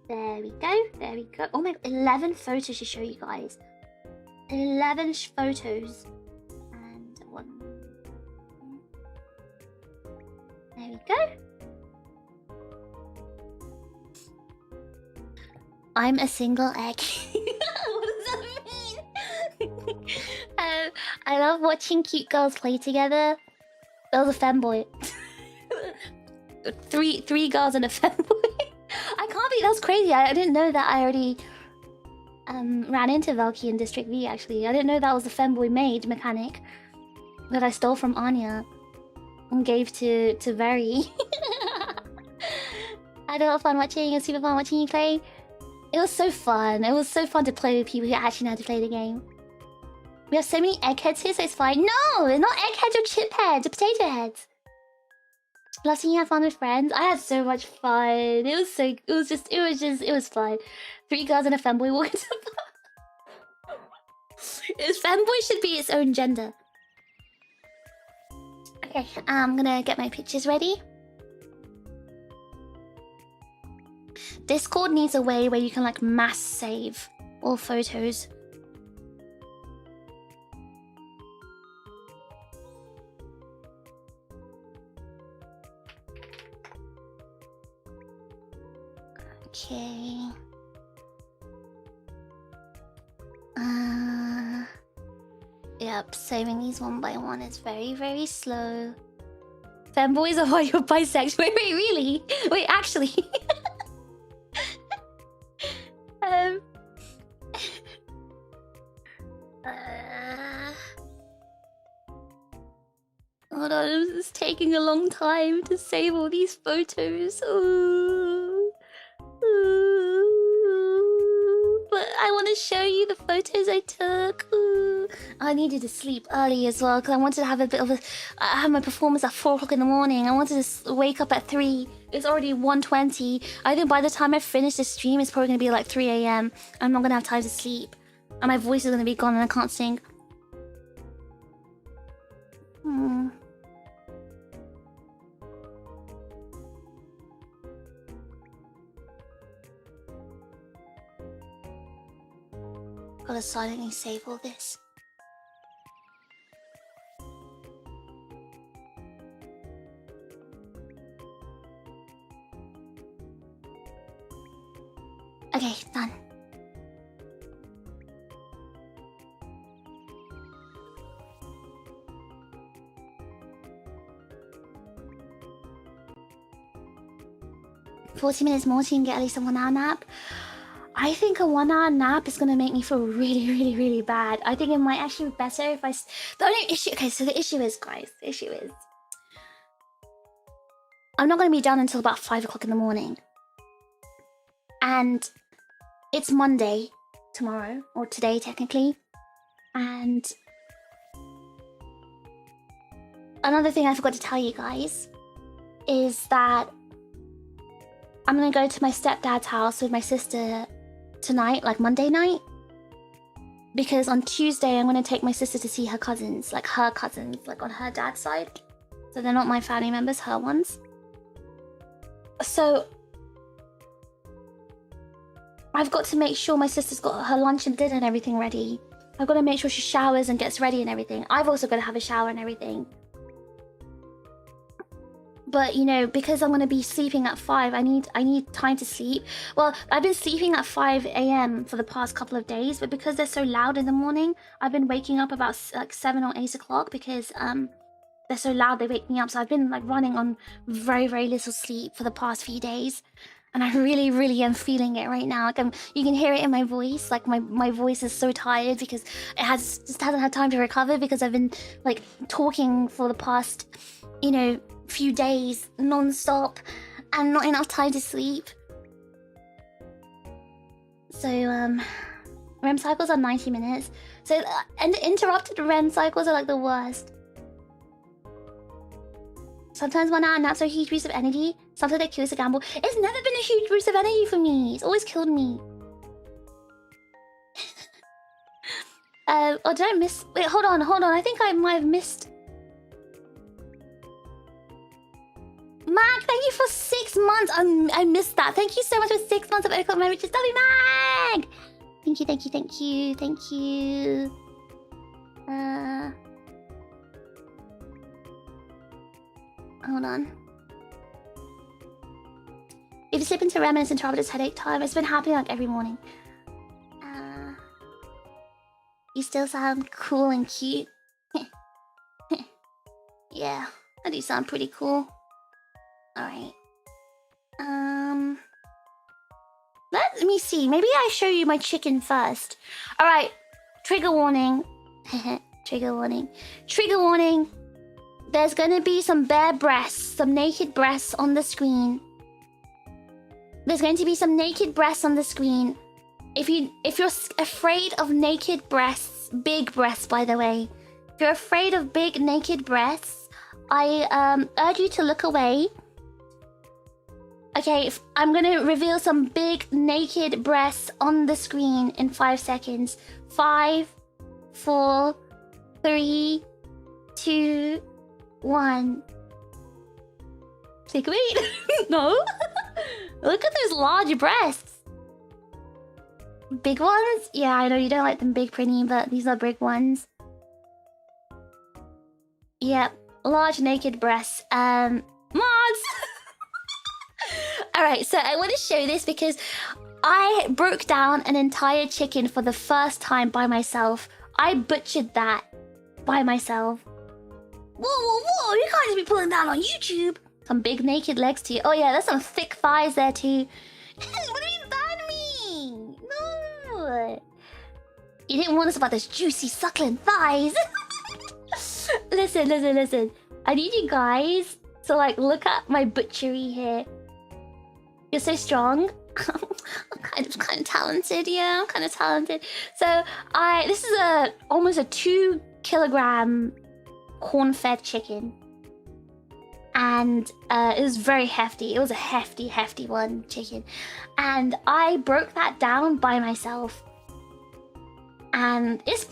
There we go. Oh my god, 11 photos to show you guys. 11 photos. And 1, we go. I'm a single egg. What does that mean? I love watching cute girls play together. That was a fanboy. three girls and a fanboy. I can't be. That was crazy. I didn't know that. I already ran into Valky in District V. Actually, I didn't know that was the femboy maid mechanic that I stole from Anya and gave to Very. I had a lot of fun watching. It was super fun watching you play. It was so fun. It was so fun to play with people who actually know how to play the game. We have so many eggheads here, so it's fine. No, it's not eggheads or chip heads or potato heads. Last thing you have fun with friends. I had so much fun. It was fun. 3 girls and a femboy walking to femboy should be its own gender. Okay, I'm gonna get my pictures ready. Discord needs a way where you can like mass save all photos. Okay. Yep, saving these one by one is very, very slow. Femboys are why you're bisexual. Wait, really? Wait, actually. Hold on, it's taking a long time to save all these photos. Ooh. But I want to show you the photos I took. Ooh. I needed to sleep early as well because I wanted to have a bit of a... I had my performance at 4 o'clock in the morning. I wanted to wake up at 3. It's already 1:20. I think by the time I finish the stream, it's probably going to be like 3 AM. I'm not going to have time to sleep. And my voice is going to be gone and I can't sing. Gotta silently save all this. Okay, done. "40 minutes more so you can get at least a 1 hour nap." I think a 1 hour nap is gonna make me feel really, really, really bad. I think it might actually be better if the only issue... Okay, so the issue is, guys, the issue is... I'm not gonna be done until about 5 o'clock in the morning. And it's Monday tomorrow, or today technically. And another thing I forgot to tell you guys is that I'm gonna go to my stepdad's house with my sister tonight, like Monday night. Because on Tuesday, I'm gonna take my sister to see her cousins, like on her dad's side. So they're not my family members, her ones. So I've got to make sure my sister's got her lunch and dinner and everything ready. I've got to make sure she showers and gets ready and everything. I've also got to have a shower and everything. But, you know, because I'm going to be sleeping at 5, I need time to sleep. Well, I've been sleeping at 5 AM for the past couple of days, but because they're so loud in the morning, I've been waking up about like 7 or 8 o'clock because they're so loud, they wake me up. So I've been like running on very, very little sleep for the past few days. And I really, really am feeling it right now. Like you can hear it in my voice. Like my voice is so tired because it just hasn't had time to recover because I've been like talking for the past, you know, few days non-stop and not enough time to sleep. So REM cycles are 90 minutes. So and interrupted REM cycles are like the worst. Sometimes 1 hour naps are a huge boost of energy. Sometimes they kill us a gamble. It's never been a huge boost of energy for me. It's always killed me. Oh, did I miss... Wait, hold on. I think I might have missed... Mac, thank you for 6 months. I missed that. Thank you so much for 6 months of Echo Marriages. Love you, Mag! Thank you. Hold on. If you slip into REM and it's interrupted, it's headache time. It's been happening like every morning. You still sound cool and cute. Yeah, I do sound pretty cool. Alright. Let me see. Maybe I show you my chicken first. Alright. Trigger warning. Trigger warning. Trigger warning. There's gonna be some bare breasts, some naked breasts on the screen. There's going to be some naked breasts on the screen. If you're afraid of naked breasts, big breasts by the way, if you're afraid of big naked breasts, I urge you to look away. Okay, I'm gonna reveal some big naked breasts on the screen in 5 seconds. 5, 4, 3, 2, 1. Take a wait. No. Look at those large breasts. Big ones? Yeah, I know you don't like them big, pretty, but these are big ones. Yep, large naked breasts. Mods. Alright, so I want to show this because I broke down an entire chicken for the first time by myself. I butchered that by myself. Whoa, you can't just be pulling that on YouTube. Some big naked legs too. Oh yeah, there's some thick thighs there too. What do you ban me? No. You didn't warn us about those juicy suckling thighs. Listen. I need you guys to like look at my butchery here. You're so strong. I'm kind of talented, yeah. I'm kind of talented. So this is almost a 2 kilogram corn-fed chicken, and it was very hefty. It was a hefty one chicken, and I broke that down by myself. And it's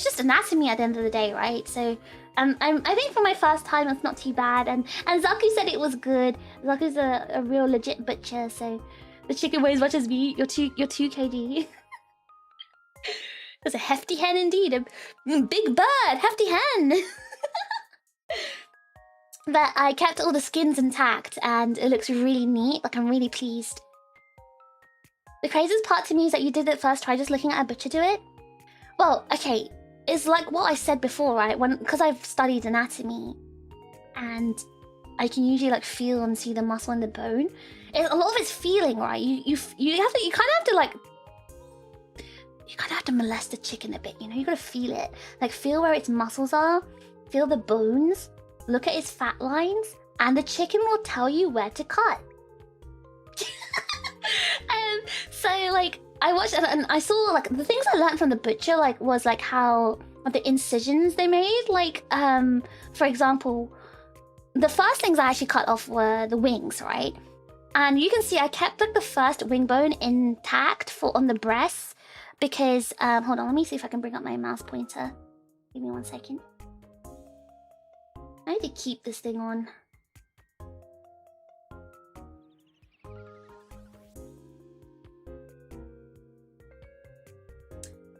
just anatomy at the end of the day, right? So I think for my first time it's not too bad, and Zaku said it was good. Zaku's a real legit butcher, so the chicken weighs as much as me. You're 2 kg. It's a hefty hen indeed. A big bird, hefty hen. But I kept all the skins intact and it looks really neat. Like, I'm really pleased. The craziest part to me is that you did it first try just looking at a butcher do it. Well, okay, it's like what I said before, right? Because I've studied anatomy and I can usually like feel and see the muscle and the bone. A lot of it's feeling, right? You kind of have to molest the chicken a bit, you know? You gotta feel it. Like, feel where its muscles are, feel the bones, look at its fat lines, and the chicken will tell you where to cut. So like, I watched and I saw like the things I learned from the butcher was how the incisions they made. Like, for example, the first things I actually cut off were the wings, right? And you can see I kept like the first wing bone intact on the breasts because hold on, let me see if I can bring up my mouse pointer. Give me 1 second. I need to keep this thing on.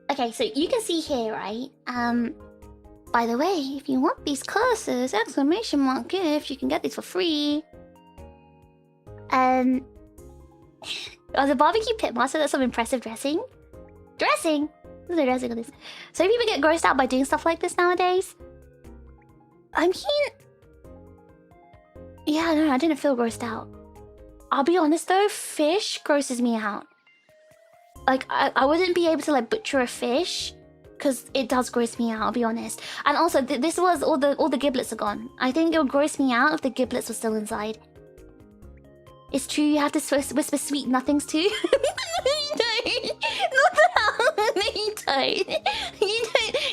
Okay, so you can see here, right? By the way, if you want these curses, !gift, you can get these for free. Oh, the barbecue pitmaster, that's some impressive dressing. Dressing? There's no dressing on this. So people get grossed out by doing stuff like this nowadays. I mean... Yeah, no, I didn't feel grossed out. I'll be honest though, fish grosses me out. Like, I wouldn't be able to like butcher a fish because it does gross me out, I'll be honest. And also, this was all the giblets are gone. I think it would gross me out if the giblets were still inside. It's true, you have to whisper sweet nothings too.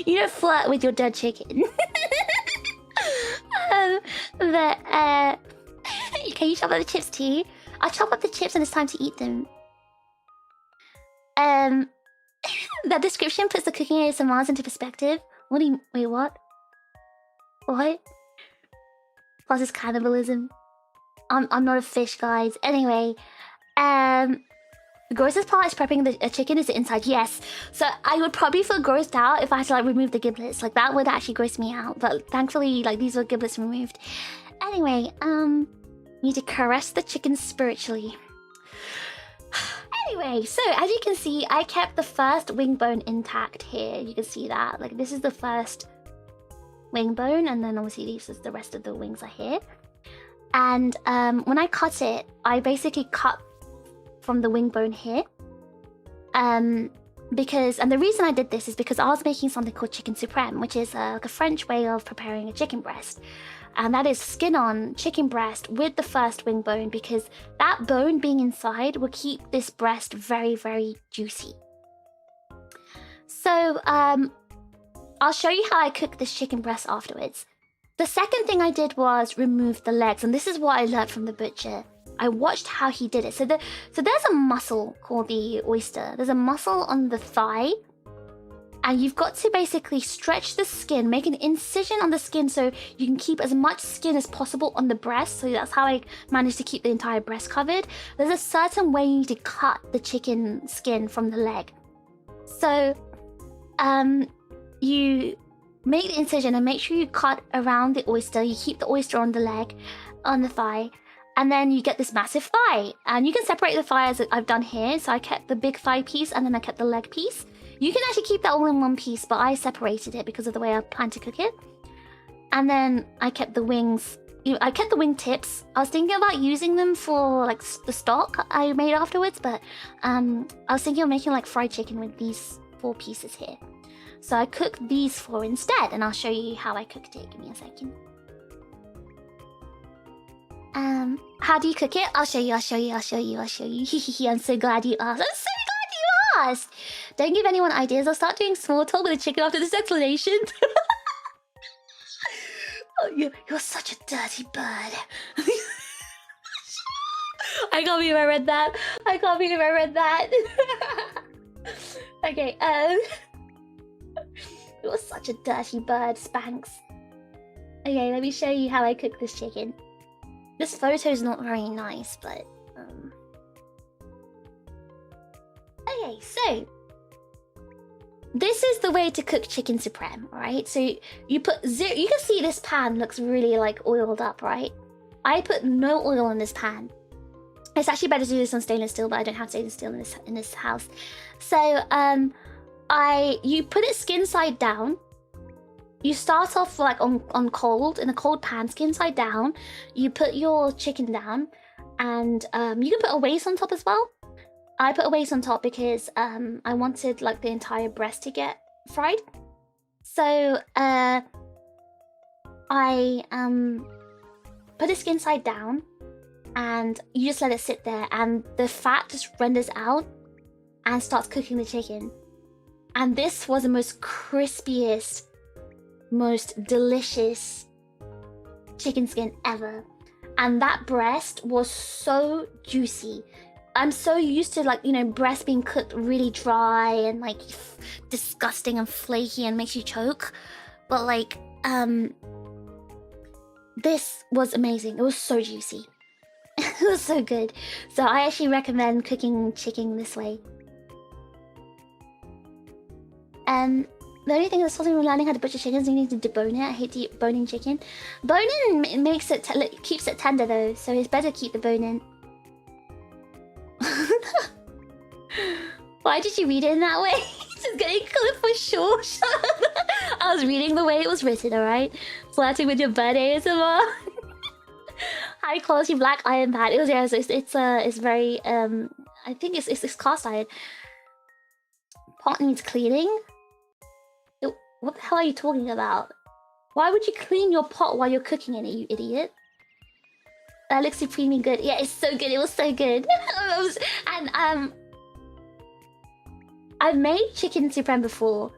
You don't flirt with your dead chicken. Can you chop up the chips too? I'll chop up the chips and it's time to eat them. That description puts the cooking ASMRs into perspective. What do you... Wait, what? What? Plus it's cannibalism. I'm not a fish, guys. Anyway, the grossest part is prepping a chicken is the inside. Yes. So I would probably feel grossed out if I had to like remove the giblets. Like that would actually gross me out. But thankfully, like these were giblets removed. Anyway, you need to caress the chicken spiritually. Anyway, so as you can see, I kept the first wing bone intact here. You can see that. Like, this is the first wing bone, and then obviously this is the rest of the wings are here. And when I cut it, I basically cut from the wing bone here. And the reason I did this is because I was making something called chicken supreme, which is like a French way of preparing a chicken breast. And that is skin on chicken breast with the first wing bone, because that bone being inside will keep this breast very, very juicy. So I'll show you how I cook this chicken breast afterwards. The second thing I did was remove the legs, and this is what I learned from the butcher. I watched how he did it. So there's a muscle called the oyster. There's a muscle on the thigh, and you've got to basically stretch the skin, make an incision on the skin so you can keep as much skin as possible on the breast. So that's how I managed to keep the entire breast covered. There's a certain way you need to cut the chicken skin from the leg. So you make the incision and make sure you cut around the oyster. You keep the oyster on the leg, on the thigh, and then you get this massive thigh. And you can separate the thigh as I've done here. So I kept the big thigh piece and then I kept the leg piece. You can actually keep that all in one piece, but I separated it because of the way I plan to cook it. And then I kept the wings. I kept the wing tips. I was thinking about using them for like the stock I made afterwards, but I was thinking of making like fried chicken with these 4 pieces here. So I cooked these 4 instead, and I'll show you how I cooked it. Give me a second. How do you cook it? I'll show you. I'm so glad you asked. Don't give anyone ideas. I'll start doing small talk with the chicken after this explanation. Oh, you're such a dirty bird. I can't believe I read that. Okay, you're such a dirty bird, Spanx. Okay, let me show you how I cook this chicken. This photo's not very nice, but okay, so this is the way to cook chicken supreme, right? So you put zero. You can see this pan looks really like oiled up, right? I put no oil in this pan. It's actually better to do this on stainless steel, but I don't have stainless steel in this house. So you put it skin side down. You start off like on cold, in a cold pan, skin side down. You put your chicken down, and you can put a waist on top as well. I put a waist on top because I wanted like the entire breast to get fried. So I put it skin side down, and you just let it sit there, and the fat just renders out and starts cooking the chicken. And this was the most crispiest, most delicious chicken skin ever. And that breast was so juicy. I'm so used to, like, you know, breast being cooked really dry and like disgusting and flaky and makes you choke. But like, this was amazing. It was so juicy. It was so good. So I actually recommend cooking chicken this way. The only thing that's stopping me learning how to butcher chicken is you need to debone it. I hate to eat boning chicken. Boning makes it keeps it tender though, so it's better to keep the bone in. Why did you read it in that way? Just getting clipped for sure. I was reading the way it was written, alright? Flirting with your bird ASMR. High quality black iron pad. It was, yeah, it's very I think it's cast iron. Pot needs cleaning. What the hell are you talking about? Why would you clean your pot while you're cooking in it, you idiot? That looks supremely good. Yeah, it's so good. It was so good. And I've made chicken supreme before,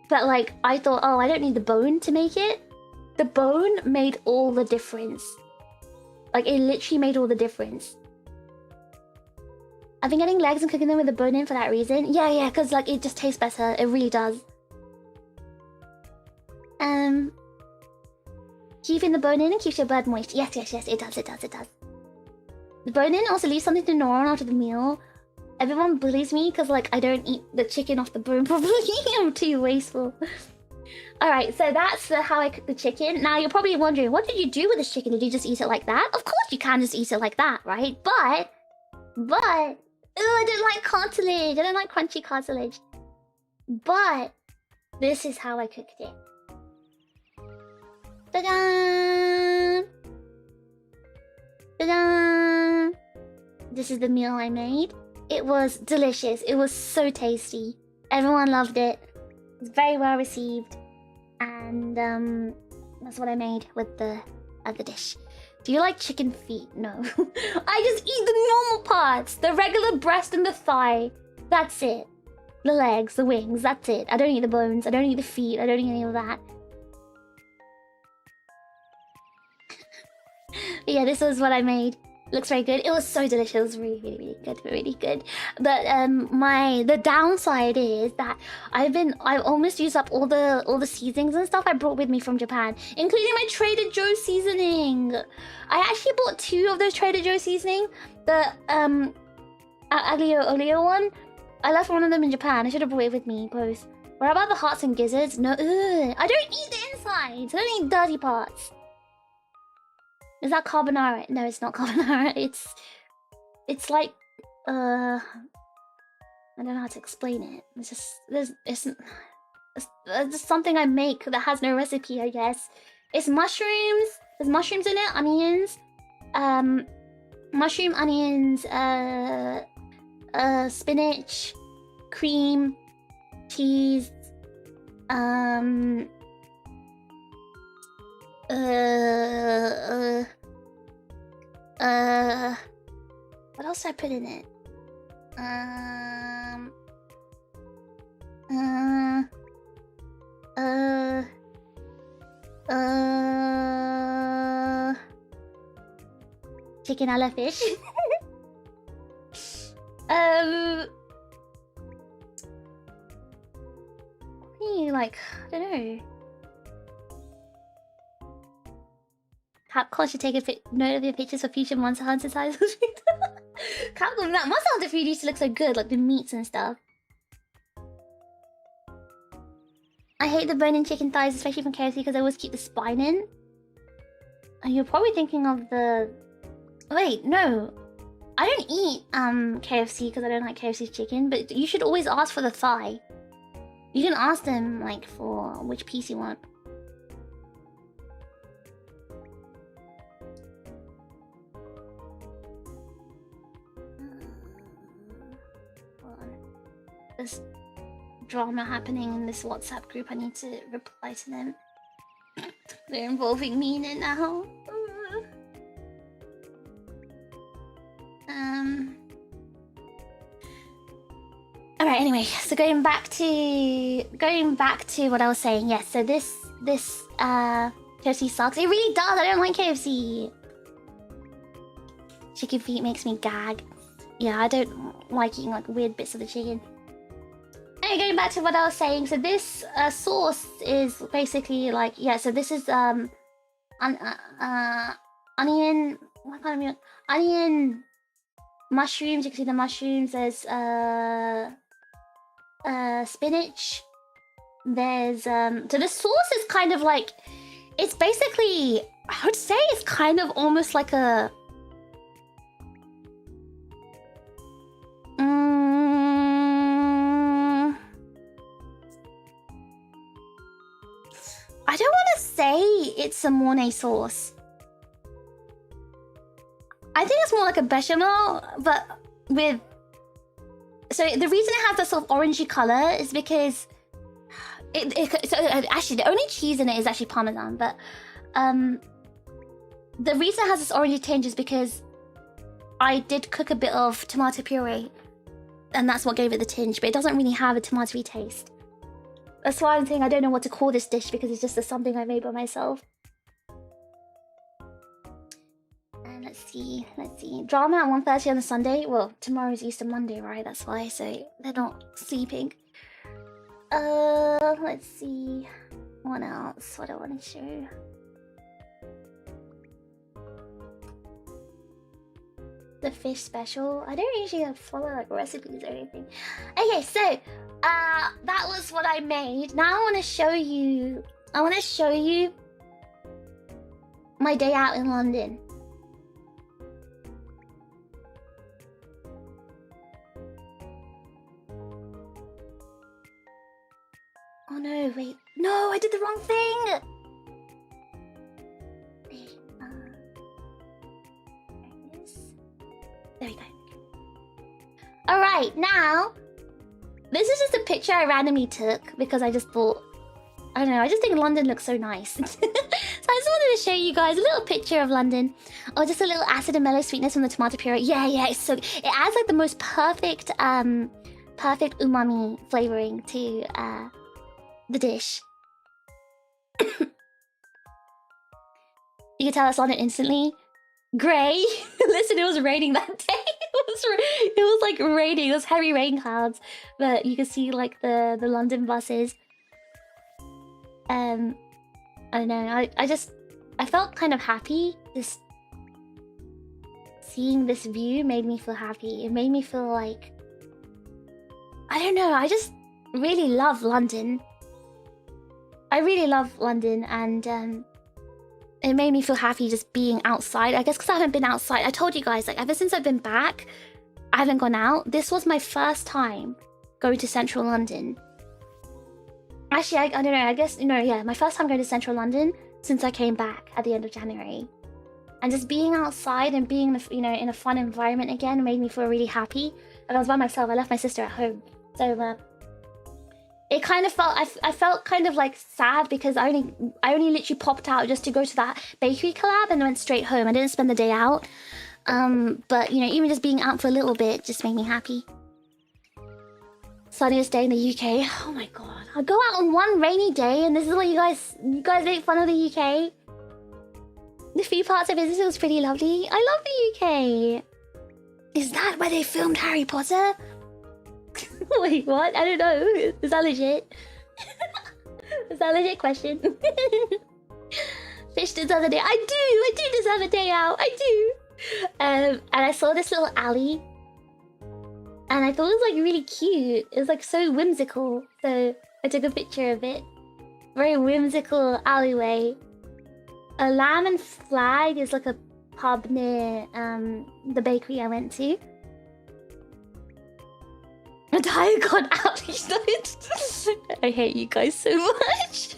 but like I thought, oh, I don't need the bone to make it. The bone made all the difference. Like it literally made all the difference. I've been getting legs and cooking them with the bone in for that reason. Yeah, because like it just tastes better. It really does. Keeping the bone in and keeps your bird moist. Yes, it does. The bone in also leaves something to gnaw on after the meal. Everyone believes me because like I don't eat the chicken off the bone properly. I'm too wasteful. Alright, so that's how I cook the chicken. Now you're probably wondering, what did you do with this chicken? Did you just eat it like that? Of course you can just eat it like that, right? But I don't like cartilage. I don't like crunchy cartilage. But this is how I cooked it. Ta-da! Ta-da! This is the meal I made. It was delicious. It was so tasty. Everyone loved it. It was very well received. And that's what I made with the other dish. Do you like chicken feet? No. I just eat the normal parts. The regular breast and the thigh. That's it. The legs, the wings, that's it. I don't eat the bones. I don't eat the feet. I don't eat any of that. But yeah, this was what I made. Looks very good. It was so delicious. It was really, really, really good. Really good. But the downside is that I've almost used up all the seasonings and stuff I brought with me from Japan, including my Trader Joe's seasoning. I actually bought 2 of those Trader Joe's seasoning. The aglio olio one. I left one of them in Japan. I should have brought it with me both. What about the hearts and gizzards? No, I don't eat the insides. I don't eat dirty parts. Is that carbonara? No, it's not carbonara. It's like I don't know how to explain it. It's just it's something I make that has no recipe, I guess. It's mushrooms. There's mushrooms in it, onions, mushroom, onions, spinach, cream, cheese, what else did I put in it? Chicken a la fish. Like, I don't know. Capcom should take a note of your pictures for future Monster Hunter titles. Capcom, that Monster Hunter 3D used to look so good, like the meats and stuff. I hate the bone in chicken thighs, especially from KFC, because I always keep the spine in. And you're probably thinking of the... Wait, no. I don't eat KFC because I don't like KFC's chicken, but you should always ask for the thigh. You can ask them, like, for which piece you want. There's drama happening in this WhatsApp group. I need to reply to them. They're involving me in it now. Alright, anyway, so going back to what I was saying, yes, so this KFC sucks. It really does. I don't like KFC. Chicken feet makes me gag. Yeah, I don't like eating like weird bits of the chicken. Anyway, going back to what I was saying, so this sauce is basically like, yeah, so this is onion, what kind of meal? Onion, mushrooms. You can see the mushrooms. There's spinach. There's so the sauce is kind of like, it's basically, I would say it's kind of almost like a I don't want to say it's a Mornay sauce. I think it's more like a bechamel, but with... So the reason it has that sort of orangey color is because... actually, the only cheese in it is actually Parmesan, but... the reason it has this orangey tinge is because I did cook a bit of tomato puree, and that's what gave it the tinge, but it doesn't really have a tomatoey taste. That's why I'm saying I don't know what to call this dish, because it's just something I made by myself. And let's see. Drama at 1:30 on a Sunday. Well, tomorrow's Easter Monday, right? That's why, so they're not sleeping. Let's see. What else? What I want to show. The fish special. I don't usually follow like recipes or anything. Okay, so that was what I made. Now I want to show you. My day out in London. Oh no, wait. No, I did the wrong thing! There it is. There we go. Alright, now... This is just a picture I randomly took because I just thought... I don't know, I just think London looks so nice. So I just wanted to show you guys a little picture of London. Oh, just a little acid and mellow sweetness from the tomato puree. Yeah, it's so... It adds like the most perfect, perfect umami flavoring to, the dish. You can tell us London instantly. Grey. Listen, it was raining that day. It was like raining. It was heavy rain clouds, but you can see like the London buses. I don't know. I felt kind of happy. Just seeing this view made me feel happy. It made me feel like, I don't know. I just really love London. I really love London, and it made me feel happy just being outside. I guess because I haven't been outside. I told you guys, like, ever since I've been back, I haven't gone out. This was my first time going to central London. Actually, I don't know. I guess, yeah, my first time going to central London since I came back at the end of January. And just being outside and being, in a fun environment again made me feel really happy. And I was by myself. I left my sister at home. So, it kind of felt, I felt kind of like sad because I only literally popped out just to go to that bakery collab and went straight home. I didn't spend the day out. But, even just being out for a little bit just made me happy. Sunniest day in the UK. Oh my god. I'll go out on one rainy day and this is what you guys make fun of the UK. The few parts I visited was pretty lovely. I love the UK. Is that where they filmed Harry Potter? Wait, what? I don't know. Is that legit? Is that a legit question? Fish deserves a day. I do deserve a day out. I do. And I saw this little alley. And I thought it was like really cute. It was like so whimsical. So I took a picture of it. Very whimsical alleyway. A Lamb and Flag is like a pub near the bakery I went to. A tire got out. I hate you guys so much.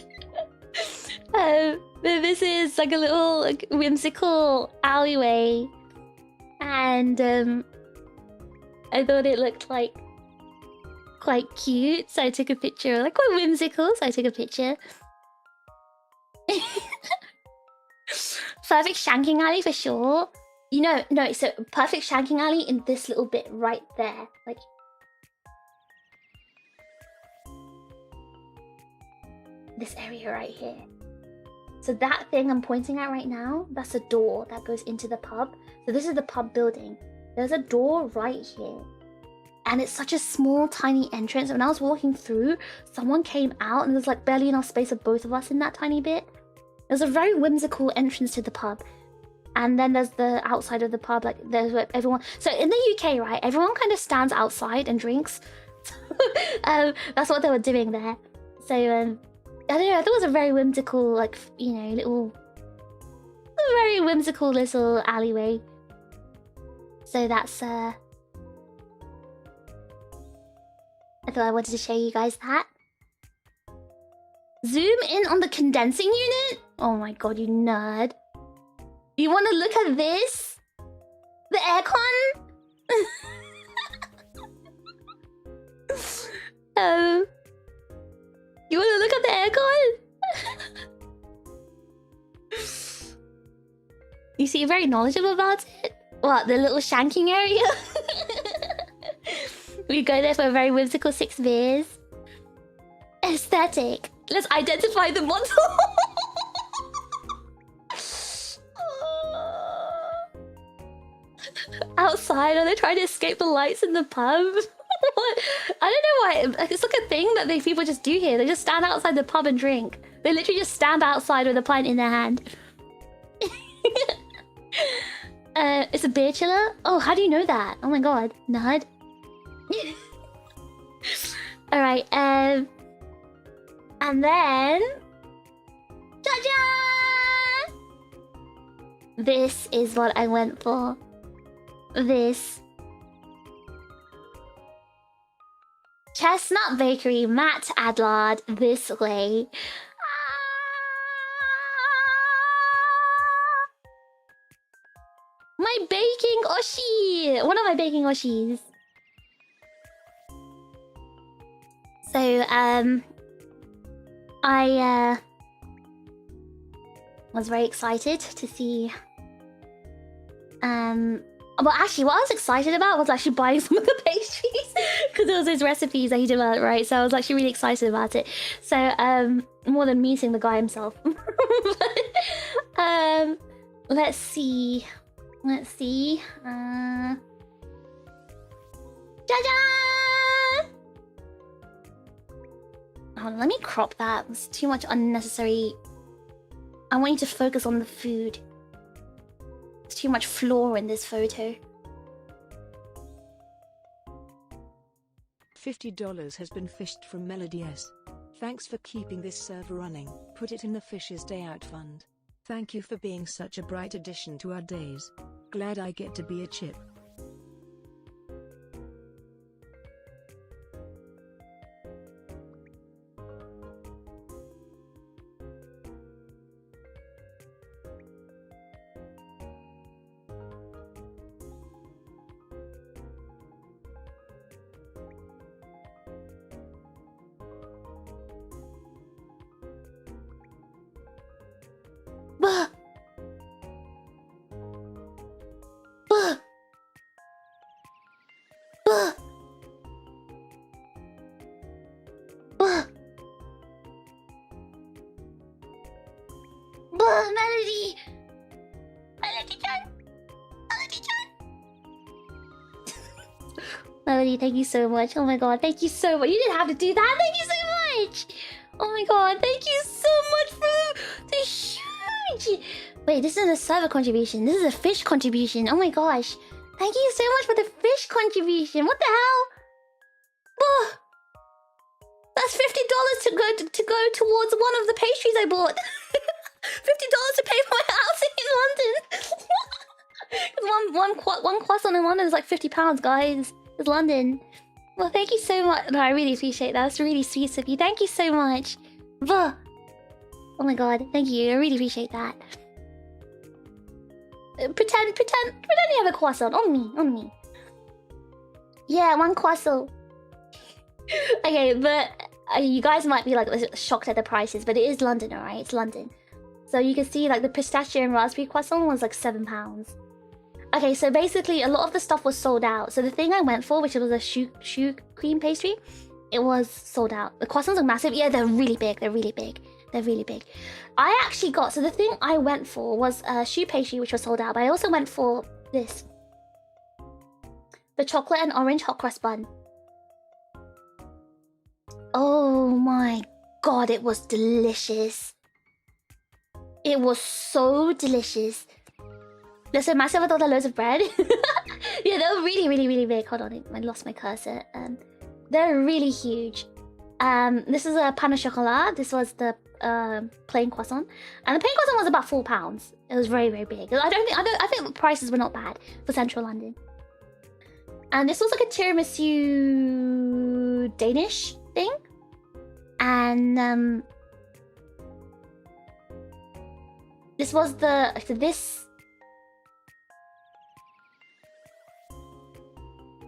This is like a little whimsical alleyway. And I thought it looked like quite cute, so I took a picture. Like quite whimsical, so I took a picture. Perfect shanking alley for sure. No, so perfect shanking alley in this little bit right there. Like this area right here. So that thing I'm pointing at right now, that's a door that goes into the pub. So this is the pub building. There's a door right here. And it's such a small, tiny entrance. When I was walking through, someone came out and there's like barely enough space for both of us in that tiny bit. There's a very whimsical entrance to the pub. And then there's the outside of the pub, like there's where everyone... So in the UK, right, everyone kind of stands outside and drinks. That's what they were doing there. So, I don't know, I thought it was a very whimsical, like, little... A very whimsical little alleyway. So that's, I thought I wanted to show you guys that. Zoom in on the condensing unit? Oh my god, you nerd. You want to look at this? The aircon? You want to look at the aircon? You seem very knowledgeable about it. What, the little shanking area? We go there for a very whimsical 6 beers. Aesthetic. Let's identify the model. Outside, are they trying to escape the lights in the pub? What? I don't know why. It's like a thing that people just do here. They just stand outside the pub and drink. They literally just stand outside with a pint in their hand. It's a beer chiller? Oh, how do you know that? Oh my god, nerd. Alright, and then... Ta-da! This is what I went for. This. Chestnut Bakery, Matt Adlard, this way. My baking Oshi! One of my baking Oshis. So, I was very excited to see... Well, actually, what I was excited about was actually buying some of the pastries. Because there was those recipes that he developed, right? So I was actually really excited about it. So, more than meeting the guy himself. Let's see. Let's see. Jaja! Oh, let me crop that. It's too much unnecessary. I want you to focus on the food. There's too much floor in this photo. $50 has been fished from Melody S. Thanks for keeping this server running. Put it in the Fish's Day Out Fund. Thank you for being such a bright addition to our days. Glad I get to be a chip. Bah! Bah! Bah! Bah! Bah, Melody! Melody-chan! Melody-chan! Melody, thank you so much. Oh my god, thank you so much. You didn't have to do that. Thank you so much! Oh my god, thank you so much for the huge... Wait, this isn't a server contribution. This is a fish contribution. Oh my gosh. Thank you so much for the fish contribution. What the hell? Oh, that's $50 to go towards one of the pastries I bought. $50 to pay for my house in London. one croissant in London is like £50, guys. It's London. Well, thank you so much. No, I really appreciate that. That's really sweet of you. Thank you so much. Oh my god, thank you. I really appreciate that. Pretend you have a croissant. On me. Yeah, one croissant. Okay, but you guys might be like shocked at the prices, but it is London, alright? It's London. So you can see like the pistachio and raspberry croissant was like £7. Okay, so basically a lot of the stuff was sold out. So the thing I went for, which was a choux cream pastry, it was sold out. The croissants are massive. Yeah, they're really big. They're really big. I actually got... So the thing I went for was a choux pastry, which was sold out. But I also went for this. The chocolate and orange hot cross bun. Oh my god, it was delicious. It was so delicious. They're so massive, I thought they're loads of bread. Yeah, they're really big. Hold on, I lost my cursor. They're really huge. This is a pain au chocolat. This was the plain croissant, and the plain croissant was about £4. It was very big. I think the prices were not bad for central London. And this was like a tiramisu Danish thing, and this was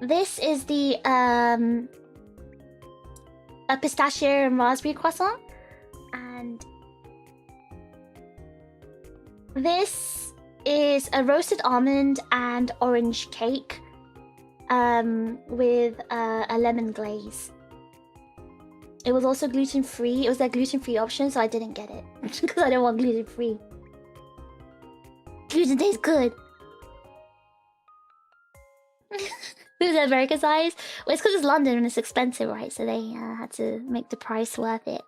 this is the a pistachio and raspberry croissant, and this is a roasted almond and orange cake with a lemon glaze. It was also gluten-free. It was their gluten-free option, so I didn't get it because I don't want gluten-free. Gluten tastes good. This is American size. Well, it's because it's London and it's expensive, right? So they had to make the price worth it.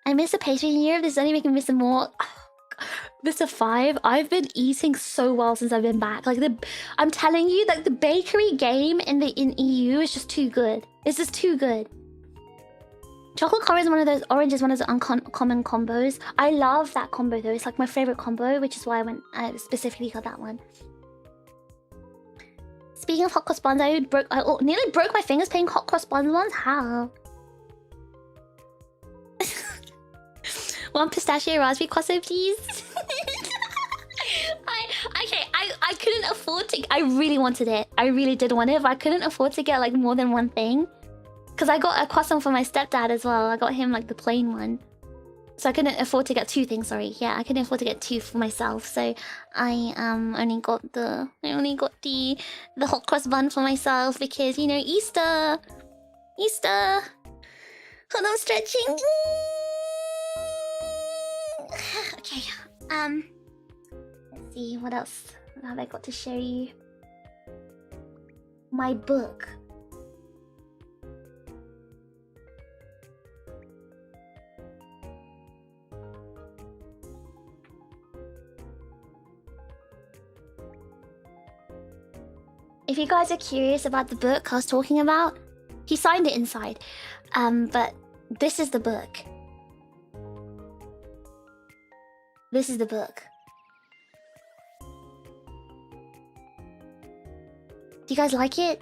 I miss a pastry in Europe. This is only making me miss them more. Mr. 5, I've been eating so well since I've been back. Like I'm telling you, like the bakery game in EU is just too good. It's just too good. Chocolate curry is one of those. Orange is one of those uncommon combos. I love that combo though. It's like my favorite combo, which is why I specifically got that one. Speaking of hot cross buns, I nearly broke my fingers playing hot cross buns once. How? One pistachio raspberry croissant, please. I couldn't afford to. I really wanted it. I really did want it, but I couldn't afford to get like more than one thing. Cause I got a croissant for my stepdad as well. I got him like the plain one. So I couldn't afford to get two things, sorry. Yeah, I couldn't afford to get two for myself. So I only got the hot cross bun for myself because, you know, Easter. Hold on, I'm stretching. Okay. Let's see, what else have I got to show you? My book. If you guys are curious about the book I was talking about, he signed it inside. But this is the book. This is the book. Do you guys like it?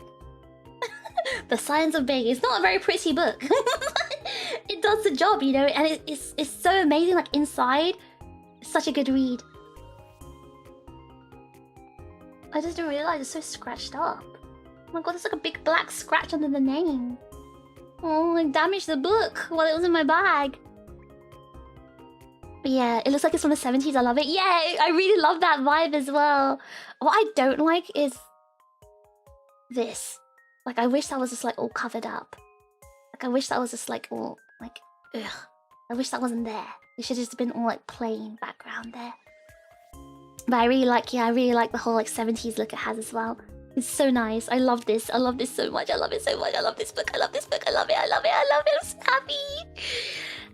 The Science of Baking. It's not a very pretty book. It does the job, you know, and it's so amazing. Like inside, it's such a good read. I just didn't realize it's so scratched up. Oh my god, there's like a big black scratch under the name. Oh, I damaged the book while it was in my bag. But yeah, it looks like it's from the 70s. I love it. Yeah, I really love that vibe as well. What I don't like is this. Like, I wish that was just like all covered up. Like, I wish that was just like all like, ugh. I wish that wasn't there. It should just been all like plain background there. But I really like, yeah, I really like the whole like 70s look it has as well. It's so nice. I love this. I love this so much. I love it so much. I love this book. I love this book. I love it. I love it. I love it. I'm so happy.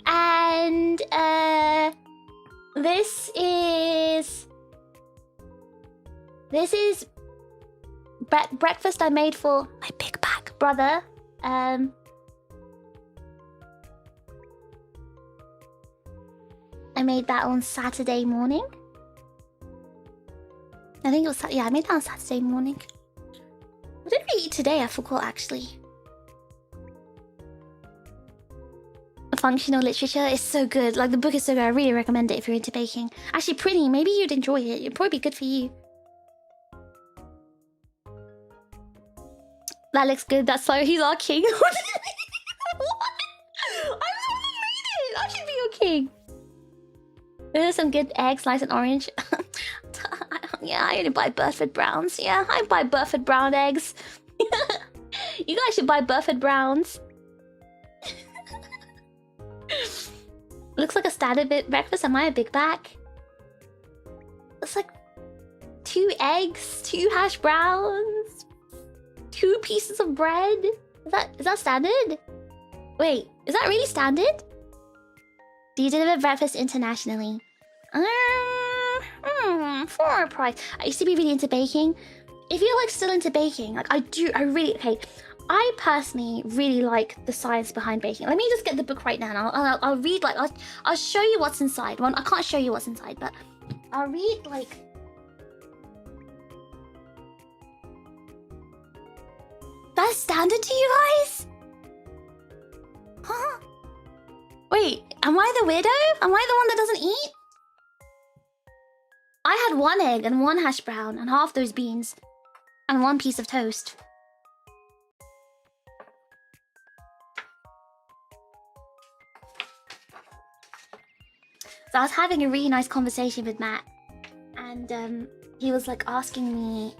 And this is breakfast I made for my big back brother. I made that on Saturday morning. I think it was, yeah, I made that on Saturday morning. What did we eat today? I forgot, actually. Functional literature is so good. Like, the book is so good. I really recommend it if you're into baking. Actually, pretty. Maybe you'd enjoy it. It'd probably be good for you. That looks good. That's so he's our king. What? I just want to read it. I should be your king. There's some good eggs, nice and orange. Yeah, I only buy Burford Browns. Yeah, I buy Burford Brown eggs. You guys should buy Burford Browns. Looks like a standard breakfast. Am I a big back? It's like 2 eggs, 2 hash browns, 2 pieces of bread. Is that standard? Wait, is that really standard? Do you deliver breakfast internationally? For a price. I used to be really into baking. If you're like still into baking, like I personally really like the science behind baking. Let me just get the book right now and I'll read, like, I'll show you what's inside. Well, I can't show you what's inside, but I'll read, like... That's standard to you guys? Huh? Wait, am I the weirdo? Am I the one that doesn't eat? I had 1 egg and 1 hash brown and half those beans and 1 piece of toast. So I was having a really nice conversation with Matt, and he was like asking me,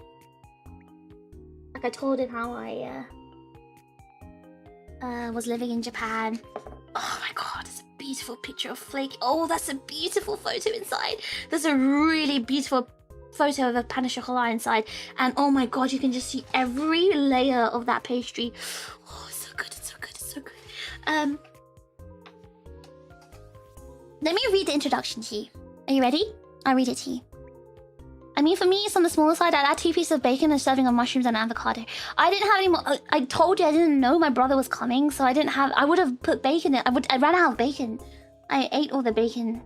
like I told him how I was living in Japan. Oh my god, there's a beautiful picture of Flake. Oh, that's a beautiful photo inside. There's a really beautiful photo of a pan au chocolat inside, and oh my god, you can just see every layer of that pastry. Oh, it's so good, it's so good, it's so good. Let me read the introduction to you. Are you ready? I'll read it to you. I mean, for me, it's on the smaller side. I'd add 2 pieces of bacon, a serving of mushrooms, and an avocado. I didn't have any more. I told you I didn't know my brother was coming, so I didn't have. I would have put bacon in. I ran out of bacon. I ate all the bacon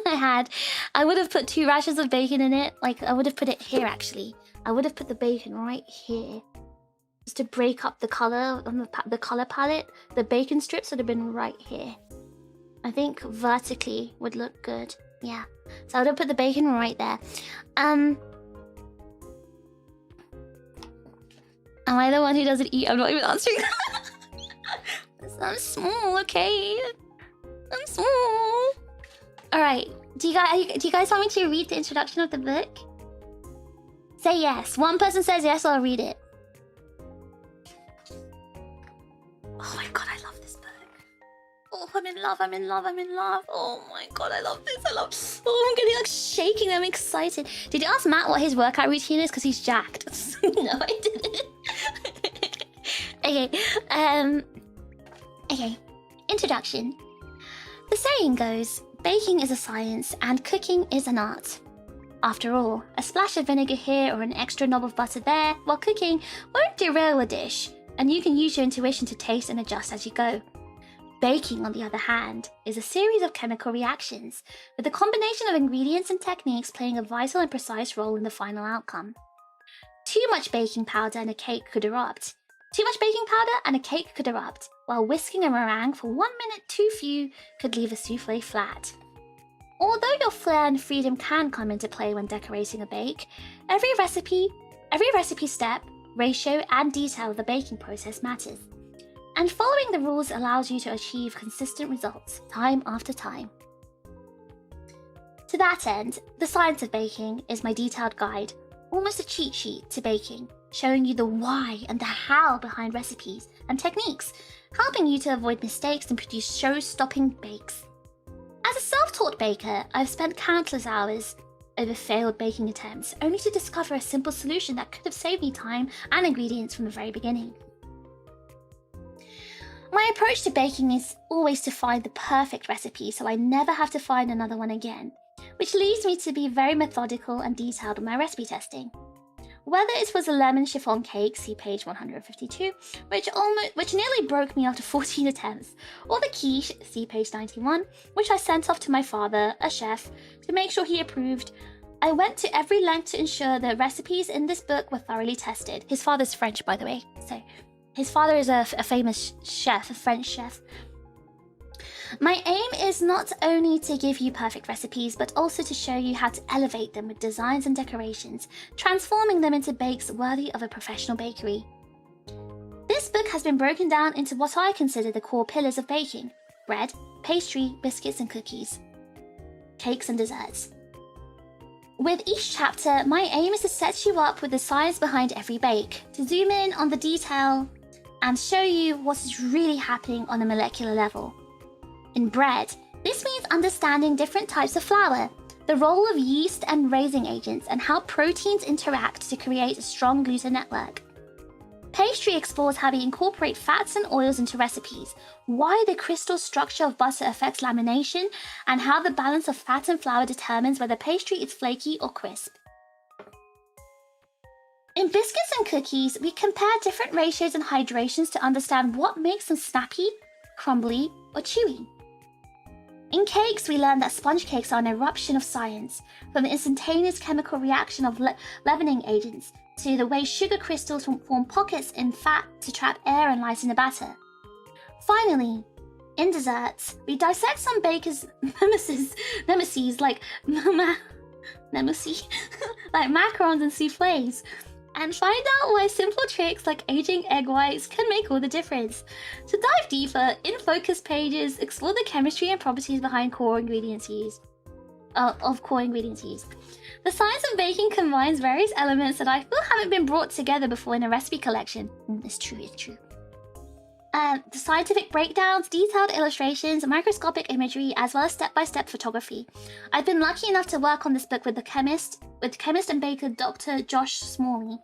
I had. I would have put 2 rashers of bacon in it. Like, I would have put it here, actually. I would have put the bacon right here. Just to break up the color on the color palette. The bacon strips would have been right here. I think vertically would look good. Yeah. So I would have put the bacon right there. Am I the one who doesn't eat? I'm not even answering that. I'm small, okay? I'm small. Alright. Do you guys want me to read the introduction of the book? Say yes. One person says yes, I'll read it. Oh my god, I love this book. Oh, I'm in love, I'm in love, I'm in love. Oh my god, I love this, I love... Oh, I'm getting like shaking, I'm excited. Did you ask Matt what his workout routine is? Because he's jacked. No, I didn't. Okay, okay. Introduction. The saying goes, baking is a science and cooking is an art. After all, a splash of vinegar here or an extra knob of butter there while cooking won't derail a dish, and you can use your intuition to taste and adjust as you go. Baking, on the other hand, is a series of chemical reactions, with a combination of ingredients and techniques playing a vital and precise role in the final outcome. Too much baking powder and a cake could erupt. Too much baking powder and a cake could erupt, while whisking a meringue for 1 minute too few could leave a souffle flat. Although your flair and freedom can come into play when decorating a bake, every recipe step, ratio, and detail of the baking process matters. And following the rules allows you to achieve consistent results, time after time. To that end, The Science of Baking is my detailed guide, almost a cheat sheet to baking, showing you the why and the how behind recipes and techniques, helping you to avoid mistakes and produce show-stopping bakes. As a self-taught baker, I've spent countless hours over failed baking attempts, only to discover a simple solution that could have saved me time and ingredients from the very beginning. My approach to baking is always to find the perfect recipe so I never have to find another one again, which leads me to be very methodical and detailed in my recipe testing. Whether it was a lemon chiffon cake, see page 152, which nearly broke me after 14 attempts, or the quiche, see page 91, which I sent off to my father, a chef, to make sure he approved, I went to every length to ensure the recipes in this book were thoroughly tested. His father's French, by the way, so his father is a famous chef, a French chef. My aim is not only to give you perfect recipes, but also to show you how to elevate them with designs and decorations, transforming them into bakes worthy of a professional bakery. This book has been broken down into what I consider the core pillars of baking: bread, pastry, biscuits and cookies, cakes and desserts. With each chapter, my aim is to set you up with the science behind every bake, to zoom in on the detail and show you what is really happening on a molecular level. In bread, this means understanding different types of flour, the role of yeast and raising agents, and how proteins interact to create a strong gluten network. Pastry explores how we incorporate fats and oils into recipes, why the crystal structure of butter affects lamination, and how the balance of fat and flour determines whether pastry is flaky or crisp. In biscuits and cookies, we compare different ratios and hydrations to understand what makes them snappy, crumbly, or chewy. In cakes, we learn that sponge cakes are an eruption of science, from the instantaneous chemical reaction of leavening agents to the way sugar crystals form pockets in fat to trap air and lighten the batter. Finally, in desserts, we dissect some bakers' nemesis like macarons and soufflés, and find out why simple tricks like aging egg whites can make all the difference. To dive deeper, in focus pages, explore the chemistry and properties behind core ingredients used. The science of baking combines various elements that I feel haven't been brought together before in a recipe collection. It's true. The scientific breakdowns, detailed illustrations, microscopic imagery, as well as step-by-step photography. I've been lucky enough to work on this book with chemist and baker Dr. Josh Smalley,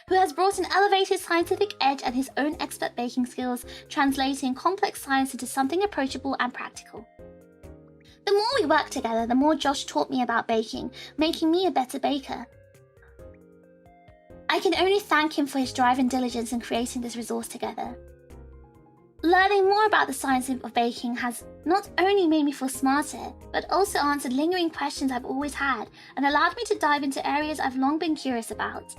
who has brought an elevated scientific edge and his own expert baking skills, translating complex science into something approachable and practical. The more we worked together, the more Josh taught me about baking, making me a better baker. I can only thank him for his drive and diligence in creating this resource together. Learning more about the science of baking has not only made me feel smarter, but also answered lingering questions I've always had and allowed me to dive into areas I've long been curious about.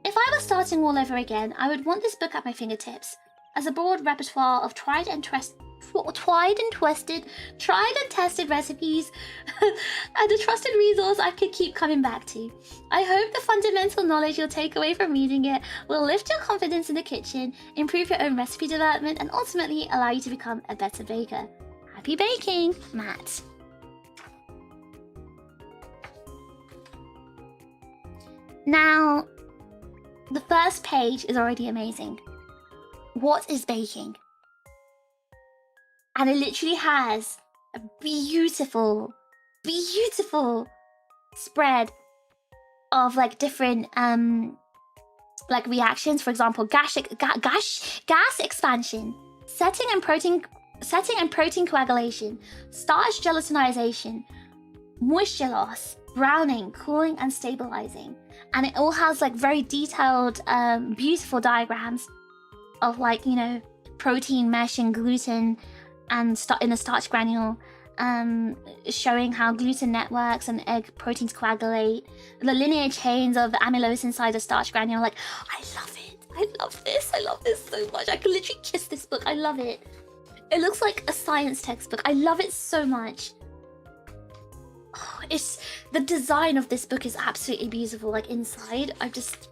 If I was starting all over again, I would want this book at my fingertips as a broad repertoire of tried and tested recipes and a trusted resource I could keep coming back to. I hope the fundamental knowledge you'll take away from reading it will lift your confidence in the kitchen, improve your own recipe development, and ultimately allow you to become a better baker. Happy baking, Matt. Now, the first page is already amazing. What is baking? And it literally has a beautiful, beautiful spread of like different like reactions. For example, gas expansion, setting and protein coagulation, starch gelatinization, moisture loss, browning, cooling, and stabilizing. And it all has like very detailed, beautiful diagrams of like, you know, protein mesh and gluten and in a starch granule, showing how gluten networks and egg proteins coagulate, the linear chains of amylose inside a starch granule. Like, I love it. I love this. I love this so much. I could literally kiss this book. I love it. It looks like a science textbook. I love it so much. Oh, it's the design of this book is absolutely beautiful. Like inside, I just,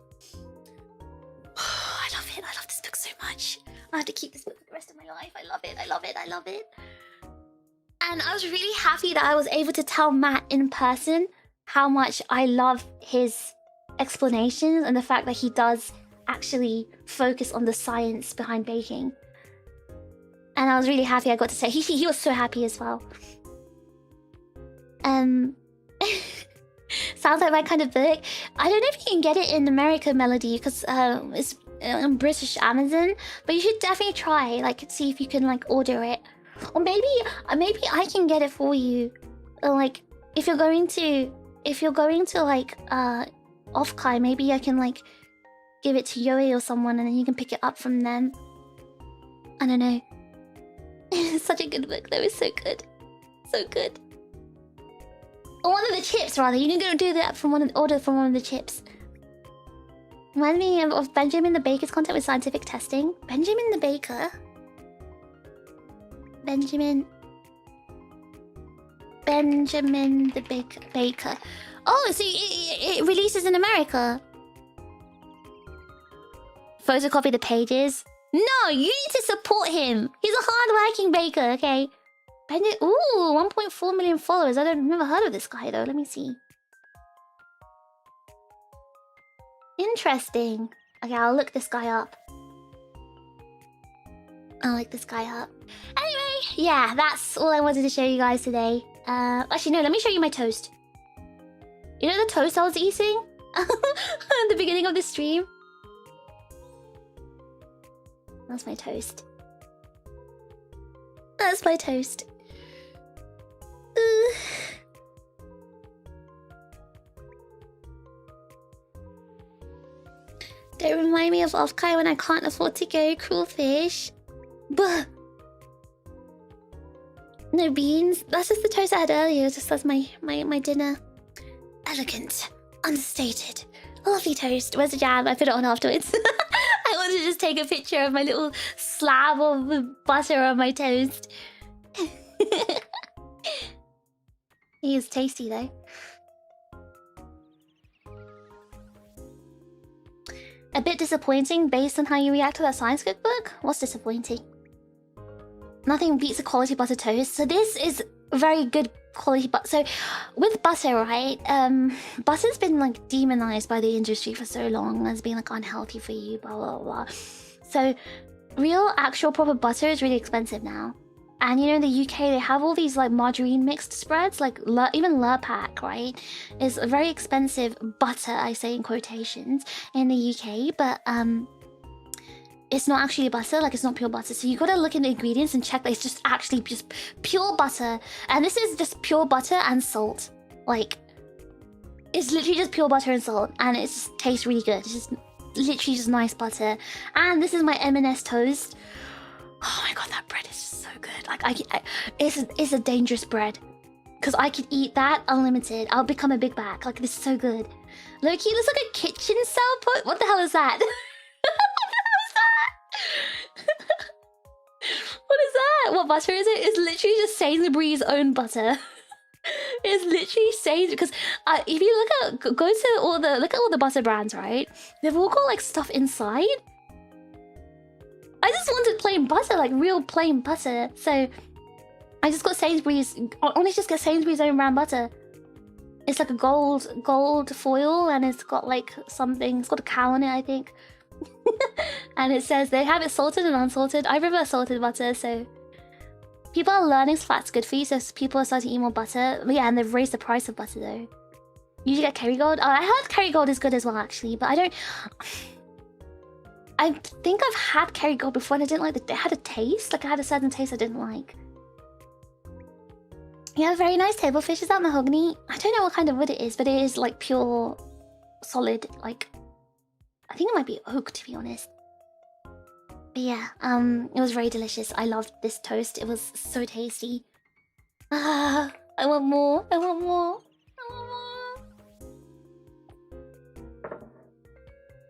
I love it. I love this book so much. I have to keep this book for the rest of my life. I love it. I love it. I love it. And I was really happy that I was able to tell Matt in person how much I love his explanations and the fact that he does actually focus on the science behind baking. And I was really happy I got to say he was so happy as well. Sounds like my kind of book. I don't know if you can get it in American Melody because it's on British Amazon, but you should definitely try, like, see if you can like order it, or maybe I can get it for you. Like, if you're going to like Offkai, maybe I can like give it to Yoey or someone, and then you can pick it up from them. I don't know. It's such a good book though. It's so good, so good. Or one of the chips, rather. You can go do that from order from one of the chips. Reminds me of Benjamin the Baker's content with scientific testing. Benjamin the Baker. Benjamin the Baker. Oh, so it releases in America. Photocopy the pages. No, you need to support him. He's a hard-working baker, okay? Ooh, 1.4 million followers. I've never heard of this guy though. Let me see. Interesting. Okay, I'll look this guy up. Anyway, yeah, that's all I wanted to show you guys today. Actually, no, let me show you my toast. You know the toast I was eating at the beginning of the stream? That's my toast. That's my toast. Don't remind me of Offkai when I can't afford to go. Cruel fish. Buh. No beans. That's just the toast I had earlier. Just as my dinner. Elegant. Understated. Lovely toast. Where's the jam? I put it on afterwards. I wanted to just take a picture of my little slab of butter on my toast. He is tasty though. A bit disappointing based on how you react to that science cookbook. What's disappointing? Nothing beats a quality butter toast. So this is very good quality butter. So with butter, right? Butter's been like demonized by the industry for so long as being like unhealthy for you, blah blah blah. So real, actual, proper butter is really expensive now. And you know, in the UK, they have all these like margarine mixed spreads, like even Lurpak, right? Is a very expensive butter, I say in quotations, in the UK, but it's not actually butter, like it's not pure butter. So you gotta look in the ingredients and check that it's just actually just pure butter. And this is just pure butter and salt. Like, it's literally just pure butter and salt, and it just tastes really good. It's just literally just nice butter. And this is my M&S toast. Oh my god, that bread is just so good. Like, it's a dangerous bread, because I could eat that unlimited. I'll become a big back. Like, this is so good. Loki looks like a kitchen cell put. What the hell is that? What the hell is that? What is that? What butter is it? It's literally just Sainsbury's own butter. It's literally Sainsbury's because if you look at look at all the butter brands, right? They've all got like stuff inside. I just wanted plain butter, like real plain butter. So I just got Sainsbury's. Honestly, just get Sainsbury's own brand butter. It's like a gold foil, and it's got like something. It's got a cow on it, I think. And it says they have it salted and unsalted. I prefer salted butter, so people are learning fat's good for you. So people are starting to eat more butter. But yeah, and they've raised the price of butter though. You get Kerrygold. Oh, I heard Kerrygold is good as well, actually, but I don't. I think I've had Kerrygold before, and I didn't like it had a taste. Like, it had a certain taste I didn't like. Yeah, very nice table fish. Is that mahogany? I don't know what kind of wood it is, but it is like pure, solid. Like, I think it might be oak, to be honest. But yeah, it was very delicious. I loved this toast. It was so tasty. I want more. I want more.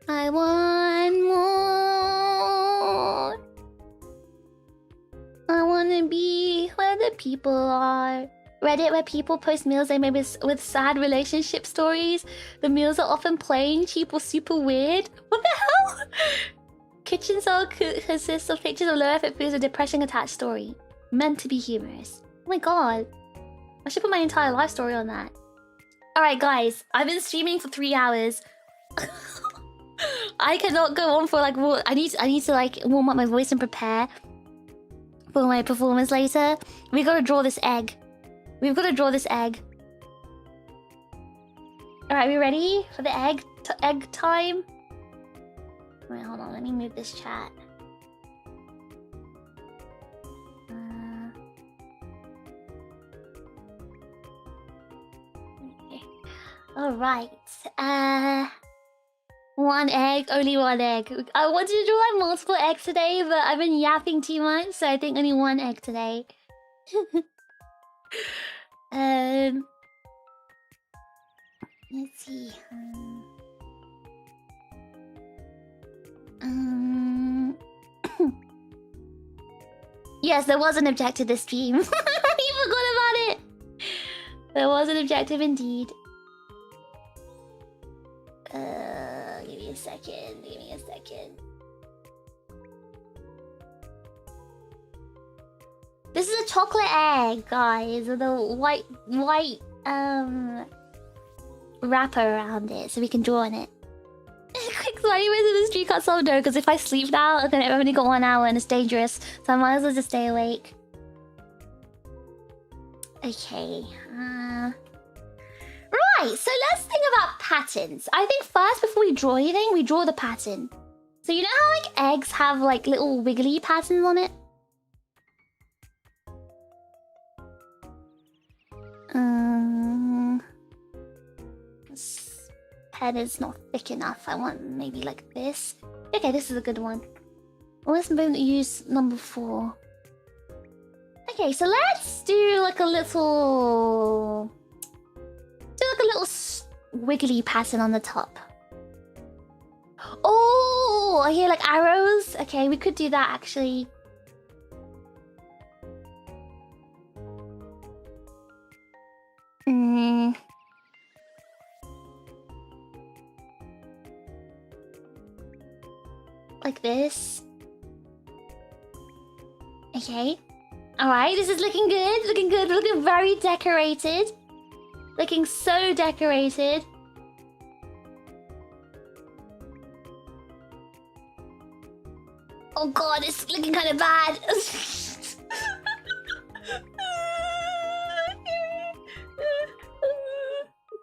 I want more. I wanna be where the people are. Reddit, where people post meals they made with sad relationship stories. The meals are often plain, cheap, or super weird. What the hell? Kitchen Soul consists of pictures of low-effort foods with depressing attached story. Meant to be humorous. Oh my god. I should put my entire life story on that. Alright guys, I've been streaming for 3 hours. I cannot go on for like more. I need to like warm up my voice and prepare for my performance later. We gotta draw this egg. We've got to draw this egg. Alright, we ready for the egg time? Wait, hold on, let me move this chat. Okay. Alright. One egg, only one egg. I wanted to draw like multiple eggs today, but I've been yapping too much, so I think only one egg today. Let's see. Yes, there was an objective this stream. You forgot about it. There was an objective indeed. Give me a second. Give me a second. This is a chocolate egg, guys, with a white wrapper around it, so we can draw on it. Quick, so anyways, in the street cut so no, because if I sleep now, then I've only got 1 hour and it's dangerous, so I might as well just stay awake. Okay. Right, so let's think about patterns. I think first, before we draw anything, we draw the pattern. So you know how like eggs have like little wiggly patterns on it? This pen is not thick enough. I want maybe like this. Okay, this is a good one. Let's use number 4. Okay, so let's do like a little... wiggly pattern on the top. Oh, I hear like arrows. Okay, we could do that actually. Like this. Okay. Alright, this is looking good. Looking good. Looking very decorated. Looking so decorated. Oh god, it's looking kind of bad.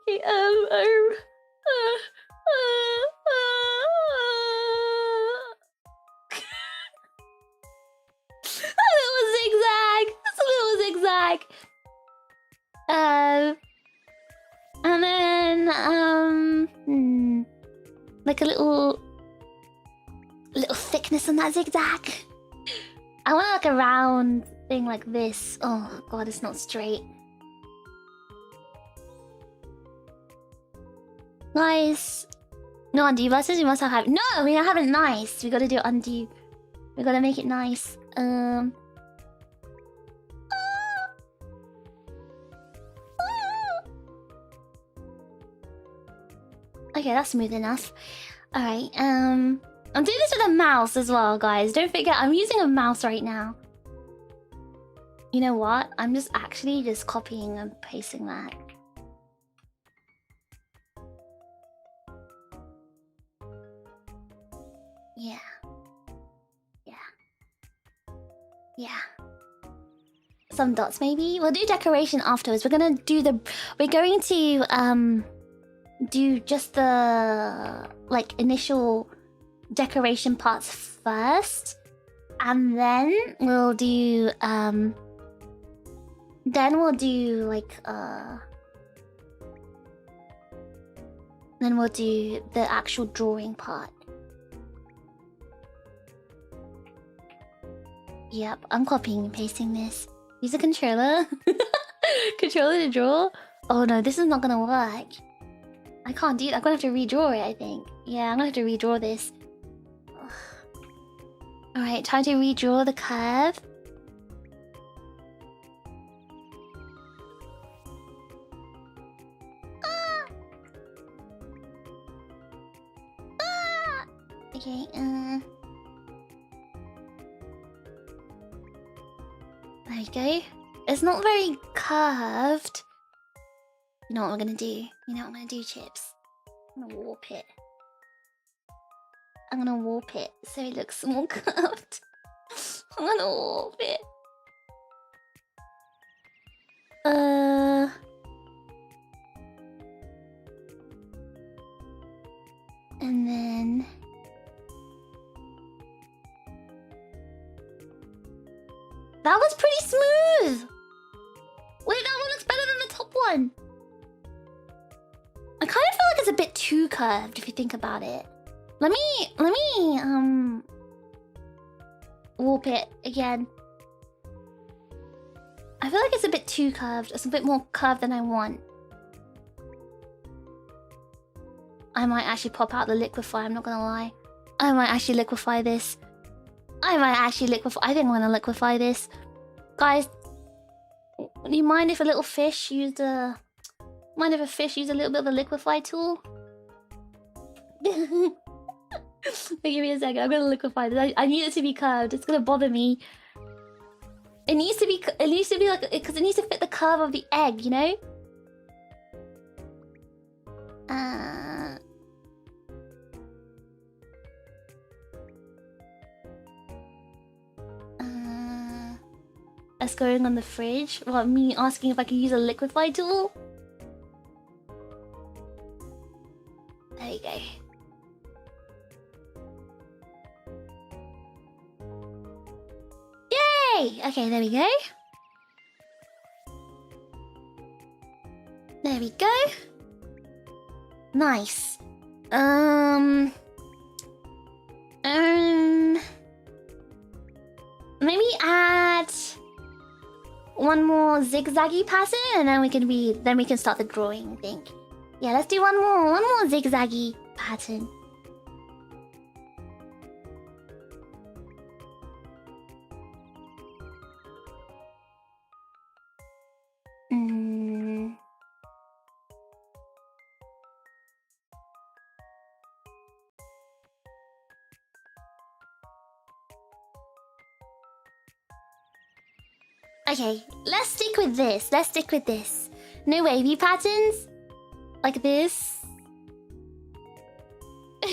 Okay, a little zigzag. That's a little zigzag. And then like a little thickness on that zigzag. I want like a round thing like this. Oh god, it's not straight. Guys, no undo buttons. We must have. No, we don't have it nice. We gotta do undo. We gotta make it nice. Okay, that's smooth enough. Alright, I'm doing this with a mouse as well, guys. Don't forget, I'm using a mouse right now. You know what? I'm just actually just copying and pasting that. Yeah. Yeah. Yeah. Some dots maybe? We'll do decoration afterwards. We're going to do just the like initial decoration parts first, and then we'll do the actual drawing part. Yep, I'm copying and pasting this. Use a controller. Controller to draw. Oh no, this is not gonna work. I can't do that. I'm gonna have to redraw it, I think. Yeah, I'm gonna have to redraw this. Alright, try to redraw the curve. Okay, there you go. It's not very curved. You know what we're gonna do? You know what I'm gonna do, Chips? I'm gonna warp it. I'm gonna warp it so it looks more curved. I'm gonna warp it. And then that was pretty smooth. Wait, that one looks better than the top one. I kind of feel like it's a bit too curved if you think about it. Let me warp it again. I feel like it's a bit too curved. It's a bit more curved than I want. I might actually pop out the liquefy, I'm not gonna lie. I might actually liquefy this. I think I'm gonna liquefy this. Guys, do you mind if a little fish used a... Mind if a fish used a little bit of the liquefy tool? Give me a second, I'm gonna liquefy this. I need it to be curved, it's gonna bother me. It needs to be like... Because it needs to fit the curve of the egg, you know? That's going on the fridge? What, me asking if I can use a liquefy tool? There you go. Yay! Okay, there we go. There we go. Nice. Maybe add one more zigzaggy pattern, and then we can start the drawing, I think. Yeah, let's do one more zigzaggy pattern. Okay, let's stick with this. No wavy patterns? Like this? Do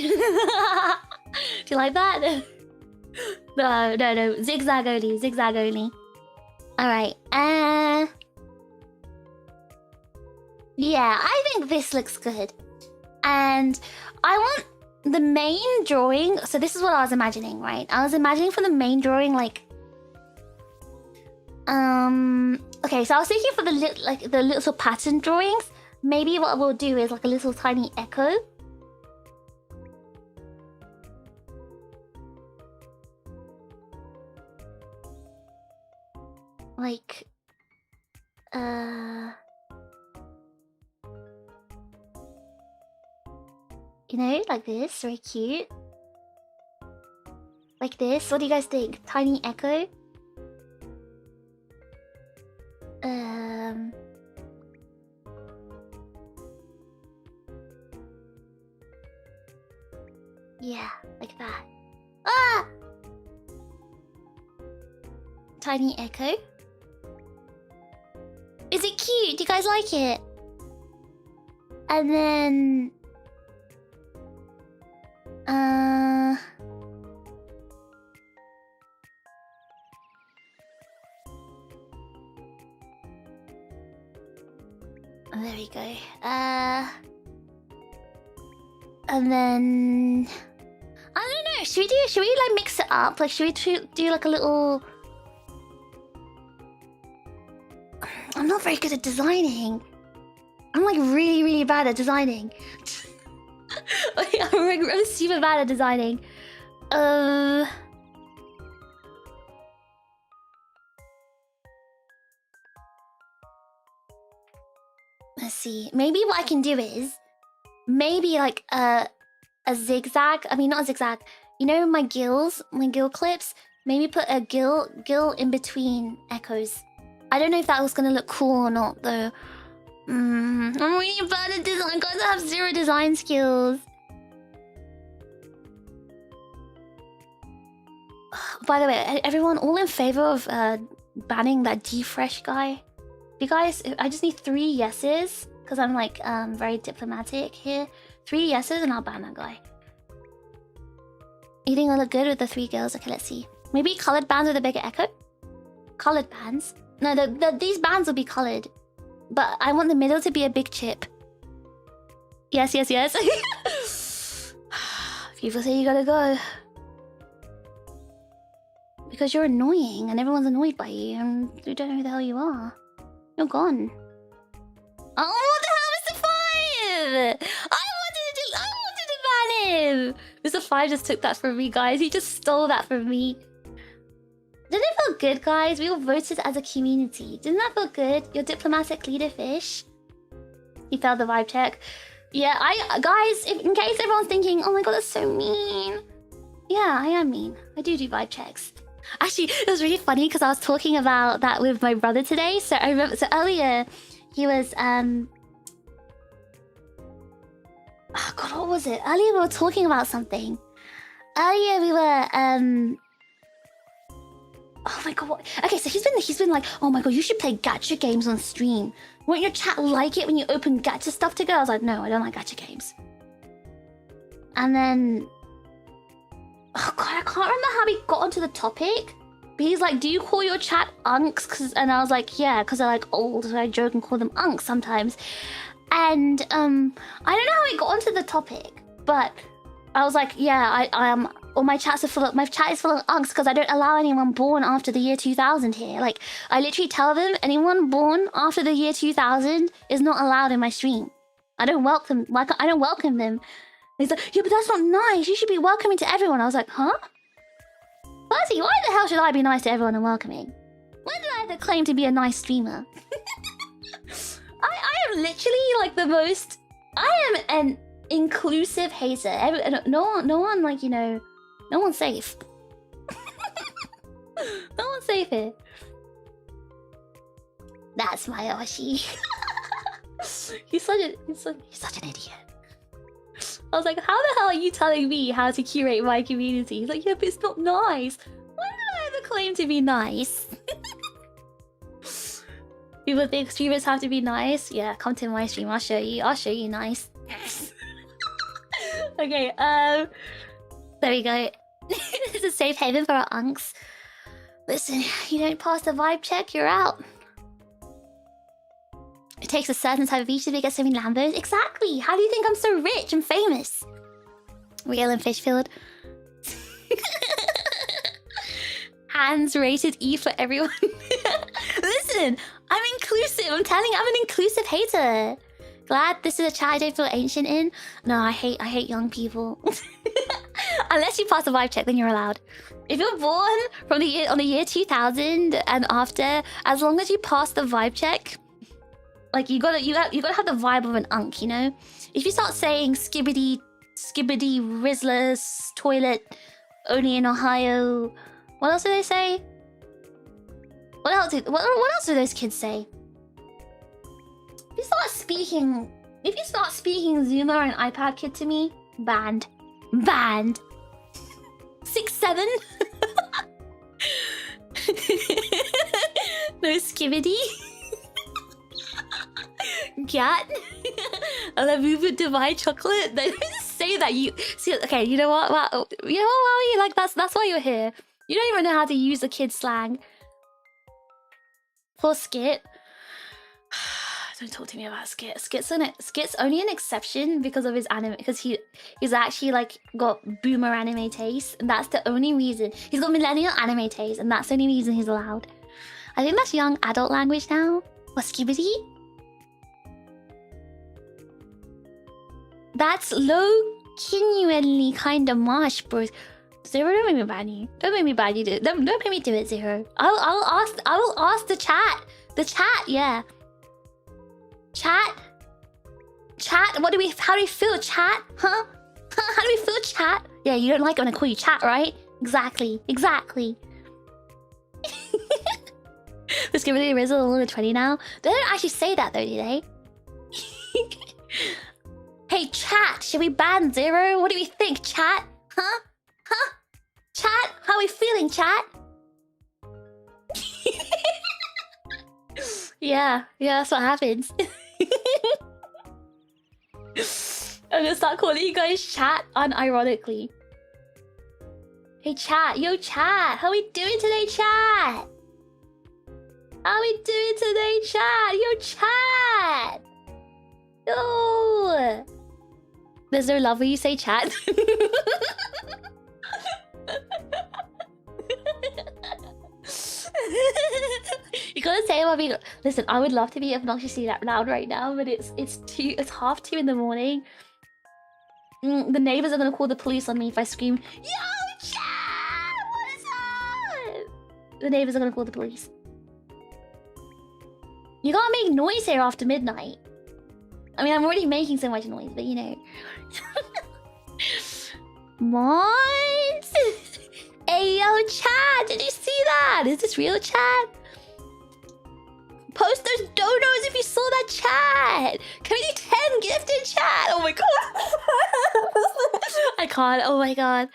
you like that? No. Zigzag only. Alright, yeah, I think this looks good. And I want the main drawing... So this is what I was imagining, right? I was imagining for the main drawing, like... Okay, so I was thinking for the little pattern drawings, maybe what we'll do is like a little tiny echo. Like, You know, like this, very cute. Like this. What do you guys think? Tiny echo. Yeah, like that. Ah! Tiny echo. Is it cute? Do you guys like it? And then... there we go. And then... I don't know. Should we like mix it up? Like, should we do like a little... I'm not very good at designing. I'm like really, really bad at designing. I'm super bad at designing. Let's see. Maybe what I can do is maybe like a zigzag. I mean, not a zigzag. You know my gill clips? Maybe put a gill in between echoes. I don't know if that was gonna look cool or not though. I'm really bad at design. Guys, I have 0 design skills. By the way, everyone all in favor of banning that TRiGGERPHiSH guy? You guys, I just need 3 yeses because I'm like very diplomatic here. 3 yeses and I'll ban that guy. You think I look good with the 3 girls? Okay, let's see. Maybe colored bands with a bigger echo? Colored bands? No, these bands will be colored. But I want the middle to be a big chip. Yes, yes, yes. People say you gotta go. Because you're annoying and everyone's annoyed by you and you don't know who the hell you are. You're gone. Oh, what the hell, Mr. 5? I wanted to ban him! Mr. 5 just took that from me, guys. He just stole that from me. Didn't it feel good, guys? We all voted as a community. Didn't that feel good? Your diplomatic leader, Fish. He failed the vibe check. Yeah, guys, in case everyone's thinking, oh my god, that's so mean. Yeah, I am mean. I do vibe checks. Actually, it was really funny because I was talking about that with my brother today. So I remember, so earlier, he was, oh god, what was it? Earlier we were talking about something. Earlier we were, oh my god, what? Okay, so he's been like, oh my god, you should play gacha games on stream. Won't your chat like it when you open gacha stuff together? I was like, no, I don't like gacha games. And then... oh god, I can't remember how we got onto the topic. But he's like, do you call your chat unks? And I was like, yeah, because they're like old, so I joke and call them unks sometimes. And I don't know how we got onto the topic, but I was like, yeah, I am... all my chats are full of... my chat is full of unks because I don't allow anyone born after the year 2000 here. Like, I literally tell them anyone born after the year 2000 is not allowed in my stream. I don't welcome... like, I don't welcome them. He's like, yeah, but that's not nice. You should be welcoming to everyone. I was like, huh? Fuzzy, why the hell should I be nice to everyone and welcoming? When did I have to claim to be a nice streamer? I am literally like the most... I am an inclusive hater. No one like, you know... no one's safe. No one's safe here. That's my Oshi. He's such an idiot. I was like, how the hell are you telling me how to curate my community? He's like, yeah, but it's not nice. When did I ever claim to be nice? People think streamers have to be nice. Yeah, come to my stream. I'll show you. I'll show you nice. Okay, there we go. This is a safe haven for our unks. Listen, you don't pass the vibe check, you're out. It takes a certain type of beach to make us so many Lambos. Exactly! How do you think I'm so rich and famous? Real and Fishfield. Hands rated E for everyone. Listen, I'm inclusive. I'm telling you, I'm an inclusive hater. Glad this is a chat I don't feel ancient in. No, I hate young people. Unless you pass a vibe check, then you're allowed. If you're born from on the year 2000 and after, as long as you pass the vibe check, like you gotta have the vibe of an unk, you know. If you start saying skibbity Skibbity Rizzlers toilet only in Ohio. What else do they say? What else do those kids say? If you start speaking Zoomer and iPad kid to me, banned. Banned. 6'7". No skibbity. Cat. A Labubu Divine chocolate. They didn't say that. You see? Okay, you know what? Wow, you know what? Wowie? Like that's why you're here. You don't even know how to use the kid slang. Poor Skit. Don't talk to me about Skit. Skit's only an exception because of his anime. Because he's actually like got boomer anime taste, and that's the only reason. He's got millennial anime taste, and that's the only reason he's allowed. I think that's young adult language now. What skibbity? That's low-genuinely kind of marsh, bro. Zero, don't make me ban you. Don't make me ban you. Don't make me do it, Zero. I will ask the chat. The chat, yeah. Chat. How do we feel, chat? Huh? How do we feel, chat? Yeah, you don't like it when I call you chat, right? Exactly. This Skibbity Rizzle is only 20 now. They don't actually say that though, do they? Hey, chat, should we ban Zero? What do we think, chat? Huh? Chat, how are we feeling, chat? Yeah, that's what happens. I'm gonna start calling you guys chat unironically. Hey, chat, yo, chat, how we doing today, chat? How we doing today, chat? Yo, chat! Yo! There's no love when you say chat. You gotta say about being. Listen, I would love to be obnoxiously loud right now, but it's 2:30 in the morning. The neighbors are gonna call the police on me if I scream, "Yo, chat! What is up?" The neighbors are gonna call the police. You can't make noise here after midnight. I mean, I'm already making so much noise, but you know. Mons! Hey, yo, chat! Did you see that? Is this real, chat? Post those donos if you saw that, chat! Can we do 10 gifted, chat? Oh my god! I can't, oh my god.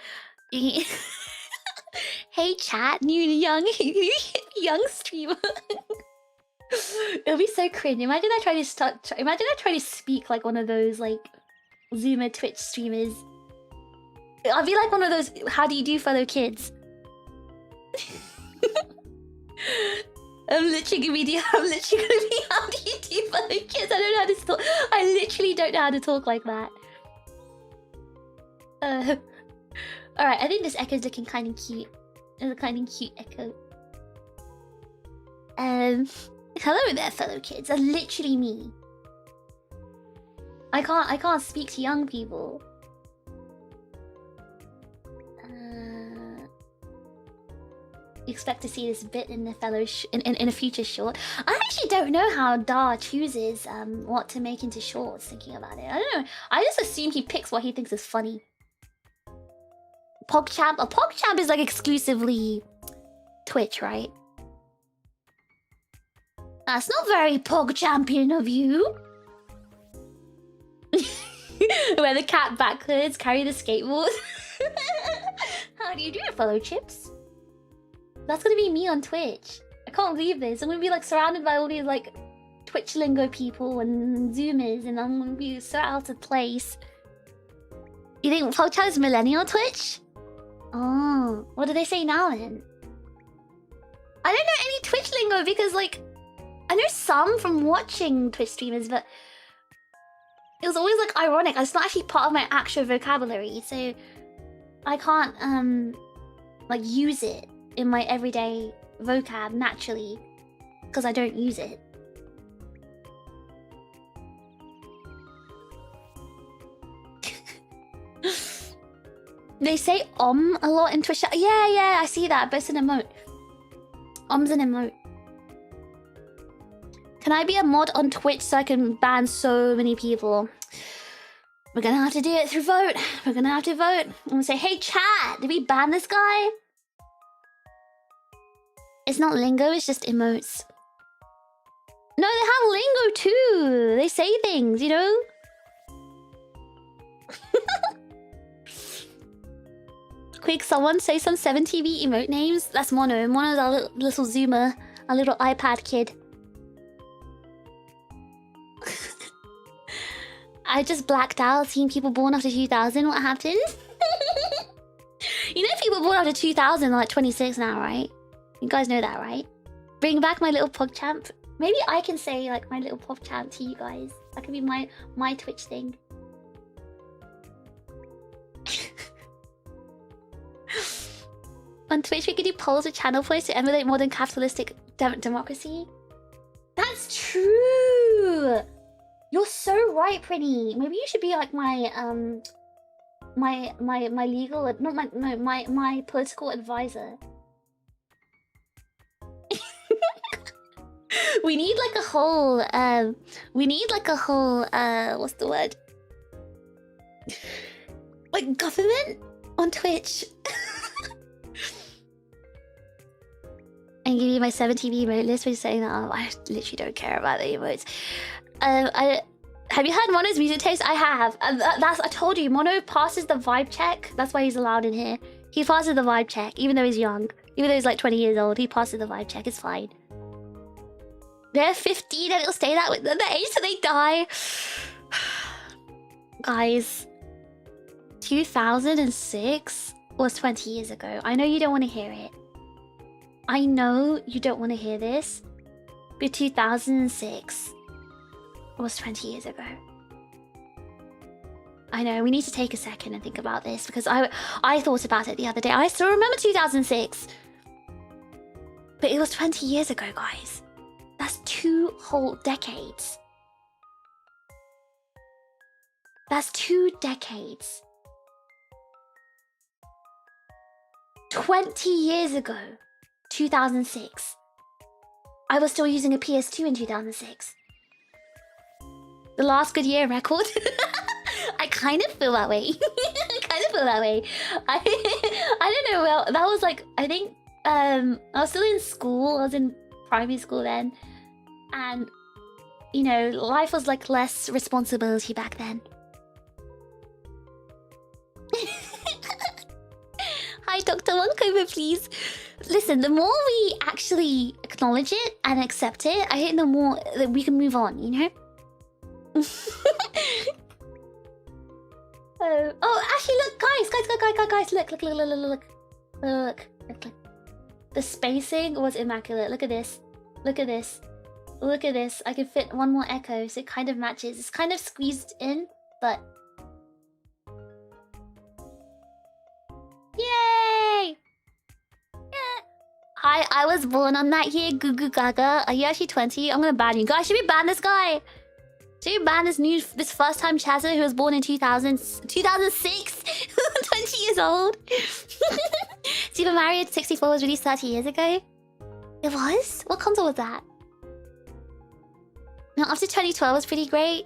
Hey, chat, new young streamer. It'll be so cringe. Imagine I try to speak like one of those like Zoomer Twitch streamers. I'll be like one of those how do you do fellow kids. I'm literally gonna be how do you do fellow kids. I don't know how to talk. I literally don't know how to talk like that. Alright, I think this echo's looking kind of cute. It's a kind of cute echo. Hello there, fellow kids. That's literally me. I can't speak to young people. Expect to see this bit in the in a future short. I actually don't know how Dar chooses what to make into shorts. Thinking about it, I don't know. I just assume he picks what he thinks is funny. PogChamp. A PogChamp is like exclusively Twitch, right? That's not very PogChampion of you. Wear the cat backwards, carry the skateboard. How do you do it, fellow chips? That's gonna be me on Twitch. I can't believe this. I'm gonna be like surrounded by all these like Twitch lingo people and Zoomers, and I'm gonna be so out of place. You think PogChamp is millennial Twitch? Oh, what do they say now then? I don't know any Twitch lingo because like I know some from watching Twitch streamers, but it was always like ironic. It's not actually part of my actual vocabulary, so I can't like use it in my everyday vocab naturally because I don't use it. They say a lot in Twitch. Yeah, I see that, but it's an emote. Om's an emote. Can I be a mod on Twitch so I can ban so many people? We're gonna have to do it through vote. We're gonna have to vote. I'm gonna say, hey chat, did we ban this guy? It's not lingo, it's just emotes. No, they have lingo too. They say things, you know? Quick, someone say some 7TV emote names. That's Mono. Mono's our little zoomer. Our little iPad kid. I just blacked out seeing people born after 2000. What happened? You know people born after 2000 are like 26 now, right? You guys know that, right? Bring back my little PogChamp. Maybe I can say like my little PogChamp to you guys. That could be my Twitch thing. On Twitch, we could do polls with channel points to emulate modern capitalistic democracy. That's true. You're so right, Pretty. Maybe you should be like my my legal, not my no my political advisor. We need like a whole what's the word? Like government on Twitch. And give you my 7TV emote list for saying that. Oh, I literally don't care about the emotes. Have you heard Mono's music taste? I have. I told you, Mono passes the vibe check. That's why he's allowed in here. He passes the vibe check, even though he's young. Even though he's like 20 years old, he passes the vibe check. It's fine. They're 15 and it'll stay that way. The age till they die. Guys, 2006 was 20 years ago. I know you don't want to hear it. I know you don't want to hear this, but 2006 was 20 years ago. I know, we need to take a second and think about this because I thought about it the other day. I still remember 2006. But it was 20 years ago, guys. That's 2 whole decades. That's 2 decades. 20 years ago. 2006. I was still using a PS2 in 2006. The last good year record. I kind of feel that way. I don't know. Well, that was like, I think I was still in school. I was in primary school then, and you know, life was like less responsibility back then. Hi, Dr. Wonkover, please. Listen, the more we actually acknowledge it and accept it, I think the more that we can move on, you know? Oh, actually, look, guys, look. The spacing was immaculate. Look at this. Look at this. I can fit one more echo, so it kind of matches. It's kind of squeezed in, but... Yay! Hi, I was born on that year, Goo Goo Gaga. Are you actually 20? I'm gonna ban you. Guys, should we ban this guy? Should we ban this first-time chatter who was born in 2006? 20 years old. Super Mario 64 was released 30 years ago. It was? What console was that? No, after 2012 was pretty great.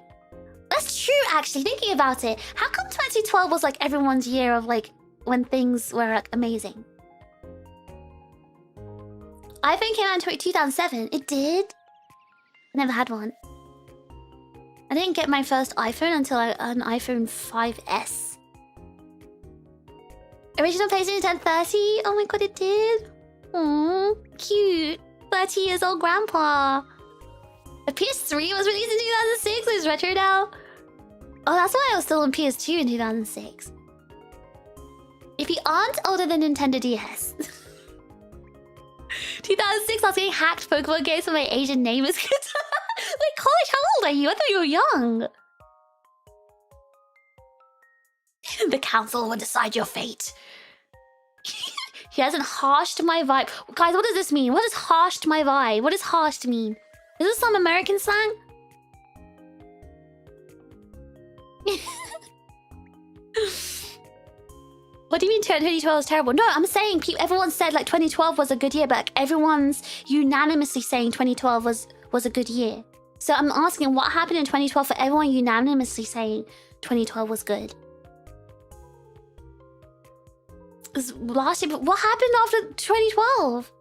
That's true, actually, thinking about it. How come 2012 was like everyone's year of like when things were like amazing? iPhone came out in 2007. It did? I never had one. I didn't get my first iPhone until an iPhone 5S. Original PlayStation 1030? Oh my god, it did? Aww, cute. 30 years old grandpa. The PS3 was released in 2006, so it's retro now. Oh, that's why I was still on PS2 in 2006. If you aren't older than Nintendo DS. 2006, I was getting hacked Pokemon games for my Asian neighbors. Wait, college, how old are you? I thought you were young. The council will decide your fate. He hasn't harshed my vibe. Guys, what does this mean? What does harshed my vibe? What does harshed mean? Is this some American slang? What do you mean 2012 was terrible? No, I'm saying everyone said like 2012 was a good year, but like, everyone's unanimously saying 2012 was a good year. So I'm asking what happened in 2012 for everyone unanimously saying 2012 was good. Last year, but what happened after 2012?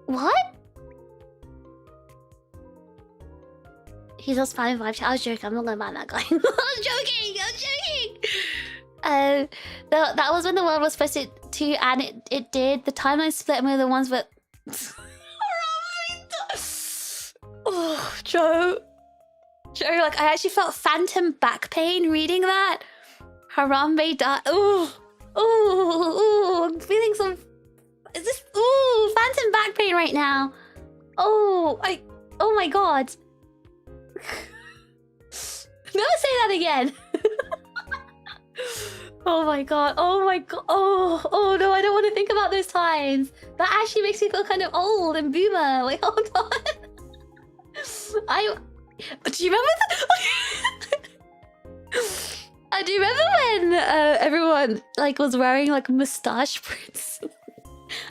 What? He's just spamming vibe chat. I was joking. I'm not gonna ban that guy. I was joking. That was when the world was supposed to and it did. The timeline split and we were the ones that. Oh, Joe, like I actually felt phantom back pain reading that. Harambe died. I'm feeling some. Is this phantom back pain right now? Oh my god. Never say that again. Oh my god. Oh no, I don't want to think about those times. That actually makes me feel kind of old and boomer. Wait, hold on. Do you remember do you remember when everyone like was wearing like mustache prints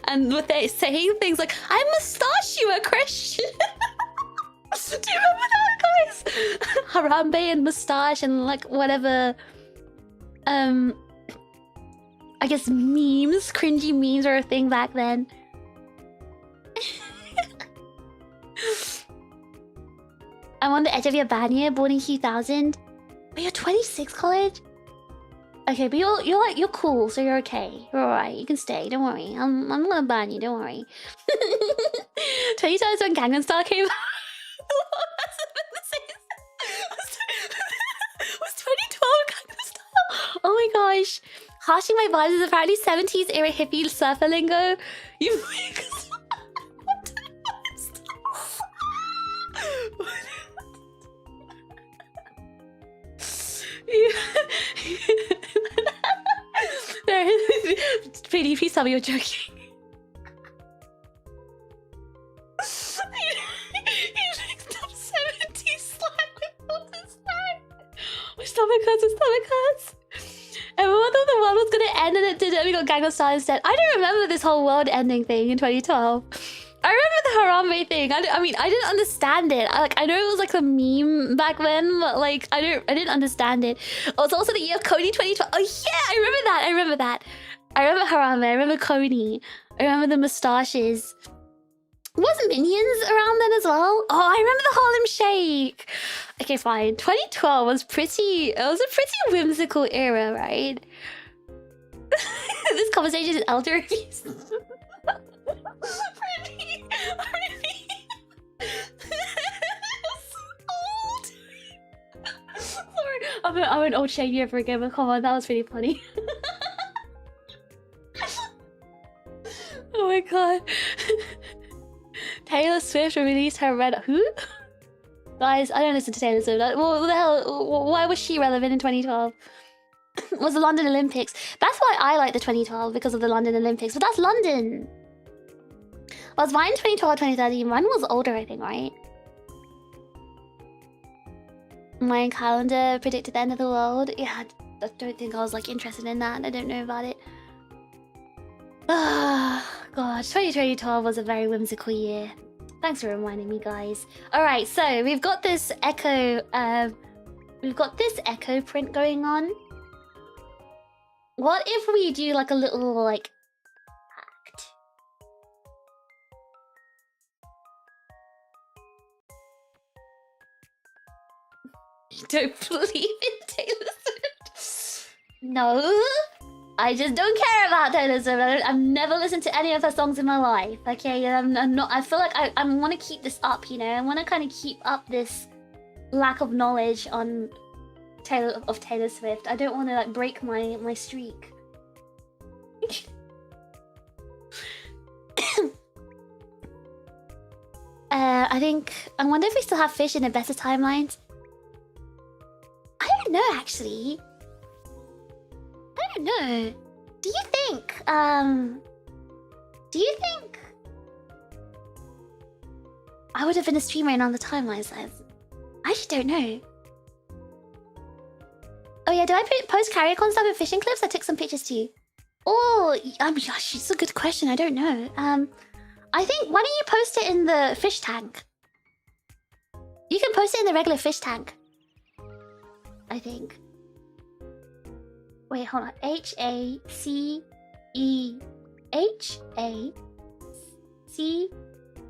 and with they saying things like "I mustache you a Christian"? Do you remember that, guys? Harambe and mustache and like whatever. I guess memes, cringy memes were a thing back then. I'm on the edge of your ban year, born in 2000. But you're 26, college? Okay, but you're cool, so you're okay. You're alright. You can stay. Don't worry. I'm gonna ban you. Don't worry. 20 times when Gangnam Style came out. Was 2012 Gangnam Style? Oh my gosh. Harshing my vibes is apparently 70s era hippie surfer lingo. You make us. Pretty, please tell me you're joking. You mixed up 70s slang with modern slang. My stomach hurts, And we thought the world was gonna end and it didn't. We got Gangnam Style instead. I don't remember this whole world ending thing in 2012. I remember the Harambe thing. I mean, I didn't understand it. I know it was like a meme back then, but like I didn't understand it. It was also the year of Cody 2012. Oh yeah, I remember that. I remember Harambe. I remember Cody. I remember the mustaches. Was Minions around then as well? Oh, I remember the Harlem Shake. Okay, fine. 2012 was pretty. It was a pretty whimsical era, right? This conversation is elder abuse. Pretty. Old. Sorry, I'm an old shady ever again, but come on, that was pretty funny. Oh my god. Taylor Swift released her red. Who? Guys, I don't listen to Taylor Swift. What the hell? Why was she relevant in 2012? Was the London Olympics? That's why I like the 2012 because of the London Olympics. But that's London. Was mine 2012 or 2013? Mine was older, I think, right? My calendar predicted the end of the world. Yeah, I don't think I was like interested in that. I don't know about it. Ah, gosh, 2012 was a very whimsical year. Thanks for reminding me, guys. All right, so we've got this echo. We've got this echo print going on. What if we do like a little like act? You don't believe in Taylor Swift? No. I just don't care about Taylor Swift. I've never listened to any of her songs in my life. Okay, I'm not. I feel like I want to keep this up. You know, I want to kind of keep up this lack of knowledge on Taylor Swift. I don't want to like break my streak. I wonder if we still have fish in the better timelines. I don't know, actually. I don't know. Do you think I would have been a streamer on the timeline size? I actually don't know. Oh yeah, do I post carry-on stuff in fishing clips? I took some pictures too. Oh, gosh, it's a good question. I don't know. I think, why don't you post it in the fish tank? You can post it in the regular fish tank. I think. Wait, hold on. HACEHACKED.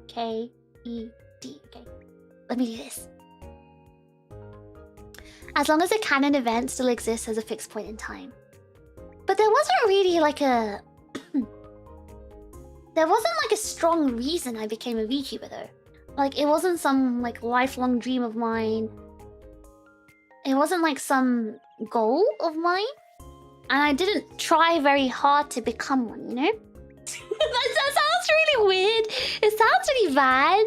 Okay. Let me do this. As long as a canon event still exists as a fixed point in time. But there wasn't really like a... there wasn't like a strong reason I became a VTuber though. Like, it wasn't some like lifelong dream of mine. It wasn't like some goal of mine. And I didn't try very hard to become one, you know? that sounds really weird. It sounds really bad.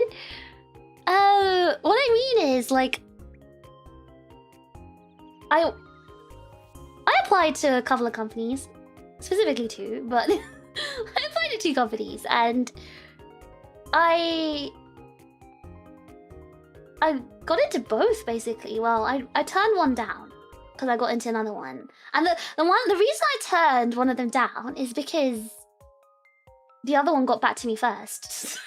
What I mean is, like... I applied to a couple of companies. Specifically 2, but... I applied to 2 companies, and... I got into both, basically. Well, I turned one down. Because I got into another one. And the reason I turned one of them down is because the other one got back to me first. So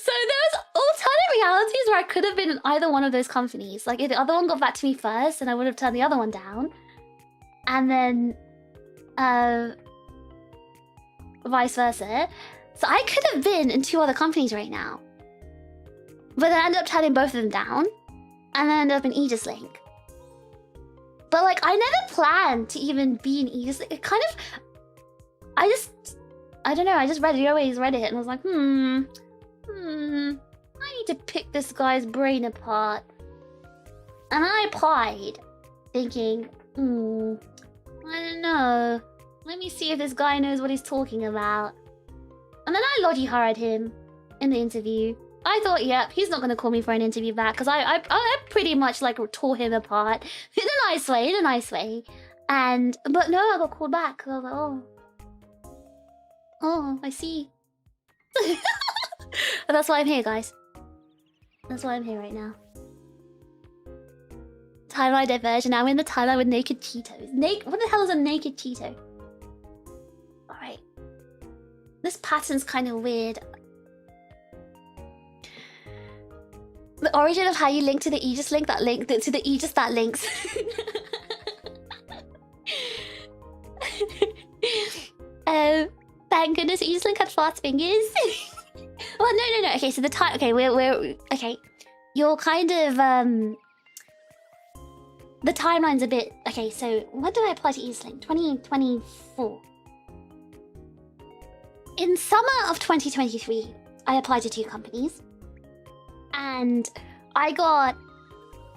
there was alternate realities where I could have been in either one of those companies. Like, if the other one got back to me first, and I would have turned the other one down. And then vice versa. So I could have been in 2 other companies right now. But then I ended up turning both of them down. And then I ended up in Aegis-Link. But like, I never planned to even be in Aegis-Link. It kind of... I don't know, I just read it, always read it, and I was like, I need to pick this guy's brain apart. And I applied, thinking, I don't know. Let me see if this guy knows what he's talking about. And then I Lodi Hara'd him in the interview. I thought, yep, he's not going to call me for an interview back, because I pretty much, like, tore him apart. In a nice way. But no, I got called back. I was like, oh, I see. But that's why I'm here, guys. That's why I'm here right now. Timeline diversion. Now I'm in the timeline with naked Cheetos. What the hell is a naked Cheeto? Alright. This pattern's kind of weird. The origin of how you link to the Aegis-Link that link to the Aegis that links. Thank goodness Aegis-Link had fast fingers. Well, no. Okay, so the time. Okay, we're okay. You're kind of the timeline's a bit. Okay, so when did I apply to Aegis-Link? 2024. In summer of 2023, I applied to 2 companies. And I got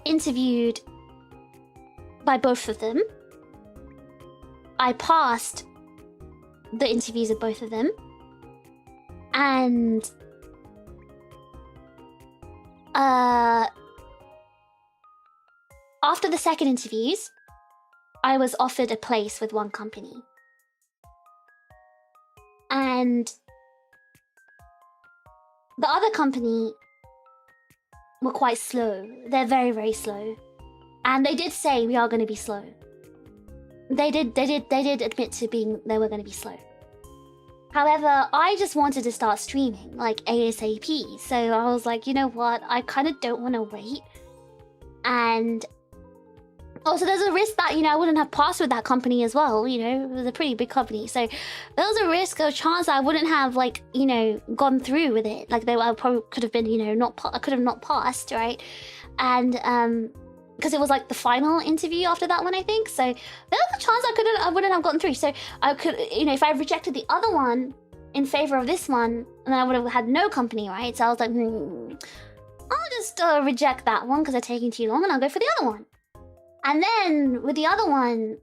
interviewed by both of them. I passed the interviews of both of them. And after the second interviews, I was offered a place with one company. And the other company were quite slow. They're very, very slow. And they did say we are going to be slow. They did admit to being they were going to be slow. However, I just wanted to start streaming, like ASAP. So I was like, you know what? I kind of don't want to wait. And also there's a risk that, I wouldn't have passed with that company as well. It was a pretty big company. So there was a risk, a chance that I wouldn't have, like, gone through with it. Like, I probably could have been, I could have not passed, right? And, because it was like the final interview after that one, I think. So there was a chance I wouldn't have gotten through. So I could, if I rejected the other one in favor of this one, then I would have had no company, right? So I was like, I'll just reject that one because they're taking too long, and I'll go for the other one. And then with the other one,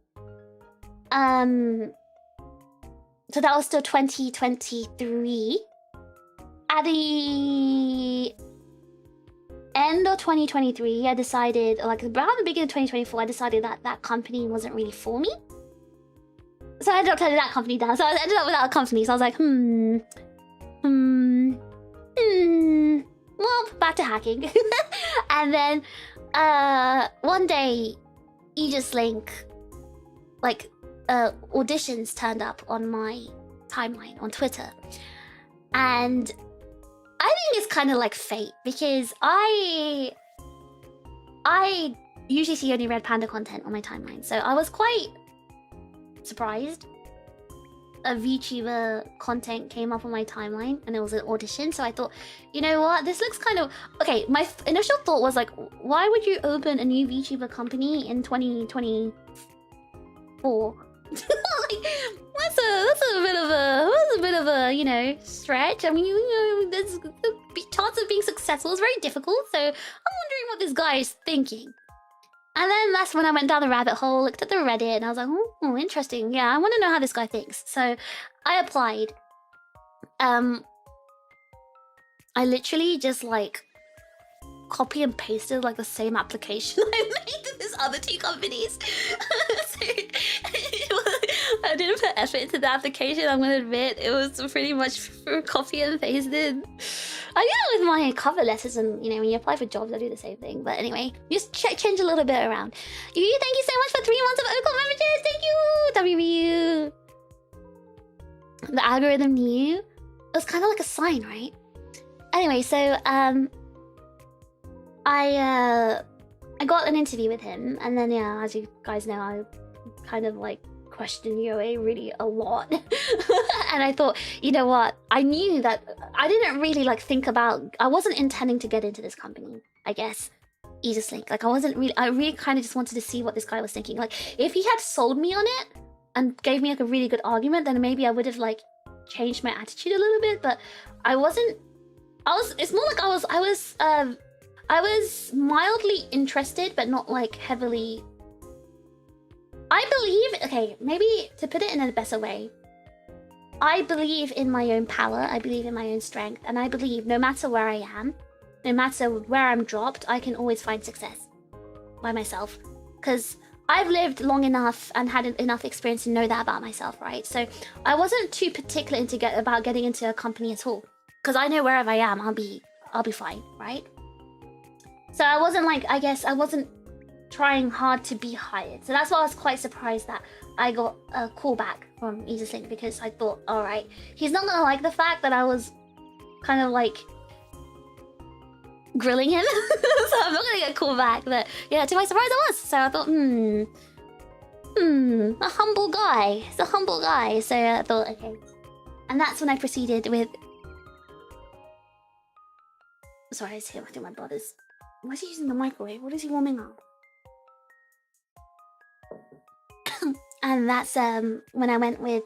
so that was still 2023. At the end of 2023, I decided, like around the beginning of 2024, I decided that that company wasn't really for me. So I ended up turning that company down. So I ended up without a company. So I was like, well, back to hacking. And then one day, Aegis-Link, like, auditions turned up on my timeline on Twitter. And I think it's kind of like fate because I usually see only Red Panda content on my timeline, so I was quite surprised a VTuber content came up on my timeline and it was an audition. So I thought, you know what, this looks kind of okay. My initial thought was like, why would you open a new VTuber company in 2024? Like, that's a bit of a you know, stretch. I mean, you know, there's the chance of being successful is very difficult. So I'm wondering what this guy is thinking. And then that's when I went down the rabbit hole, looked at the Reddit, and I was like, oh, interesting. Yeah, I want to know how this guy thinks. So I applied. I literally just like copy and pasted like the same application I made to these other two companies. So, I didn't put effort into the application, I'm gonna admit. It was pretty much copy and pasted. I do that with my cover letters, and you know, when you apply for jobs, I do the same thing. But anyway, just change a little bit around. Thank you so much for 3 months of Oacle memberships. Thank you, WVU. The algorithm knew. It was kind of like a sign, right? Anyway, so I got an interview with him, and then yeah, as you guys know, I kind of like questioned UA really a lot. And I thought, you know what, I knew that I didn't really like think about, I wasn't intending to get into this company, I guess, Aegis-Link. Like I really kind of just wanted to see what this guy was thinking. Like if he had sold me on it and gave me like a really good argument, then maybe I would have like changed my attitude a little bit. But it's more like I was mildly interested, but not like heavily. I believe, okay, maybe to put it in a better way, I believe in my own power, I believe in my own strength, and I believe no matter where I am, no matter where I'm dropped, I can always find success by myself. Because I've lived long enough and had enough experience to know that about myself, right? So I wasn't too particular about getting into a company at all. Because I know wherever I am, I'll be fine, right? So I wasn't like, I guess I wasn't trying hard to be hired. So that's why I was quite surprised that I got a call back from Aegis-Link, because I thought, all right, he's not gonna like the fact that I was kind of like grilling him. So I'm not gonna get a call back. But yeah, to my surprise I was. So I thought, a humble guy. He's a humble guy. So I thought, okay. And that's when I proceeded with... Sorry, I was here with my brothers. Why is he using the microwave? What is he warming up? And that's when I went with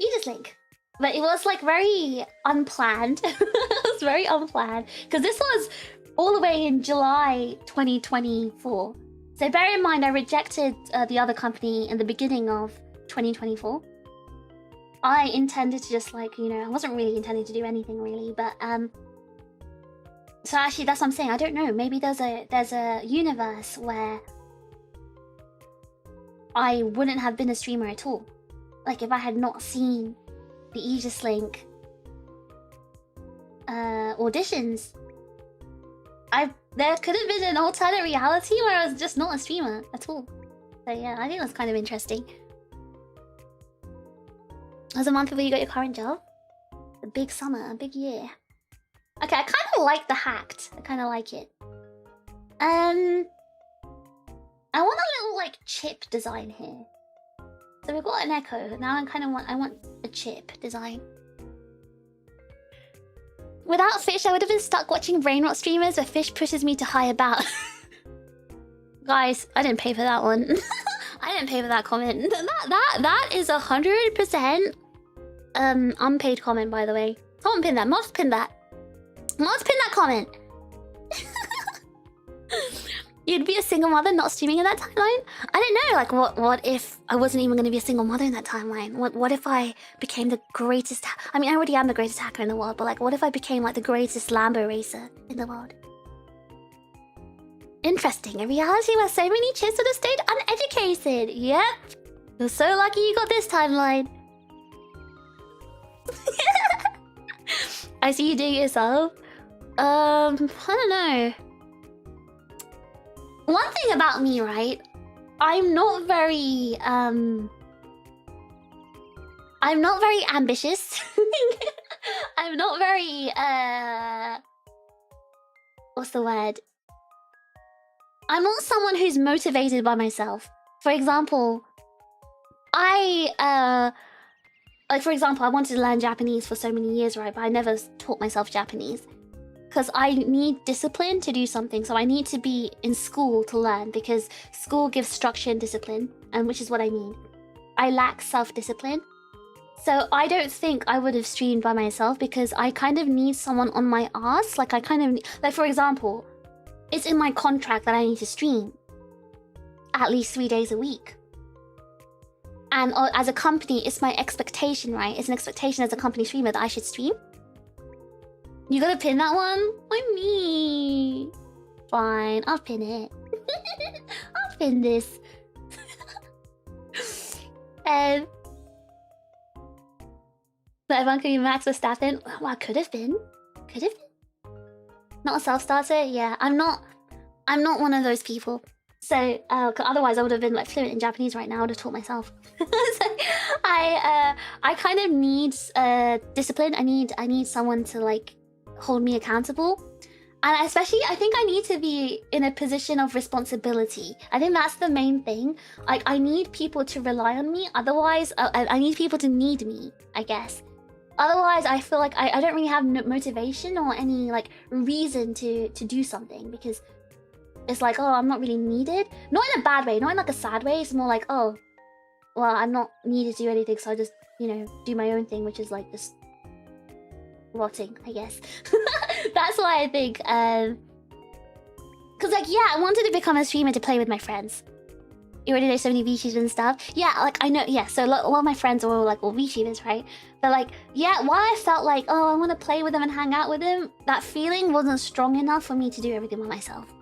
Aegis-Link. But it was like very unplanned. It was very unplanned. Because this was all the way in July 2024. So bear in mind, I rejected the other company in the beginning of 2024. I intended to just like, you know, I wasn't really intending to do anything really, but so actually that's what I'm saying. I don't know. Maybe there's a universe where I wouldn't have been a streamer at all. Like if I had not seen the Aegis-Link auditions, there could have been an alternate reality where I was just not a streamer at all. So yeah, I think that's kind of interesting. It was a month before you got your current job. A big summer, a big year. Okay, I kind of like the hacked. I kind of like it. I want a little like chip design here. So we've got an echo. Now I want a chip design. Without Fish, I would have been stuck watching Brainrot streamers where Fish pushes me to high about. Guys, I didn't pay for that one. I didn't pay for that comment. That is 100% unpaid comment, by the way. Someone pinned that. Moss pinned that. Moss pinned that comment. You'd be a single mother not streaming in that timeline? I don't know, like what if I wasn't even going to be a single mother in that timeline? What if I became the greatest... I mean, I already am the greatest hacker in the world, but like what if I became like the greatest Lambo racer in the world? Interesting, a reality where so many chicks would have stayed uneducated. Yep. You're so lucky you got this timeline. I see you doing it yourself. I don't know. One thing about me, right? I'm not very ambitious. what's the word? I'm not someone who's motivated by myself. For example, I wanted to learn Japanese for so many years, right? But I never taught myself Japanese. Because I need discipline to do something. So I need to be in school to learn, because school gives structure and discipline, and which is what I need. I lack self-discipline. So I don't think I would have streamed by myself, because I kind of need someone on my ass. Like, I kind of need, like, for example, it's in my contract that I need to stream at least 3 days a week. And as a company, it's my expectation, right? It's an expectation as a company streamer that I should stream. You gotta pin that one? Why me? Fine, I'll pin it. I'll pin this. And that everyone could be Max Verstappen. Well, could have been. Could have been. Not a self-starter? Yeah, I'm not one of those people. So, otherwise I would have been like fluent in Japanese right now. I would have taught myself. So, I kind of need discipline. I need someone to like hold me accountable, and especially I think I need to be in a position of responsibility. I think that's the main thing. Like, I need people to rely on me. Otherwise, I need people to need me, I guess. Otherwise, I feel like I don't really have no motivation or any like reason to do something, because it's like, oh, I'm not really needed. Not in a bad way, not in like a sad way. It's more like, oh, well, I'm not needed to do anything, so I just, you know, do my own thing, which is like just rotting, I guess. That's why I think, because like, yeah, I wanted to become a streamer to play with my friends. You already know so many VTubers and stuff. Yeah, like, I know, yeah, so a lot of my friends are all like, all VTubers, right? But like, yeah, while I felt like, oh, I want to play with them and hang out with them, that feeling wasn't strong enough for me to do everything by myself.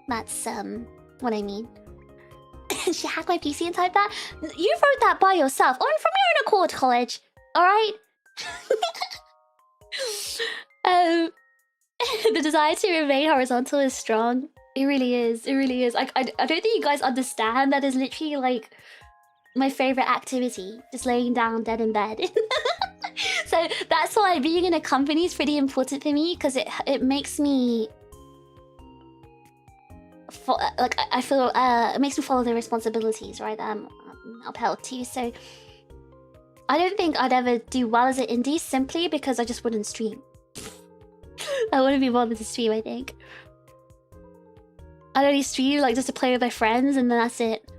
That's, what I mean. She hacked my PC and typed that? You wrote that by yourself, or from your own accord, college. Alright? The desire to remain horizontal is strong. It really is. It really is. I don't think you guys understand that is literally like my favorite activity. Just laying down dead in bed. So that's why being in a company is pretty important for me, because it makes me like, I feel it makes me follow the responsibilities, right, that I'm upheld to. So I don't think I'd ever do well as an indie simply because I just wouldn't stream. I wouldn't be bothered to stream, I think. I'd only stream like just to play with my friends, and then that's it.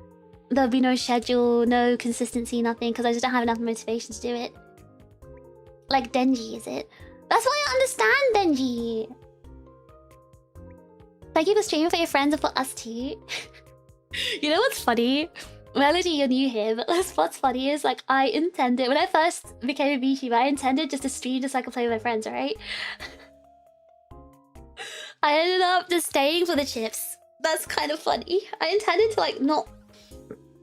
There'll be no schedule, no consistency, nothing, because I just don't have enough motivation to do it. Like Denji, is it? That's why I understand Denji. Thank you for streaming for your friends and for us too. You know what's funny? Melody, you're new here, but what's funny is, like, I intended, when I first became a VTuber, I intended just to stream just so I could play with my friends, right? I ended up just staying for the chips. That's kind of funny. I intended to, like, not,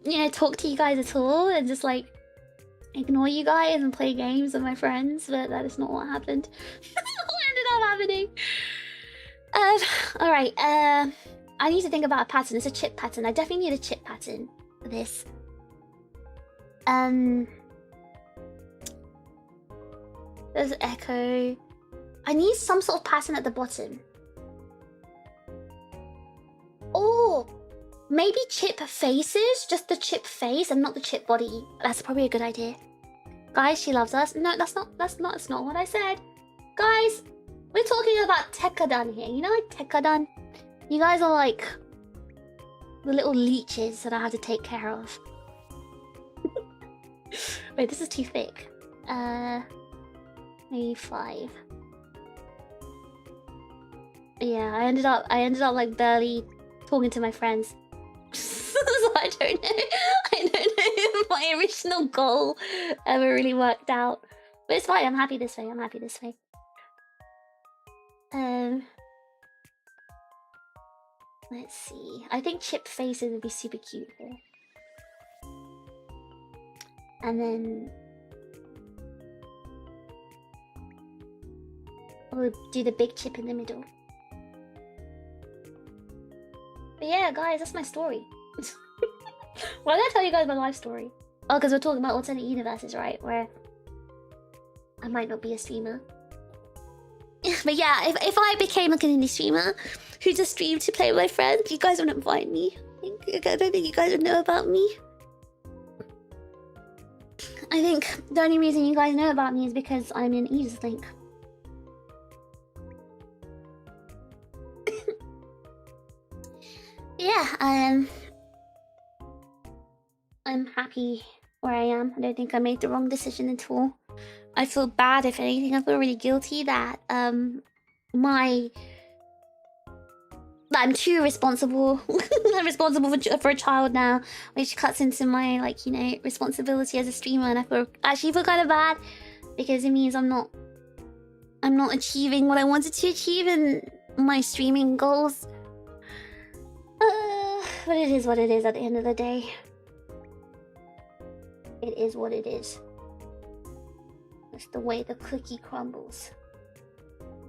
you know, talk to you guys at all and just, like, ignore you guys and play games with my friends, but that is not what happened. What ended up happening? Alright, I need to think about a pattern. It's a chip pattern. I definitely need a chip pattern for this. There's echo. I need some sort of pattern at the bottom. Oh, maybe chip faces? Just the chip face and not the chip body. That's probably a good idea. Guys, she loves us. No, that's not what I said. Guys, we're talking about Tekkadan here. You know, like Tekkadan? You guys are like the little leeches that I have to take care of. Wait, this is too thick. Maybe 5. Yeah, I ended up like barely talking to my friends. So I don't know. I don't know if my original goal ever really worked out. But it's fine, I'm happy this way. Let's see. I think chip faces would be super cute here. And then we'll do the big chip in the middle. But yeah, guys, that's my story. Why did I tell you guys my life story? Oh, because we're talking about alternate universes, right? Where I might not be a streamer. But yeah, if I became like an indie streamer who just streamed to play with my friends, you guys wouldn't find me. I don't think you guys would know about me. I think the only reason you guys know about me is because I'm in Aegis-Link. Yeah, I'm happy where I am. I don't think I made the wrong decision at all. I feel bad, if anything. I feel really guilty that that I'm too responsible. I'm responsible for a child now, which cuts into my, like, you know, responsibility as a streamer, and I actually feel kind of bad because it means I'm not achieving what I wanted to achieve in my streaming goals. But it is what it is at the end of the day. It is what it is. That's the way the cookie crumbles.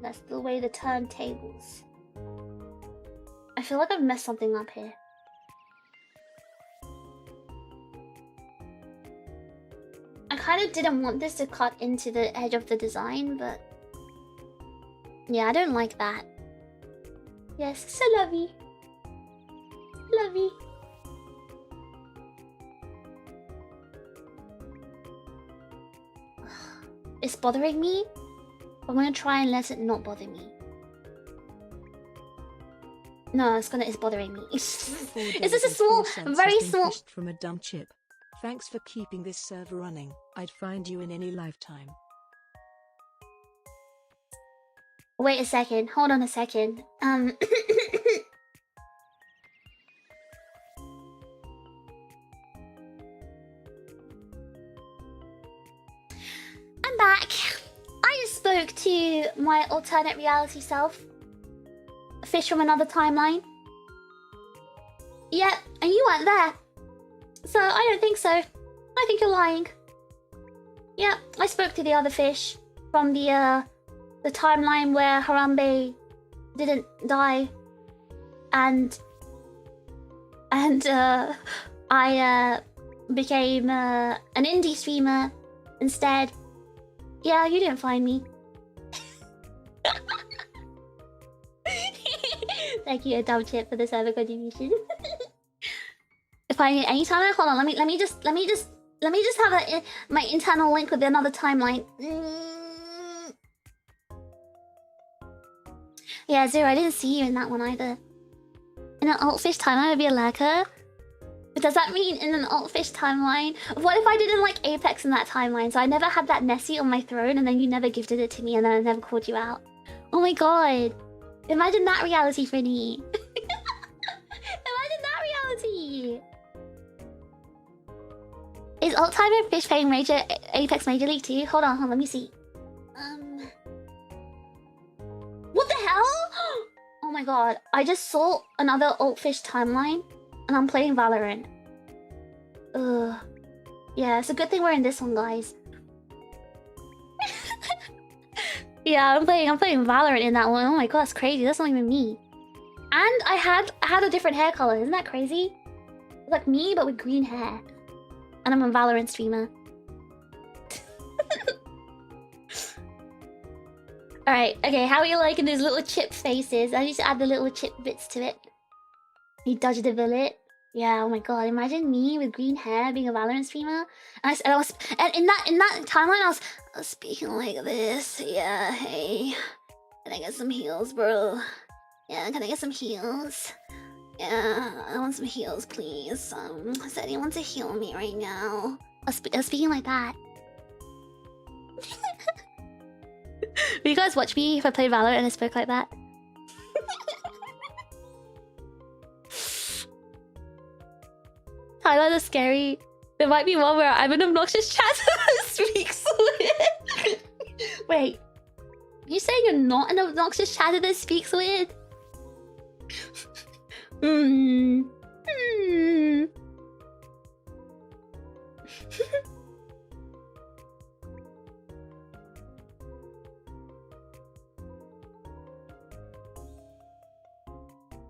That's the way the turntables. I feel like I've messed something up here. I kind of didn't want this to cut into the edge of the design, but yeah, I don't like that. Yes, so lovey. Lovey. It's bothering me. I'm gonna try and let it not bother me. No, it's bothering me. It's just a small, very small. From a dumb chip. Thanks for keeping this server running. I'd find you in any lifetime. Wait a second. Hold on a second. I'm back. I just spoke to my alternate reality self. A fish from another timeline. Yep, and you weren't there. So I don't think so. I think you're lying. Yep, I spoke to the other fish from the timeline where Harambe didn't die, and I became an indie streamer instead. Yeah, you didn't find me. Thank you, a dumb chip, for the server contribution. If I need any time, hold on. Let me just have my internal link with another timeline. Yeah, Zero, I didn't see you in that one either. In an altfish timeline, I'd be a lurker. Does that mean in an altfish timeline? What if I didn't like Apex in that timeline? So I never had that Nessie on my throne, and then you never gifted it to me, and then I never called you out. Oh my god. Imagine that reality for me. Imagine that reality. Is alt time and fish playing Apex Major League too? Hold on, let me see. What the hell? Oh my god, I just saw another altfish timeline, and I'm playing Valorant. Ugh. Yeah, it's a good thing we're in this one, guys. Yeah, I'm playing Valorant in that one. Oh my god, that's crazy. That's not even me. And I had a different hair color. Isn't that crazy? It's like me, but with green hair. And I'm a Valorant streamer. Alright, okay, how are you liking those little chip faces? I need to add the little chip bits to it. You dodged a bullet. Yeah, oh my god, imagine me with green hair being a Valorant streamer. And in that timeline I was speaking like this. Yeah, hey. Can I get some heals, bro? Yeah, can I get some heals? Yeah, I want some heals, please. Does anyone want to heal me right now? I was speaking like that. Will you guys watch me if I play Valorant and I spoke like that? Tyler, that's scary. There might be one where I'm an obnoxious chat that speaks weird. Wait, you saying you're not an obnoxious chatter that speaks weird?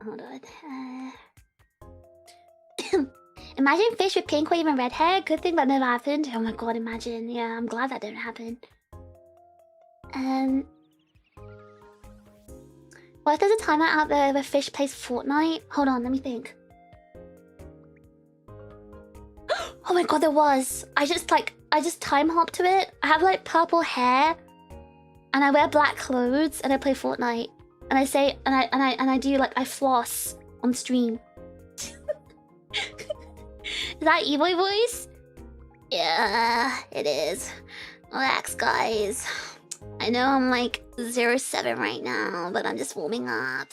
Hold on. Imagine fish with pink or even red hair. Good thing that never happened. Oh my god, imagine. Yeah, I'm glad that didn't happen. What if there's a timeout out there where Fish plays Fortnite? Hold on, let me think. Oh my god, there was. I just time hop to it. I have like purple hair, and I wear black clothes, and I play Fortnite. And I say, and I do like I floss on stream. Is that E-boy voice? Yeah, it is. Relax, guys. I know I'm like 07 right now, but I'm just warming up.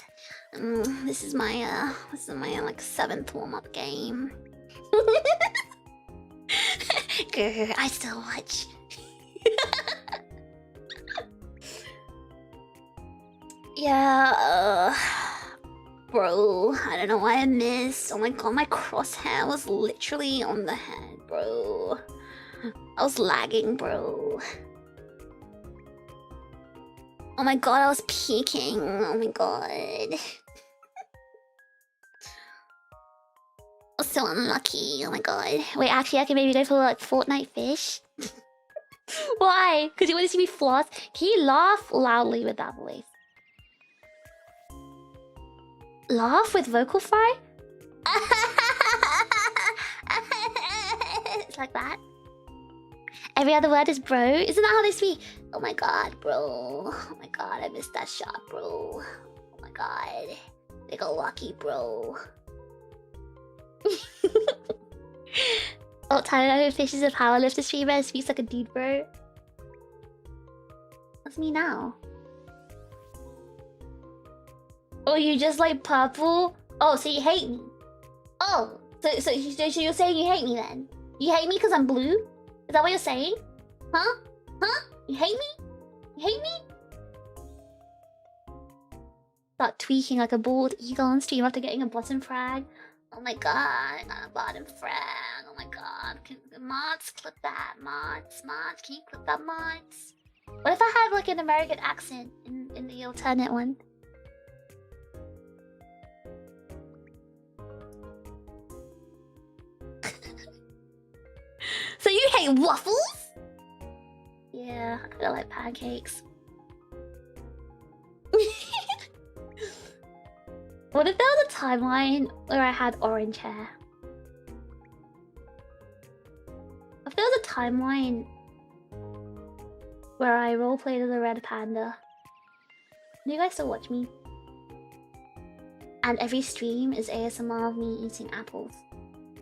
This is my like 7th warm-up game. Grr, I still watch. Yeah, bro, I don't know why I missed. Oh my god, my crosshair was literally on the head, bro. I was lagging, bro. Oh my god, I was peeking. Oh my god. I was so unlucky. Oh my god. Wait, actually, I can maybe go for like Fortnite Fish. Why? Because you want to see me floss? Can you laugh loudly with that voice? Laugh with vocal fry? It's like that. Every other word is bro. Isn't that how they speak? Oh my god, bro. Oh my god, I missed that shot, bro. Oh my god. They got lucky, bro. Oh, Tyler Fish is a powerlifter streamer and speaks like a dude, bro. That's me now. Oh, you just like purple? Oh, so you hate me? Oh, so you're saying you hate me then? You hate me because I'm blue? Is that what you're saying? Huh? Huh? You hate me? You hate me? Start tweaking like a bald eagle on stream after getting a bottom frag. Oh my god, I got a bottom frag. Oh my god. Can mods clip that? Mods, can you clip that, mods? What if I had like an American accent in the alternate one? So you hate waffles? Yeah, I kinda like pancakes. What if there was a timeline where I had orange hair? If there was a timeline where I roleplayed as a red panda, do you guys still watch me? And every stream is ASMR of me eating apples.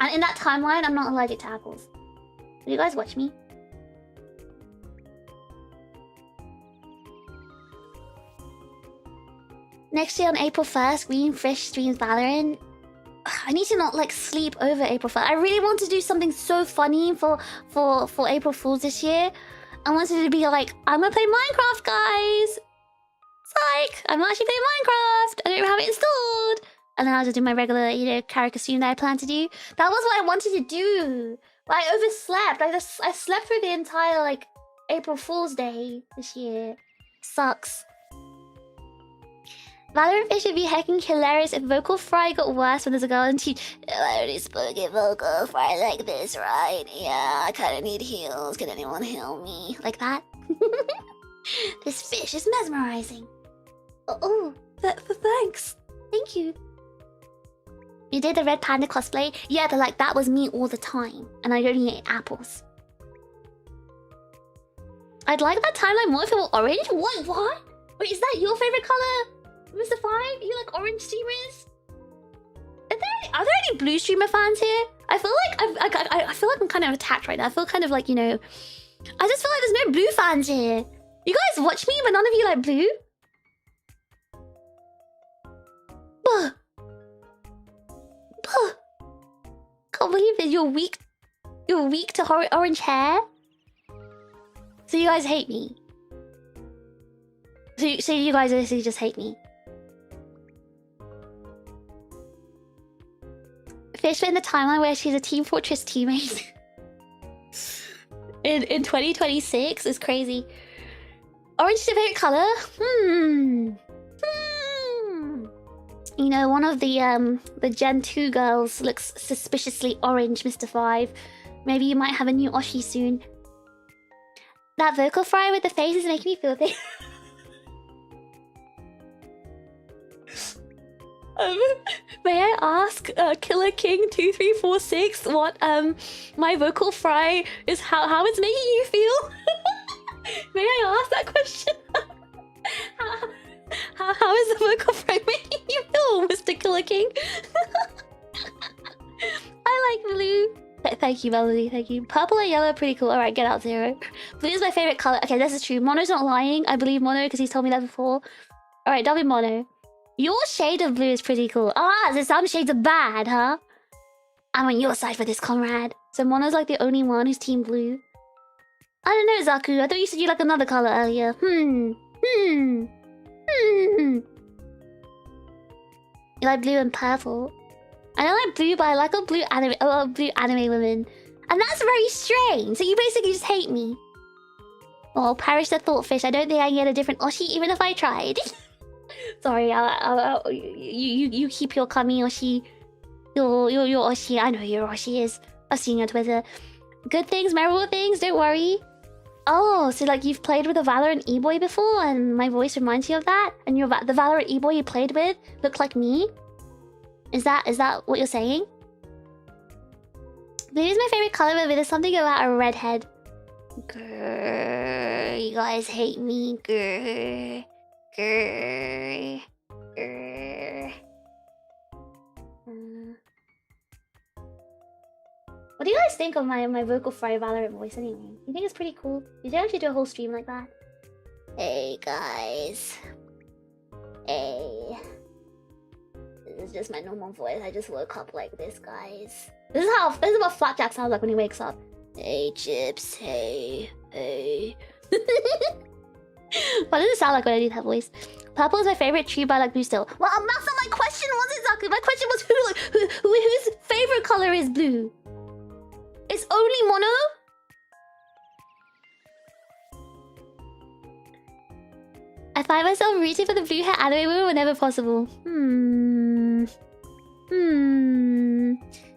And in that timeline, I'm not allergic to apples. Do you guys watch me? Next year on April 1st, Green Fish streams Valorant. I need to not like sleep over April 1st. I really want to do something so funny for April Fools this year. I wanted to be like, I'm gonna play Minecraft, guys. Psych! I'm actually playing Minecraft. I don't even have it installed. And then I'll just do my regular, character stream that I plan to do. That was what I wanted to do. But I overslept. I slept through the entire like April Fool's Day this year. Sucks. Valorant Fish would be hecking hilarious if vocal fry got worse when there's a girl in team. I already spoke it vocal fry like this, right? Yeah, I kinda need heals. Can anyone heal me? Like that? This fish is mesmerizing. Oh, thanks. Thank you. You did the red panda cosplay? Yeah, but like that was me all the time. And I only ate apples. I'd like that timeline more if it were orange. What? Wait, is that your favorite color? Mr. 5, you like orange streamers? Are there any blue streamer fans here? I feel like I feel like I'm kind of attacked right now. I feel kind of like, I just feel like there's no blue fans here. You guys watch me, but none of you like blue? Can't believe it. You're weak to orange hair? So you guys hate me? So you guys basically just hate me? Fish in the timeline where she's a Team Fortress teammate in 2026 is crazy. Orange is your favorite color? One of the Gen 2 girls looks suspiciously orange, Mr. 5. Maybe you might have a new Oshi soon. That vocal fry with the face is making me feel things. May I ask, Killer King 2346, what my vocal fry is how it's making you feel? May I ask that question? how is the vocal fry making you feel, Mr. Killer King? I like blue. Thank you, Melody. Thank you. Purple and yellow are pretty cool. Alright, get out, Zero. Blue is my favorite color. Okay, this is true. Mono's not lying. I believe Mono because he's told me that before. Alright, W Mono. Your shade of blue is pretty cool. Ah, so some shades are bad, huh? I'm on your side for this, comrade. So Mono's like the only one who's team blue. I don't know, Zaku. I thought you said you like another color earlier. You like blue and purple. I don't like blue, but I like a blue anime women. And that's very strange. So you basically just hate me. Oh, perish the thoughtfish. I don't think I can get a different Oshi even if I tried. Sorry, you keep your kami Oshi. Your Oshi. I know your Oshi is. I've seen you on Twitter. Good things, memorable things, don't worry. Oh, so like you've played with a Valorant E-boy before and my voice reminds you of that? And the Valorant E-boy you played with looked like me? Is that what you're saying? Blue is my favorite color, but there's something about a redhead. Grrr, you guys hate me. Grrr. Grrr. Grrr. What do you guys think of my vocal fry Valorant voice anyway? You think it's pretty cool? You should actually do a whole stream like that. Hey guys. Hey. This is just my normal voice. I just woke up like this, guys. This is what Flapjack sounds like when he wakes up. Hey Chips, hey. What does it sound like when I do that voice? Purple is my favorite tree, but I like blue still. Well, that's not my question, was it, Zaku? My question was whose favorite color is blue? It's only Mono? I find myself reaching for the blue hair anime woman whenever possible.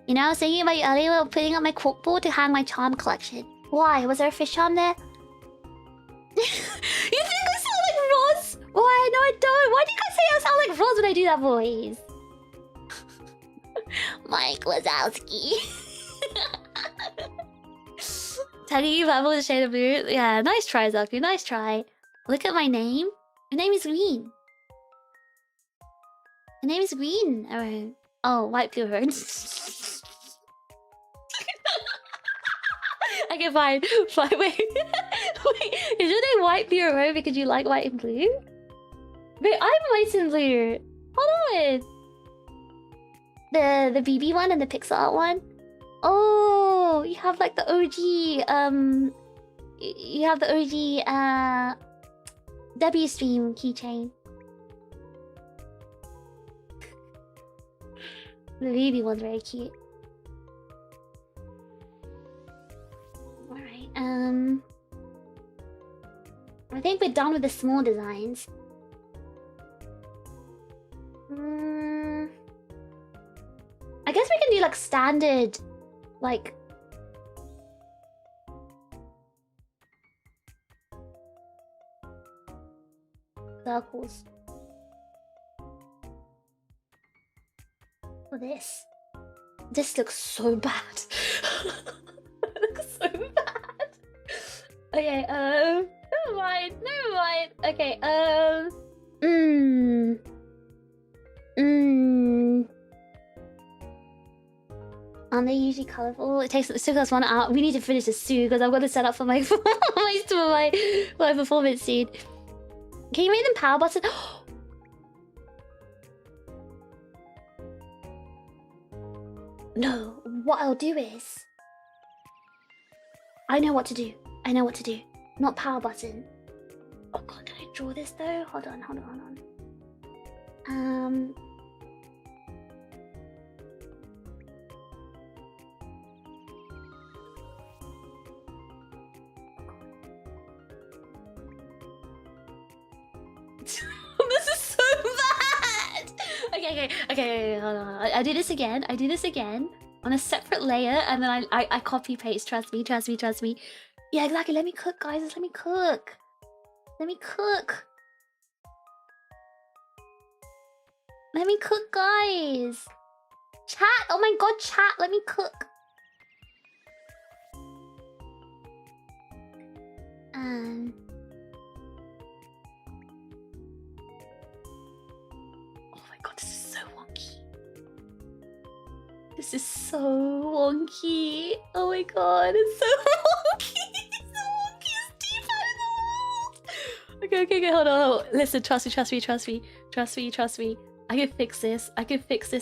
You know, I was thinking about you earlier while putting up my corkboard to hang my charm collection. Why? Was there a fish charm there? You think I sound like Roz? Why? No, I don't. Why do you guys say I sound like Roz when I do that voice? Mike Wazowski. Telling you purple is a shade of blue? Yeah, nice try, Zaku. Nice try. Look at my name. My name is Green. My name is Green. Alright. Oh, white blue hurt. Okay, fine. Fine, wait. Wait, is your name white blue or red because you like white and blue? Wait, I'm white and blue. Hold on. The BB one and the pixel art one? Oh, you have like the OG, you have the OG, W stream keychain. The BB one's very cute. Alright, I think we're done with the small designs. I guess we can do like standard, like... circles. For this. This looks so bad. It looks so bad. Okay, never mind, never mind. Okay, Aren't they usually colourful? It took us 1 hour. We need to finish this soon because I've got to set up for my my performance soon. Can you make them power button? No, what I'll do is... I know what to do. I know what to do. Not power button. Oh god, can I draw this though? Hold on, hold on, hold on. This is so bad! Okay, hold on. I do this again. I do this again on a separate layer, and then I copy paste. Trust me, trust me, trust me. Yeah, exactly. Let me cook, guys. Let me cook. Let me cook. Let me cook, guys. Chat. Oh my god, chat. Let me cook. Oh my god, this is so wonky. This is so wonky. Oh my god, it's so wonky. It's so wonky. It's deep out in the world. Okay, hold on. Listen, trust me. I can fix this.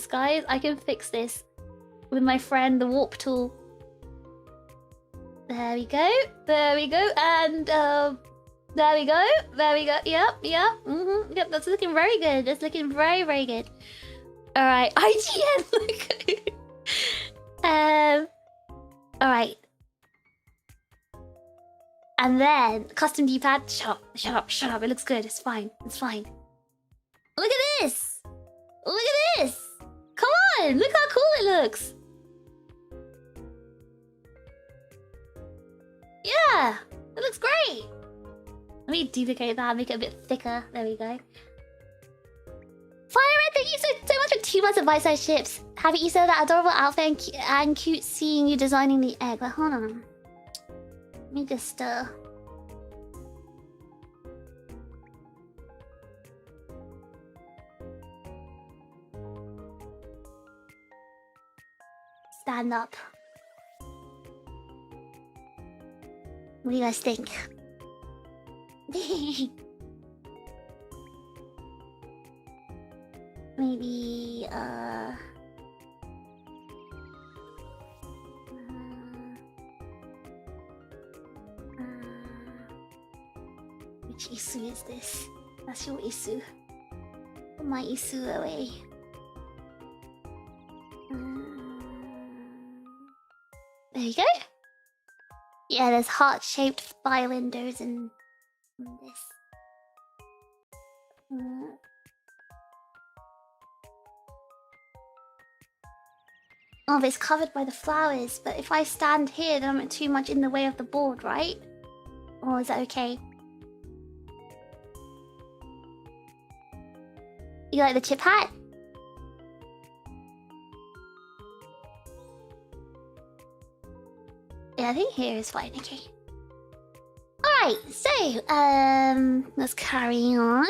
Guys. I can fix this with my friend, the warp tool. There we go. And there we go. Yep. Yep, that's looking very good. That's looking very, very good. Alright. IGN. Alright. And then custom D-pad. Shut up. It looks good. It's fine. Look at this. Come on. Look how cool it looks. Yeah. It looks great. Let me duplicate that, make it a bit thicker. There we go. Fire Red, thank you so much for 2 months of bite-sized chips. Happy Easter, that adorable outfit and cute seeing you designing the egg. But hold on. Let me just stand up. What do you guys think? Maybe which Isu is this? That's your Isu. Put my Isu away. There you go. Yeah, there's heart-shaped fire windows in this. Oh, but it's covered by the flowers. But if I stand here, then I'm too much in the way of the board, right? Or is that okay? You like the chip hat? Yeah, I think here is fine. Okay. Alright, so, let's carry on.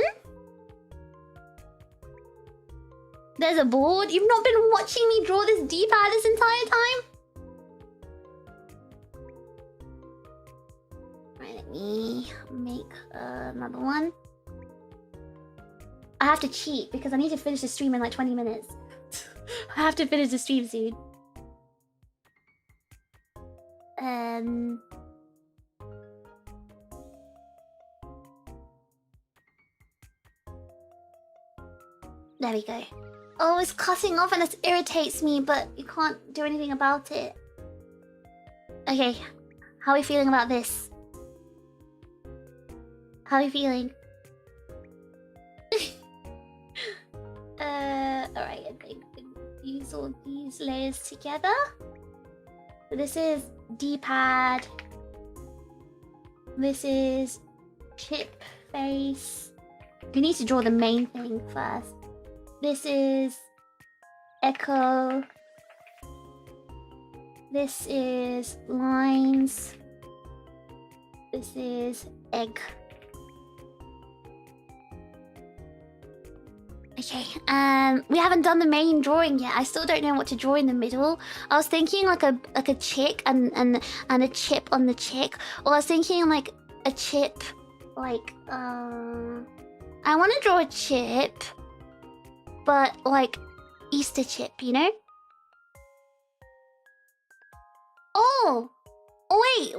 There's a board. You've not been watching me draw this D-pad this entire time? Right, let me make another one. I have to cheat because I need to finish the stream in like 20 minutes. I have to finish the stream soon. There we go. Oh, it's cutting off and it irritates me, but you can't do anything about it. Okay, how are we feeling about this? How are we feeling? Alright, I think use all these layers together. So this is D-pad. This is chip face. We need to draw the main thing first. This is echo. This is lines. This is egg. Okay, we haven't done the main drawing yet. I still don't know what to draw in the middle. I was thinking like a chick and a chip on the chick. Or I was thinking like a chip, like I want to draw a chip, but like Easter chip, you know? Oh, wait.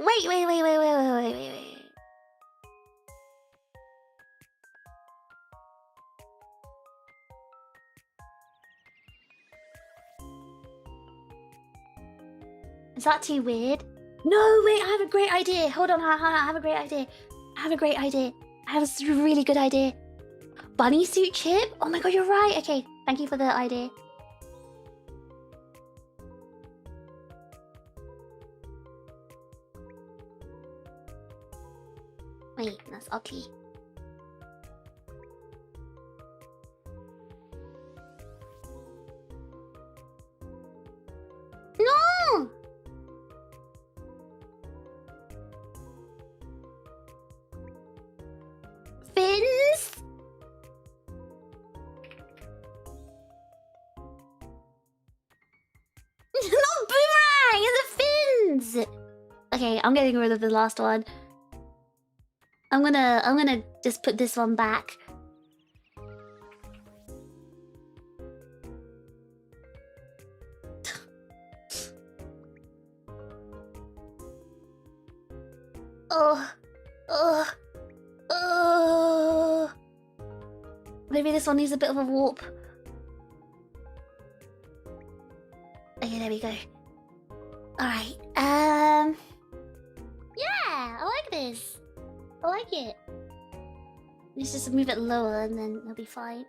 Is that too weird? No, wait, I have a great idea. Hold on, I have a great idea. I have a really good idea. Bunny suit chip? Oh my god, you're right. Okay, thank you for the idea. Wait, that's ugly. Okay, I'm getting rid of the last one. I'm gonna just put this one back. Oh. Maybe this one needs a bit of a warp. Okay, there we go. Alright, yeah, I like this. I like it. Let's just move it lower and then it'll be fine.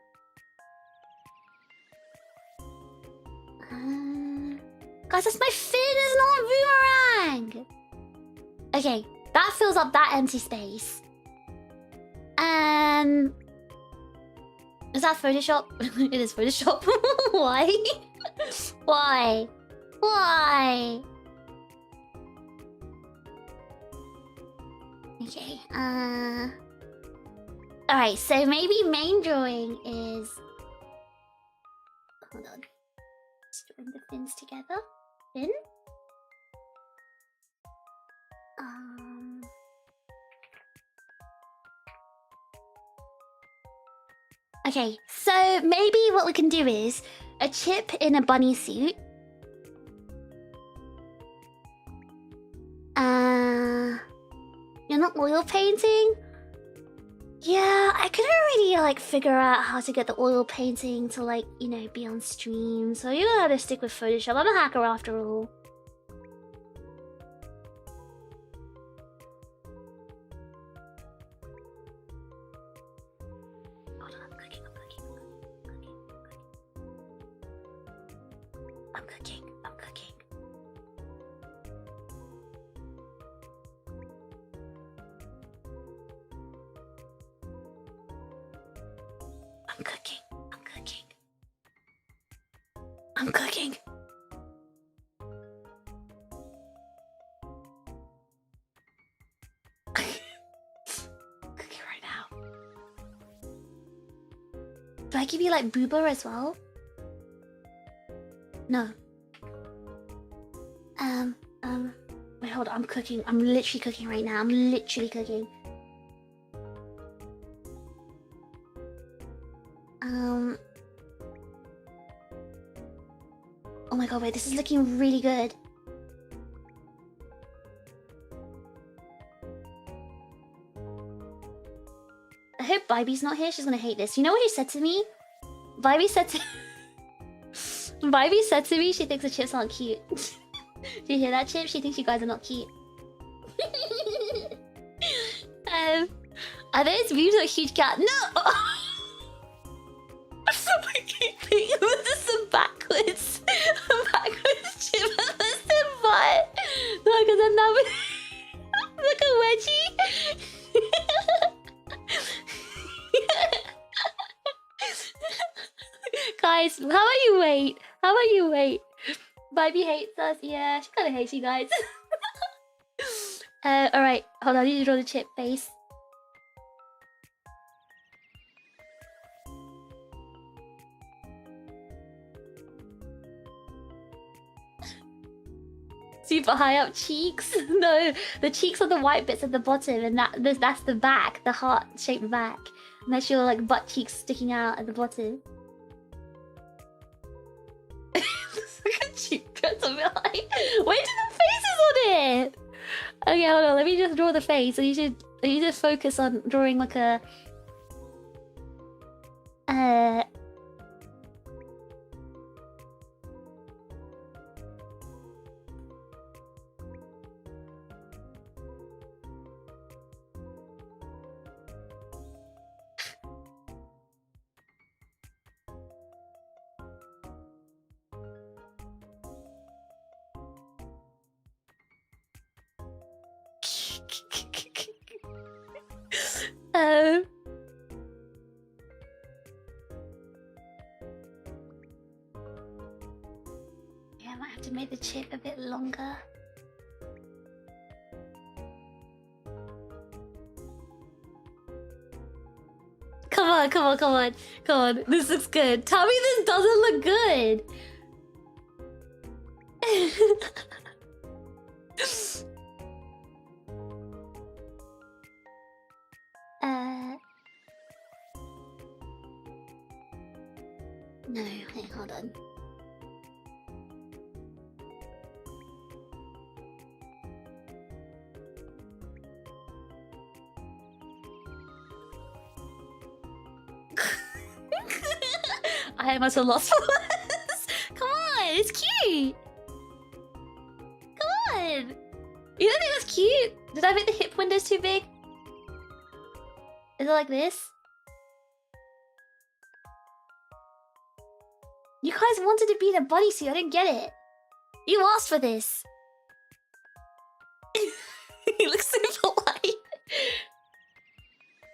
Guys, that's my fin, it's not a boomerang! Okay, that fills up that empty space. Is that Photoshop? It is Photoshop. Why? Why? Why? Okay, alright, so maybe main drawing is... Hold on. Just join the fins together. Fin? Okay, so maybe what we can do is a chip in a bunny suit. You're not oil painting? Yeah, I couldn't really like figure out how to get the oil painting to like, you know, be on stream. So you're gonna have to stick with Photoshop. I'm a hacker after all. I'm cooking. Cooking right now. Do I give you like booba as well? No. Wait, hold on. I'm cooking. I'm literally cooking right now. I'm literally cooking. Oh my god, wait, this is looking really good. I hope Viby's not here. She's gonna hate this. You know what he said to me? Viby said to... Viby said to me she thinks the chips aren't cute. Do you hear that, Chip? She thinks you guys are not cute. Are those views a huge cat? No! This is some backwards. Backwards Chip. Listen, what? Look at that. Look at Wedgie. Guys, how about you wait? How about you wait? Viby hates us. Yeah, she kinda hates you guys. Alright. Hold on, I need to draw the chip face. Super high up cheeks? No, the cheeks are the white bits at the bottom, and that's the back, the heart-shaped back. And that's your like butt cheeks sticking out at the bottom. Look at you, that's a bit high. Where did the faces on it? Okay, hold on. Let me just draw the face. So you should focus on drawing like a yeah, I might have to make the chip a bit longer. Come on, come on, come on, come on. This looks good. Tell me this doesn't look good. No, okay, hold on. I am at a loss for words. Come on, it's cute. Come on. You don't think that's cute? Did I make the hip windows too big? Is it like this? You guys wanted to be in a bodysuit. I didn't get it. You asked for this. You look super white.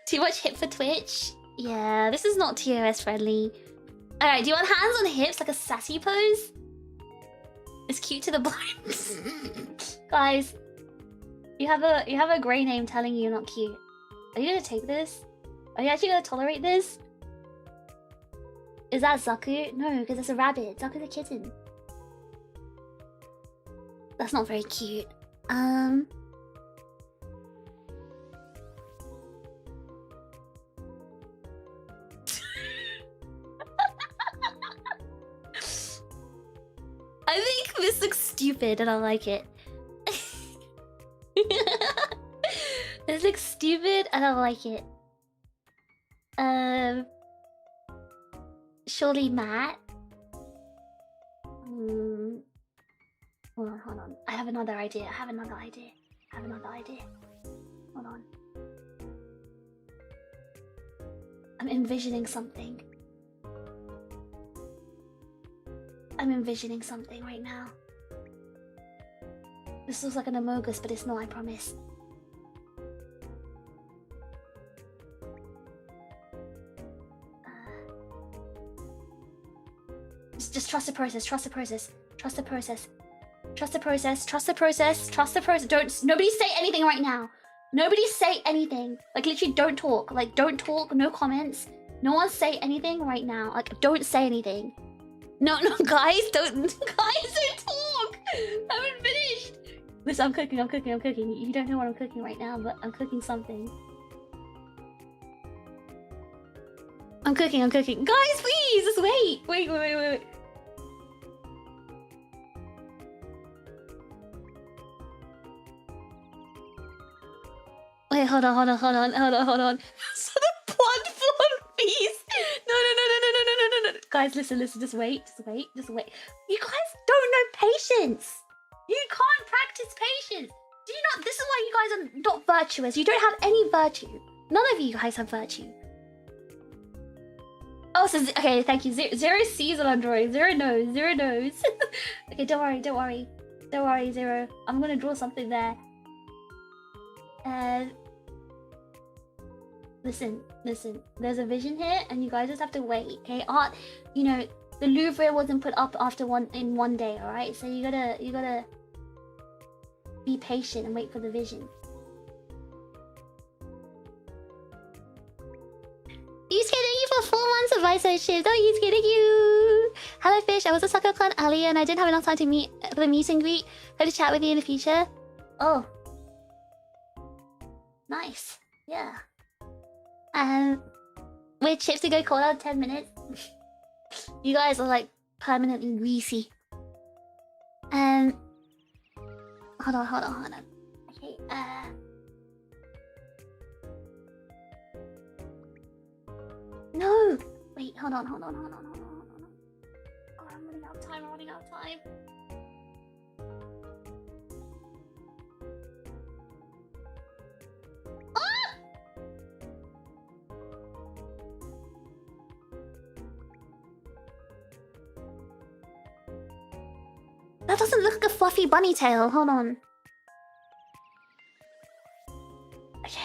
Too much hip for Twitch? Yeah, this is not TOS friendly. Alright, do you want hands on hips like a sassy pose? It's cute to the blind. Guys, you have a grey name telling you you're not cute. Are you gonna take this? Are you actually gonna tolerate this? Is that Zaku? No, because it's a rabbit. Zaku's a kitten. That's not very cute. I think this looks stupid and I like it. This looks stupid and I like it. Surely Matt. Hold on. I have another idea. Hold on. I'm envisioning something. Right now. This looks like an amogus, but it's not, I promise. Just trust the process. Don't. Nobody say anything right now. Nobody say anything. Like, literally, don't talk. Like, don't talk. No comments. No one say anything right now. Like, don't say anything. No, guys, don't talk. I haven't finished. Listen, I'm cooking. You don't know what I'm cooking right now, but I'm cooking something. I'm cooking. Guys, please, just wait. Wait. Wait, hold on. So the blood-borne beast. No. Guys, listen. Just wait. You guys don't know patience. You can't practice patience. Do you not? This is why you guys are not virtuous. You don't have any virtue. None of you guys have virtue. Oh, so okay, thank you. Zero sees what I'm drawing. Zero knows. Okay, don't worry, Zero. I'm gonna draw something there. Listen. There's a vision here, and you guys just have to wait. Okay, art. You know, the Louvre wasn't put up after one day. All right, so you gotta be patient and wait for the vision. Yusuke, thank you for 4 months of Vice-ship. Oh, Yusuke, thank you. Hello, Fish. I was a Soccer Clan earlier, and I didn't have enough time to meet for the meet and greet. Hope to chat with you in the future. Oh, nice. Yeah. Wait, chips to go cold out 10 minutes. You guys are like permanently greasy. Hold on. Okay, no! Wait, hold on. Oh, I'm running out of time. That doesn't look like a fluffy bunny tail. Hold on. Okay.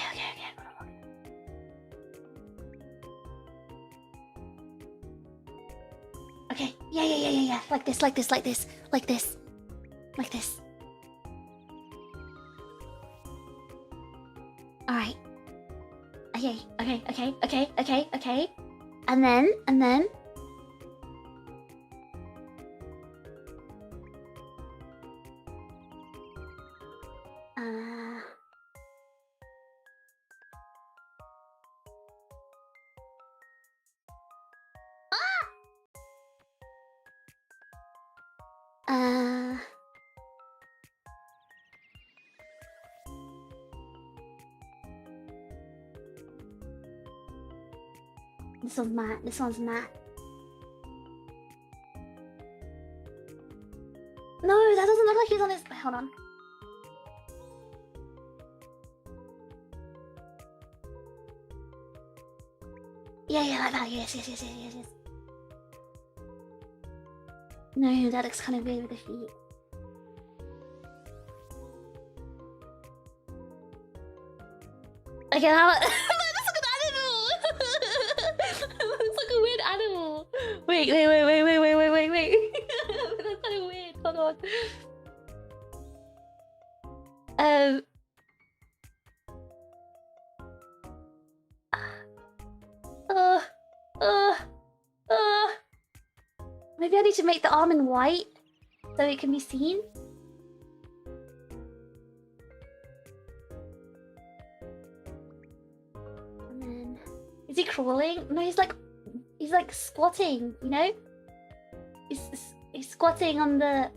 Okay. Yeah. Like this. All right. Okay. And then. This one's Matt. This one's Matt. No, that doesn't look like he's on his. Hold on. Yeah, like that. Yes. No, that looks kind of weird with the feet. Okay, how? That looks like an animal. Looks like a weird animal. Wait. That's kind of weird. Hold on. Maybe I need to make the arm in white so it can be seen. And then, is he crawling? No, he's like squatting. You know, he's squatting on the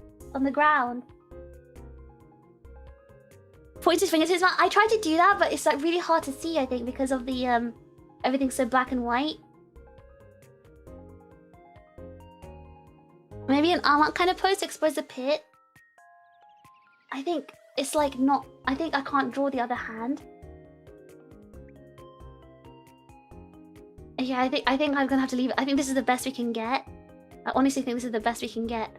ground. Points his fingers to his mouth. I tried to do that, but it's like really hard to see. I think because of the everything's so black and white. Maybe an arm out kind of pose to expose the pit. I think it's like not. I think I can't draw the other hand. Yeah, I think I'm gonna have to leave it. I think this is the best we can get. I honestly think this is the best we can get.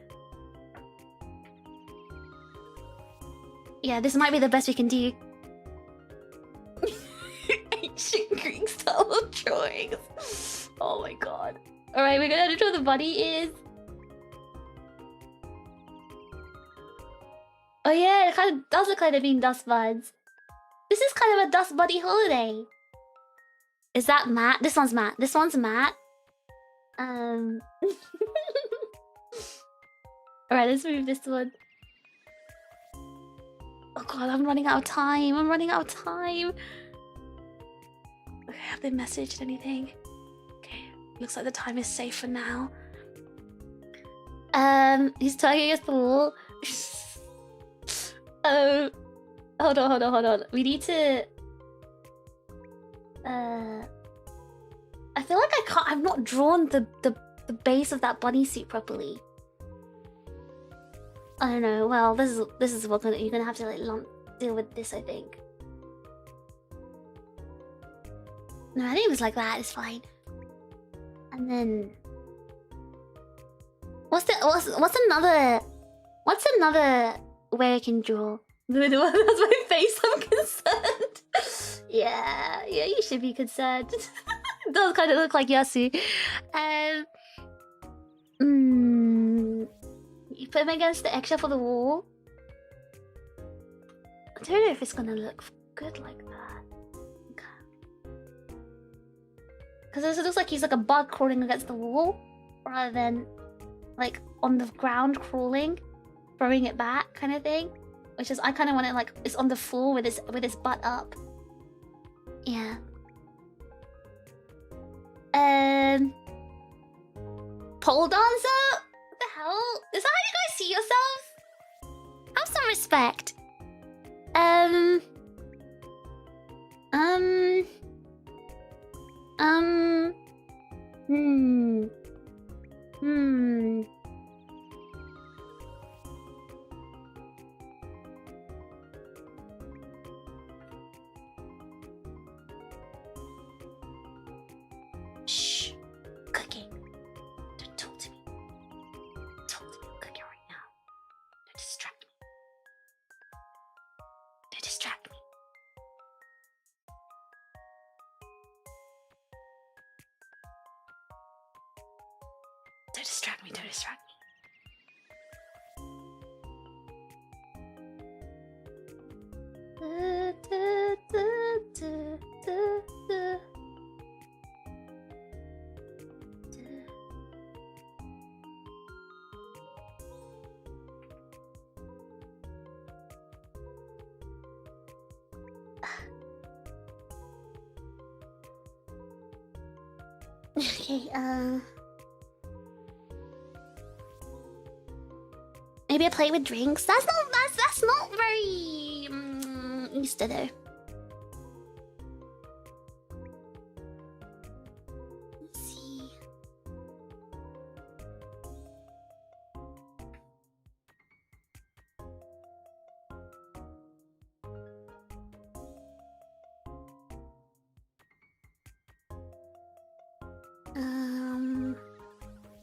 Yeah, this might be the best we can do. Ancient Greek style of drawings. Oh my god. Alright, we're gonna have to draw the body is. Oh yeah, it kind of does look like they're being dust buds. This is kind of a dust buddy holiday. Is that Matt? This one's Matt. This one's Matt. Alright, let's move this one. Oh god, I'm running out of time. Okay, have they messaged anything? Okay, looks like the time is safe for now. He's tugging against the wall. Hold on. We need to... I feel like I've not drawn the base of that bunny suit properly. I don't know. Well, this is what you're gonna have to like deal with this, I think. No, I think it was like that. It's fine. And then, what's another way I can draw? That's my face. I'm concerned. Yeah, you should be concerned. It does kind of look like Yasu. You put him against the eggshell for the wall. I don't know if it's gonna look good like that. Okay. Because it looks like he's like a bug crawling against the wall, rather than like on the ground crawling, throwing it back kind of thing. Which is, I kind of want it like it's on the floor with his butt up. Yeah. Pole dancer? What the hell? Is that how you guys see yourselves? Have some respect. Shh. Cooking. Don't talk to me. Talk to me. I'm cooking right now. Don't distract me. Don't distract me. Don't distract me. Don't distract me. Okay, maybe a plate with drinks. That's not very Easter though. Let's see.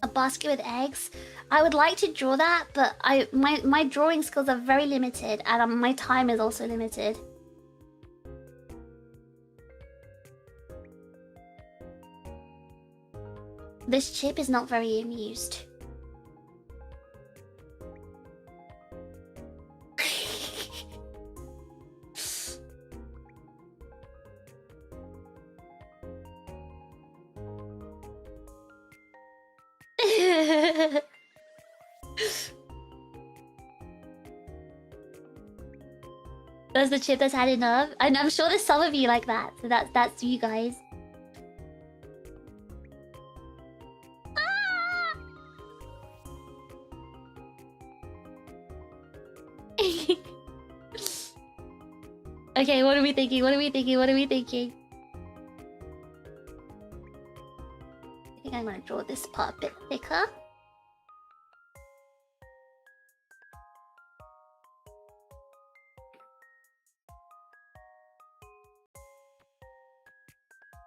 A basket with eggs. I would like to draw that, but my drawing skills are very limited, and my time is also limited. This chip is not very amused. That's the chip that's had enough. And I'm sure there's some of you like that. So that's you guys. Ah! Okay, what are we thinking? What are we thinking? What are we thinking? I think I'm gonna draw this part a bit thicker.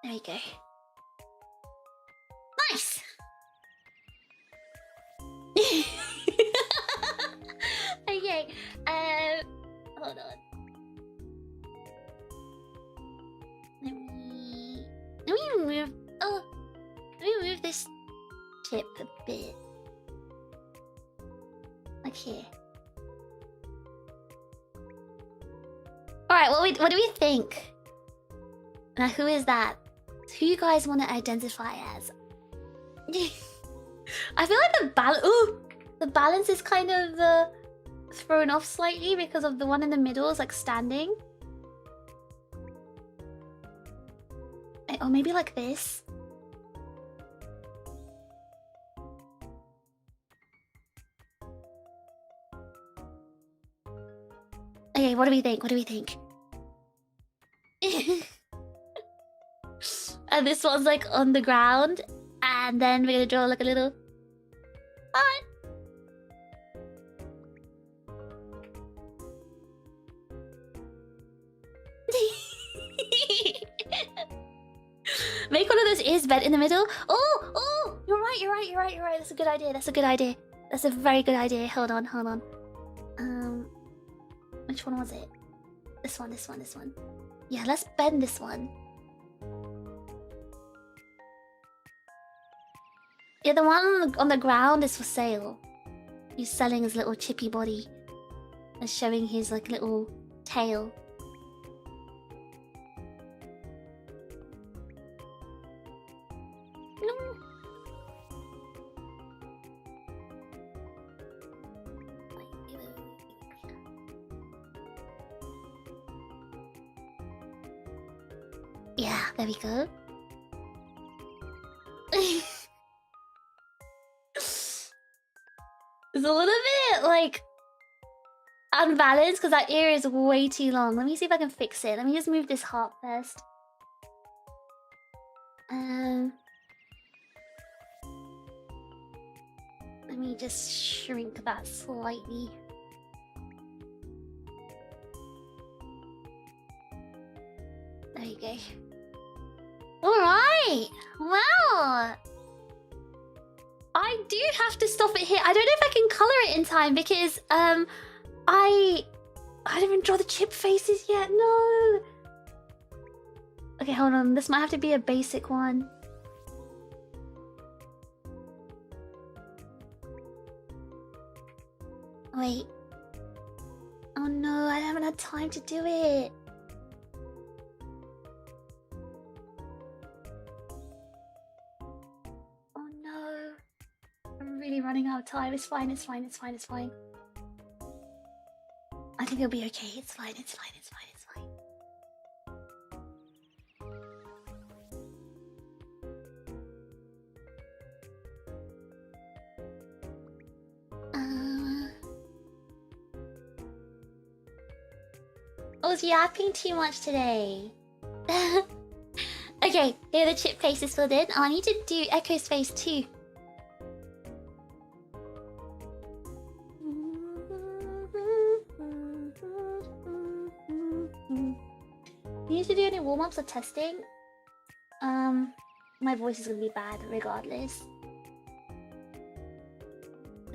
There we go. Nice! Okay, hold on. Let me move, let me move this chip a bit. Like here. Alright, what do we think? Now, who is that? Who you guys want to identify as? I feel like the balance is kind of thrown off slightly because of the one in the middle is like standing. Or maybe like this. Okay, what do we think? What do we think? And this one's like on the ground, and then we're gonna draw like a little heart. Make one of those ears bent in the middle. Oh, you're right. That's a good idea. That's a very good idea. Hold on. Which one was it? This one. Yeah, let's bend this one. Yeah, the one on the ground is for sale. He's selling his little chippy body and showing his like little tail. No. Yeah, there we go. It's a little bit like unbalanced because that ear is way too long. Let me see if I can fix it. Let me just move this heart first. Let me just shrink that slightly. There you go. Alright! Wow! I do have to stop it here. I don't know if I can color it in time because I didn't even draw the chip faces yet. No. Okay, hold on. This might have to be a basic one. Wait. Oh no, I haven't had time to do it. Oh no. I'm really running out of time. It's fine. I think it'll be okay. It's fine. was yapping too much today. Okay, here the chip face is filled in. Oh, I need to do Echo's face too. Need to do any warm-ups or testing? My voice is gonna be bad regardless.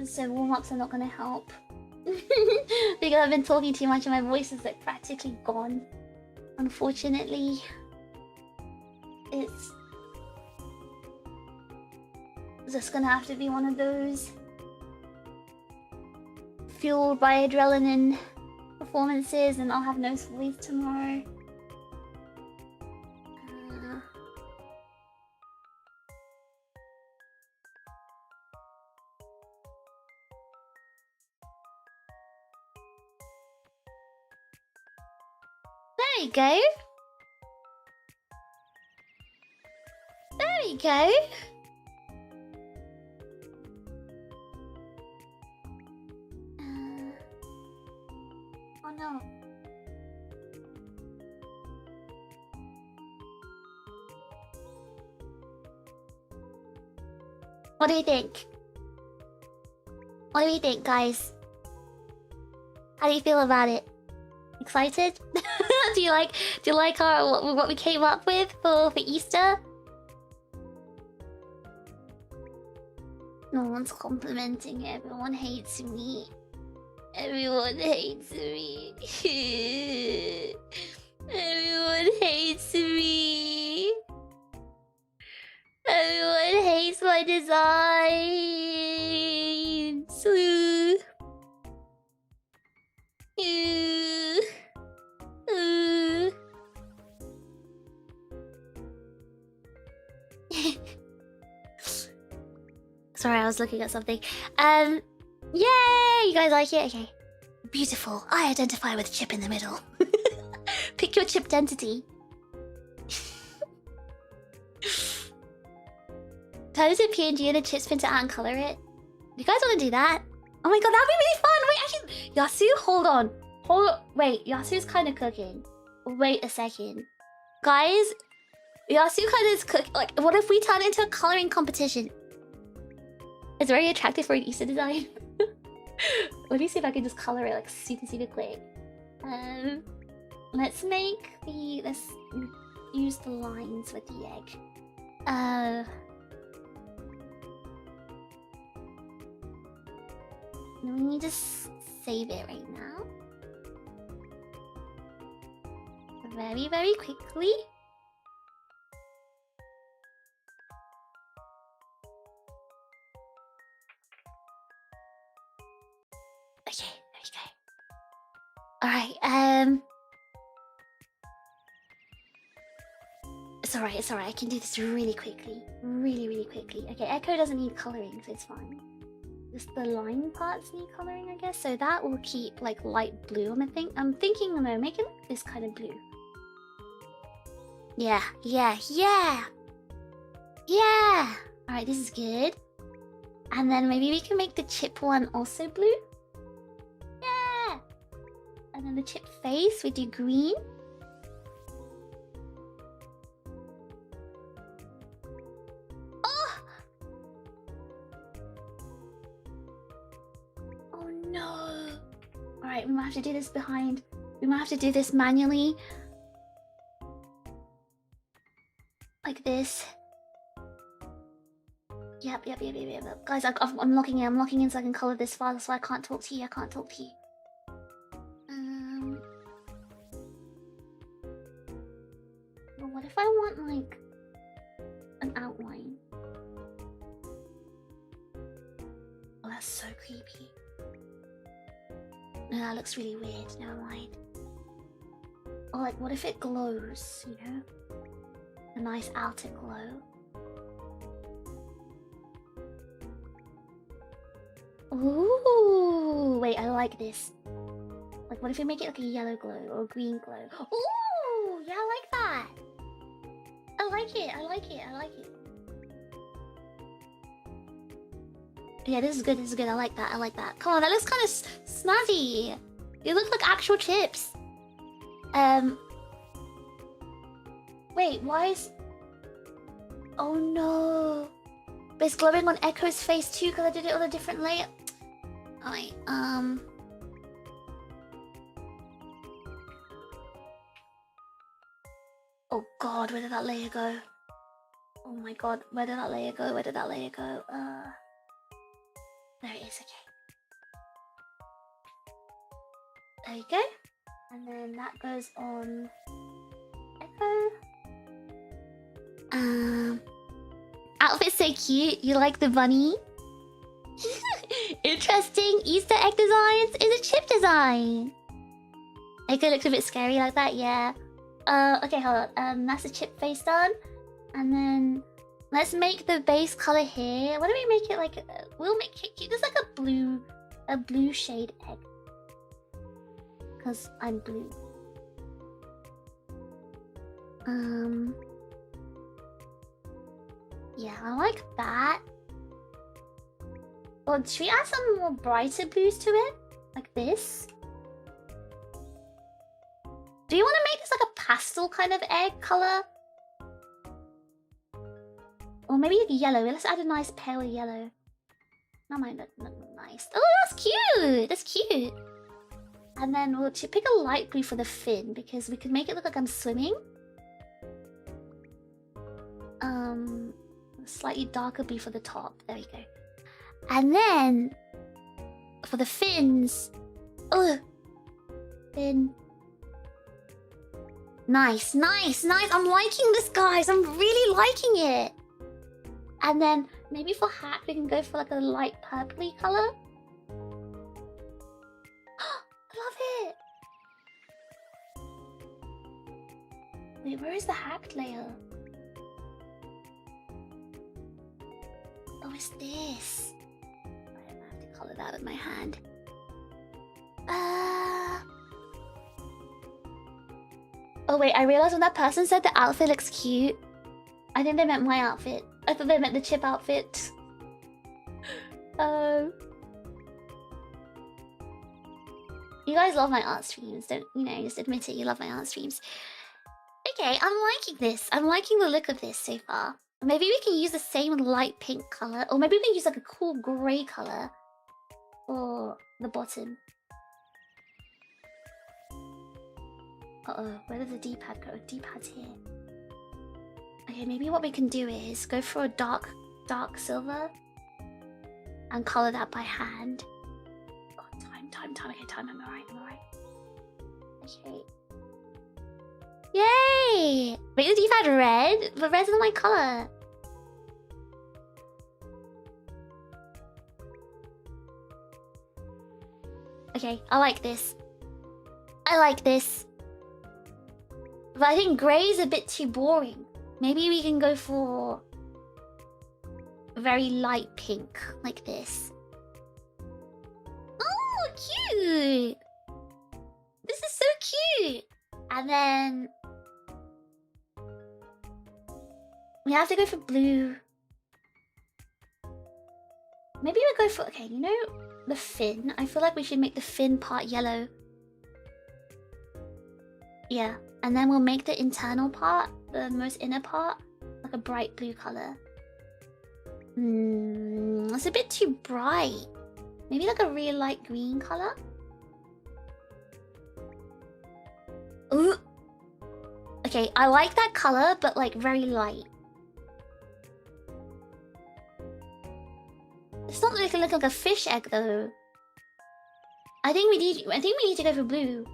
So warm-ups are not gonna help. Because I've been talking too much and my voice is like practically gone. Unfortunately. It's just gonna have to be one of those fueled by adrenaline performances, and I'll have no voice tomorrow. There we go. There we go. Oh no. What do you think? What do you think, guys? How do you feel about it? Excited? Do you like our what we came up with for Easter? No one's complimenting. Everyone hates me. Everyone hates me. Everyone hates me. Everyone hates my designs. Sorry, I was looking at something. Yay! You guys like it? Okay. Beautiful. I identify with chip in the middle. Pick your chip density. Turn it to PNG and a chip spin to out and color it. You guys want to do that? Oh my god, that'd be really fun! Wait, actually, Yasu, hold on. Wait, Yasu's kind of cooking. Wait a second. Guys, Yasu kind of is cooking. Like, what if we turn it into a coloring competition? It's very attractive for an Easter design. Let me see if I can just color it like super quick. Let's use the lines with the egg. We need to save it right now. Very quickly. Okay, there we go. Alright, it's alright, I can do this really quickly. Really quickly. Okay, Echo doesn't need coloring, so it's fine. Just the line parts need coloring, I guess. So that will keep like light blue. I'm thinking, no, make it like this kind of blue. Yeah. Alright, this is good. And then maybe we can make the chip one also blue. Yeah. And then the chip face, we do green. No. Alright, we might have to do this we might have to do this manually. Like this. Yep. Guys, I'm locking in so I can color this file, so I can't talk to you. Well, what if I want, like, an outline? Oh, that's so creepy. No, that looks really weird. Never mind. Or like, what if it glows, you know? A nice outer glow. Ooh, wait, I like this. Like, what if we make it like a yellow glow or a green glow? Ooh, yeah, I like that. I like it. Yeah, this is good. I like that. Come on, that looks kind of snazzy. They look like actual chips. Wait, why is... Oh no. But it's glowing on Echo's face too because I did it on a different layer. Alright, oh god, where did that layer go? Oh my god, where did that layer go? Where did that layer go? There it is, okay. There you go. And then that goes on Echo. Outfit's so cute. You like the bunny? Interesting Easter egg designs. It's a chip design. Echo looks a bit scary like that, yeah. Okay, hold on. That's the chip face done. And then let's make the base color here. What do we make it like? We'll make it cute. There's like a blue shade egg. Cause I'm blue. Yeah, I like that. Well, should we add some more brighter blues to it? Like this? Do you want to make this like a pastel kind of egg color? Or maybe like yellow. Let's add a nice pale yellow. That might look nice. Oh, that's cute! That's cute! And then we'll pick a light blue for the fin because we could make it look like I'm swimming. Slightly darker blue for the top. There we go. And then for the fins, fin. Nice, nice, nice. I'm liking this, guys. I'm really liking it. And then maybe for hat, we can go for like a light purpley color. I love it. Wait, where is the hacked layer? Oh, it's this. I have to color that with my hand. Oh wait, I realized when that person said the outfit looks cute, I think they meant my outfit. I thought they meant the chip outfit. You guys love my art streams, don't you know? Just admit it, you love my art streams. Okay, I'm liking this. I'm liking the look of this so far. Maybe we can use the same light pink color, or maybe we can use like a cool grey color for the bottom. Uh-oh, where did the D-pad go? D-pad's here. Okay, maybe what we can do is go for a dark silver and color that by hand. Oh, time. Okay, time. I'm alright. Okay. Yay! Make the D-pad red, but red's not my color. Okay, I like this. But I think grey is a bit too boring. Maybe we can go for a very light pink, like this. Oh, cute! This is so cute! And then we have to go for blue. Maybe we go for, okay, you know the fin? I feel like we should make the fin part yellow. Yeah, and then we'll make the internal part, the most inner part, like a bright blue color. It's a bit too bright. Maybe like a real light green color. Ooh. Okay, I like that color, but like very light. It's not looking like a fish egg though. I think we need to go for blue.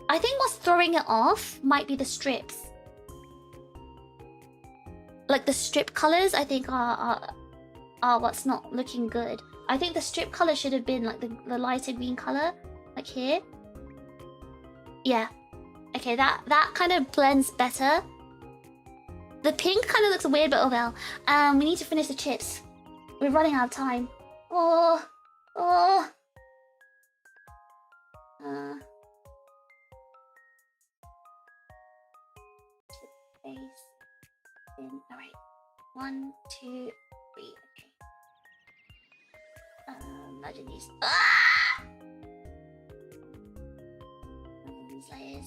I think what's throwing it off might be the strips. Like the strip colors, I think are what's not looking good. I think the strip color should have been like the lighter green color, like here. Yeah. Okay, that kind of blends better. The pink kind of looks weird, but oh well. We need to finish the chips. We're running out of time. Oh. Chip face. Alright. 1, 2, 3. Okay. Imagine these. Ah! layers.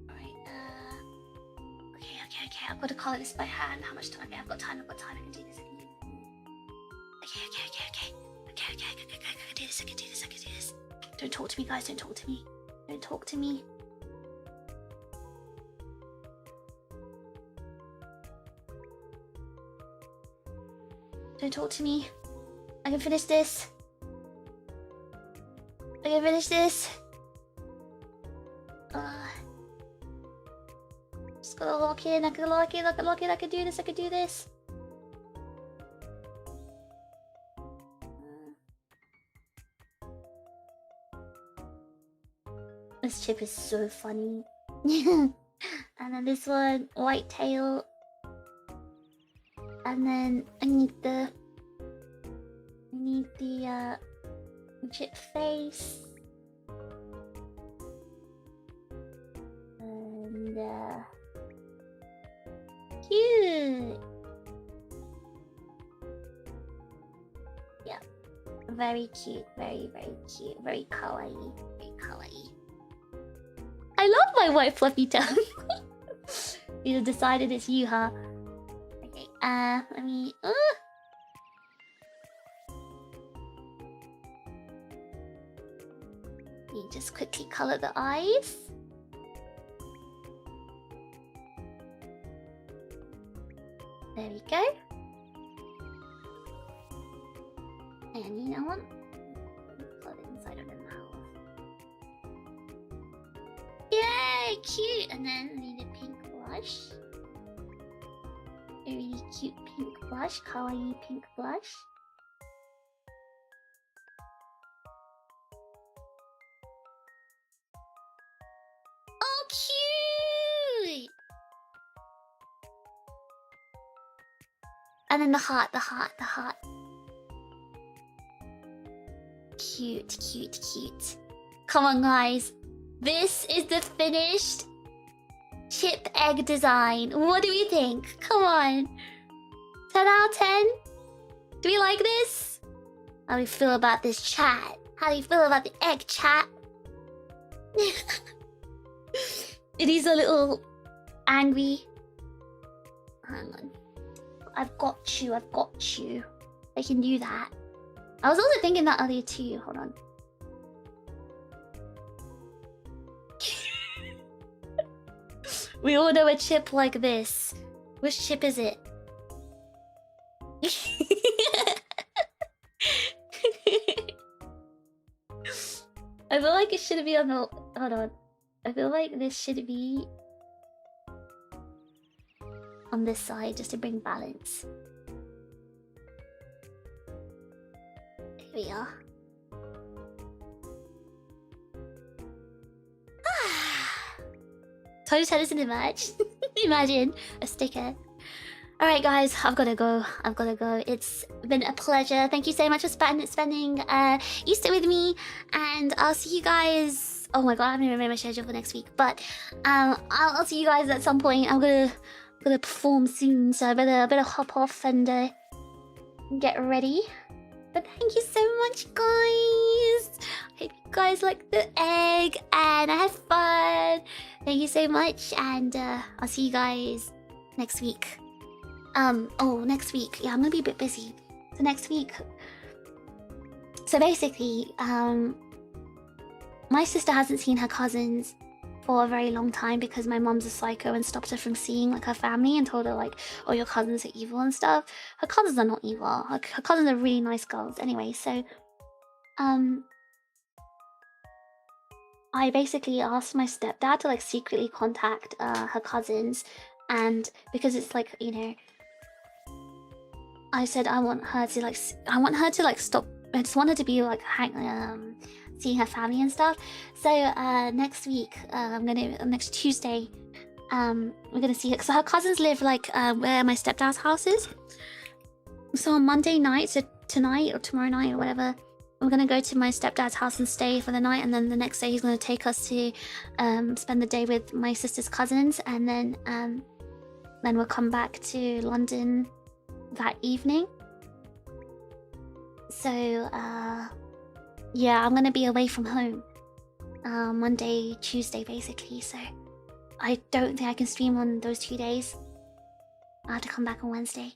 Alright, okay. I've got to color this by hand. How much time? Okay, I've got time. I can do this. Okay. I can do this. Don't talk to me, guys. Don't talk to me. Don't talk to me. Don't talk to me. I can finish this. Just gotta lock in. I can do this. This chip is so funny. And then this one, white tail. And then I need the chip face. And cute. Yeah. Very cute. Very cute. Very kawaii. I love my white fluffy tongue. You have decided it's you, huh? Okay, let me... Let me just quickly color the eyes. There we go. And you know what? Color the inside of the mouth. Yay, cute! And then I need a pink blush. A really cute pink blush, kawaii pink blush. Oh, cute! And then the heart. Cute. Come on, guys. This is the finished chip egg design. What do we think? Come on. 10 out of 10? Do we like this? How do you feel about this chat? How do you feel about the egg chat? It is a little angry. Hang on. I've got you. I can do that. I was also thinking that earlier too. Hold on. We all know a chip like this. Which chip is it? I feel like it should be on the... Hold on. I feel like this should be... on this side, just to bring balance. Here we are. Total tennis in the match. Imagine a sticker. Alright guys, I've gotta go. It's been a pleasure. Thank you so much for spending Easter with me. And I'll see you guys... Oh my god, I haven't even made my schedule for next week. But I'll see you guys at some point. I'm gonna perform soon, so I better hop off and get ready. But thank you so much, guys. I hope you guys like the egg and I had fun. Thank you so much, and I'll see you guys next week. Next week. Yeah, I'm gonna be a bit busy. So next week. So basically, my sister hasn't seen her cousins for a very long time because my mom's a psycho and stopped her from seeing like her family and told her like, oh, your cousins are evil and stuff. Her cousins are not evil. Her cousins are really nice girls. Anyway, so I basically asked my stepdad to like secretly contact her cousins, and because it's like, you know, I said I want her to like stop. I just want her to be like seeing her family and stuff. So next week, next Tuesday, we're gonna see her because her cousins live like where my stepdad's house is. So on Monday night, so tonight or tomorrow night or whatever, we're gonna go to my stepdad's house and stay for the night, and then the next day he's gonna take us to spend the day with my sister's cousins, and then we'll come back to London that evening. So yeah, I'm gonna be away from home Monday, Tuesday, basically. So I don't think I can stream on those 2 days. I'll have to come back on Wednesday.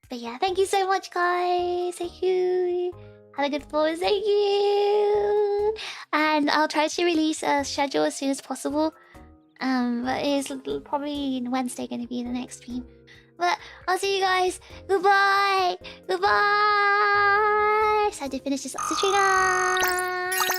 But yeah, thank you so much, guys. Thank you. Have a good floor. Thank you. And I'll try to release a schedule as soon as possible. But it's probably Wednesday going to be the next stream. But I'll see you guys. Goodbye. Goodbye. So I had to finish this off the trigger.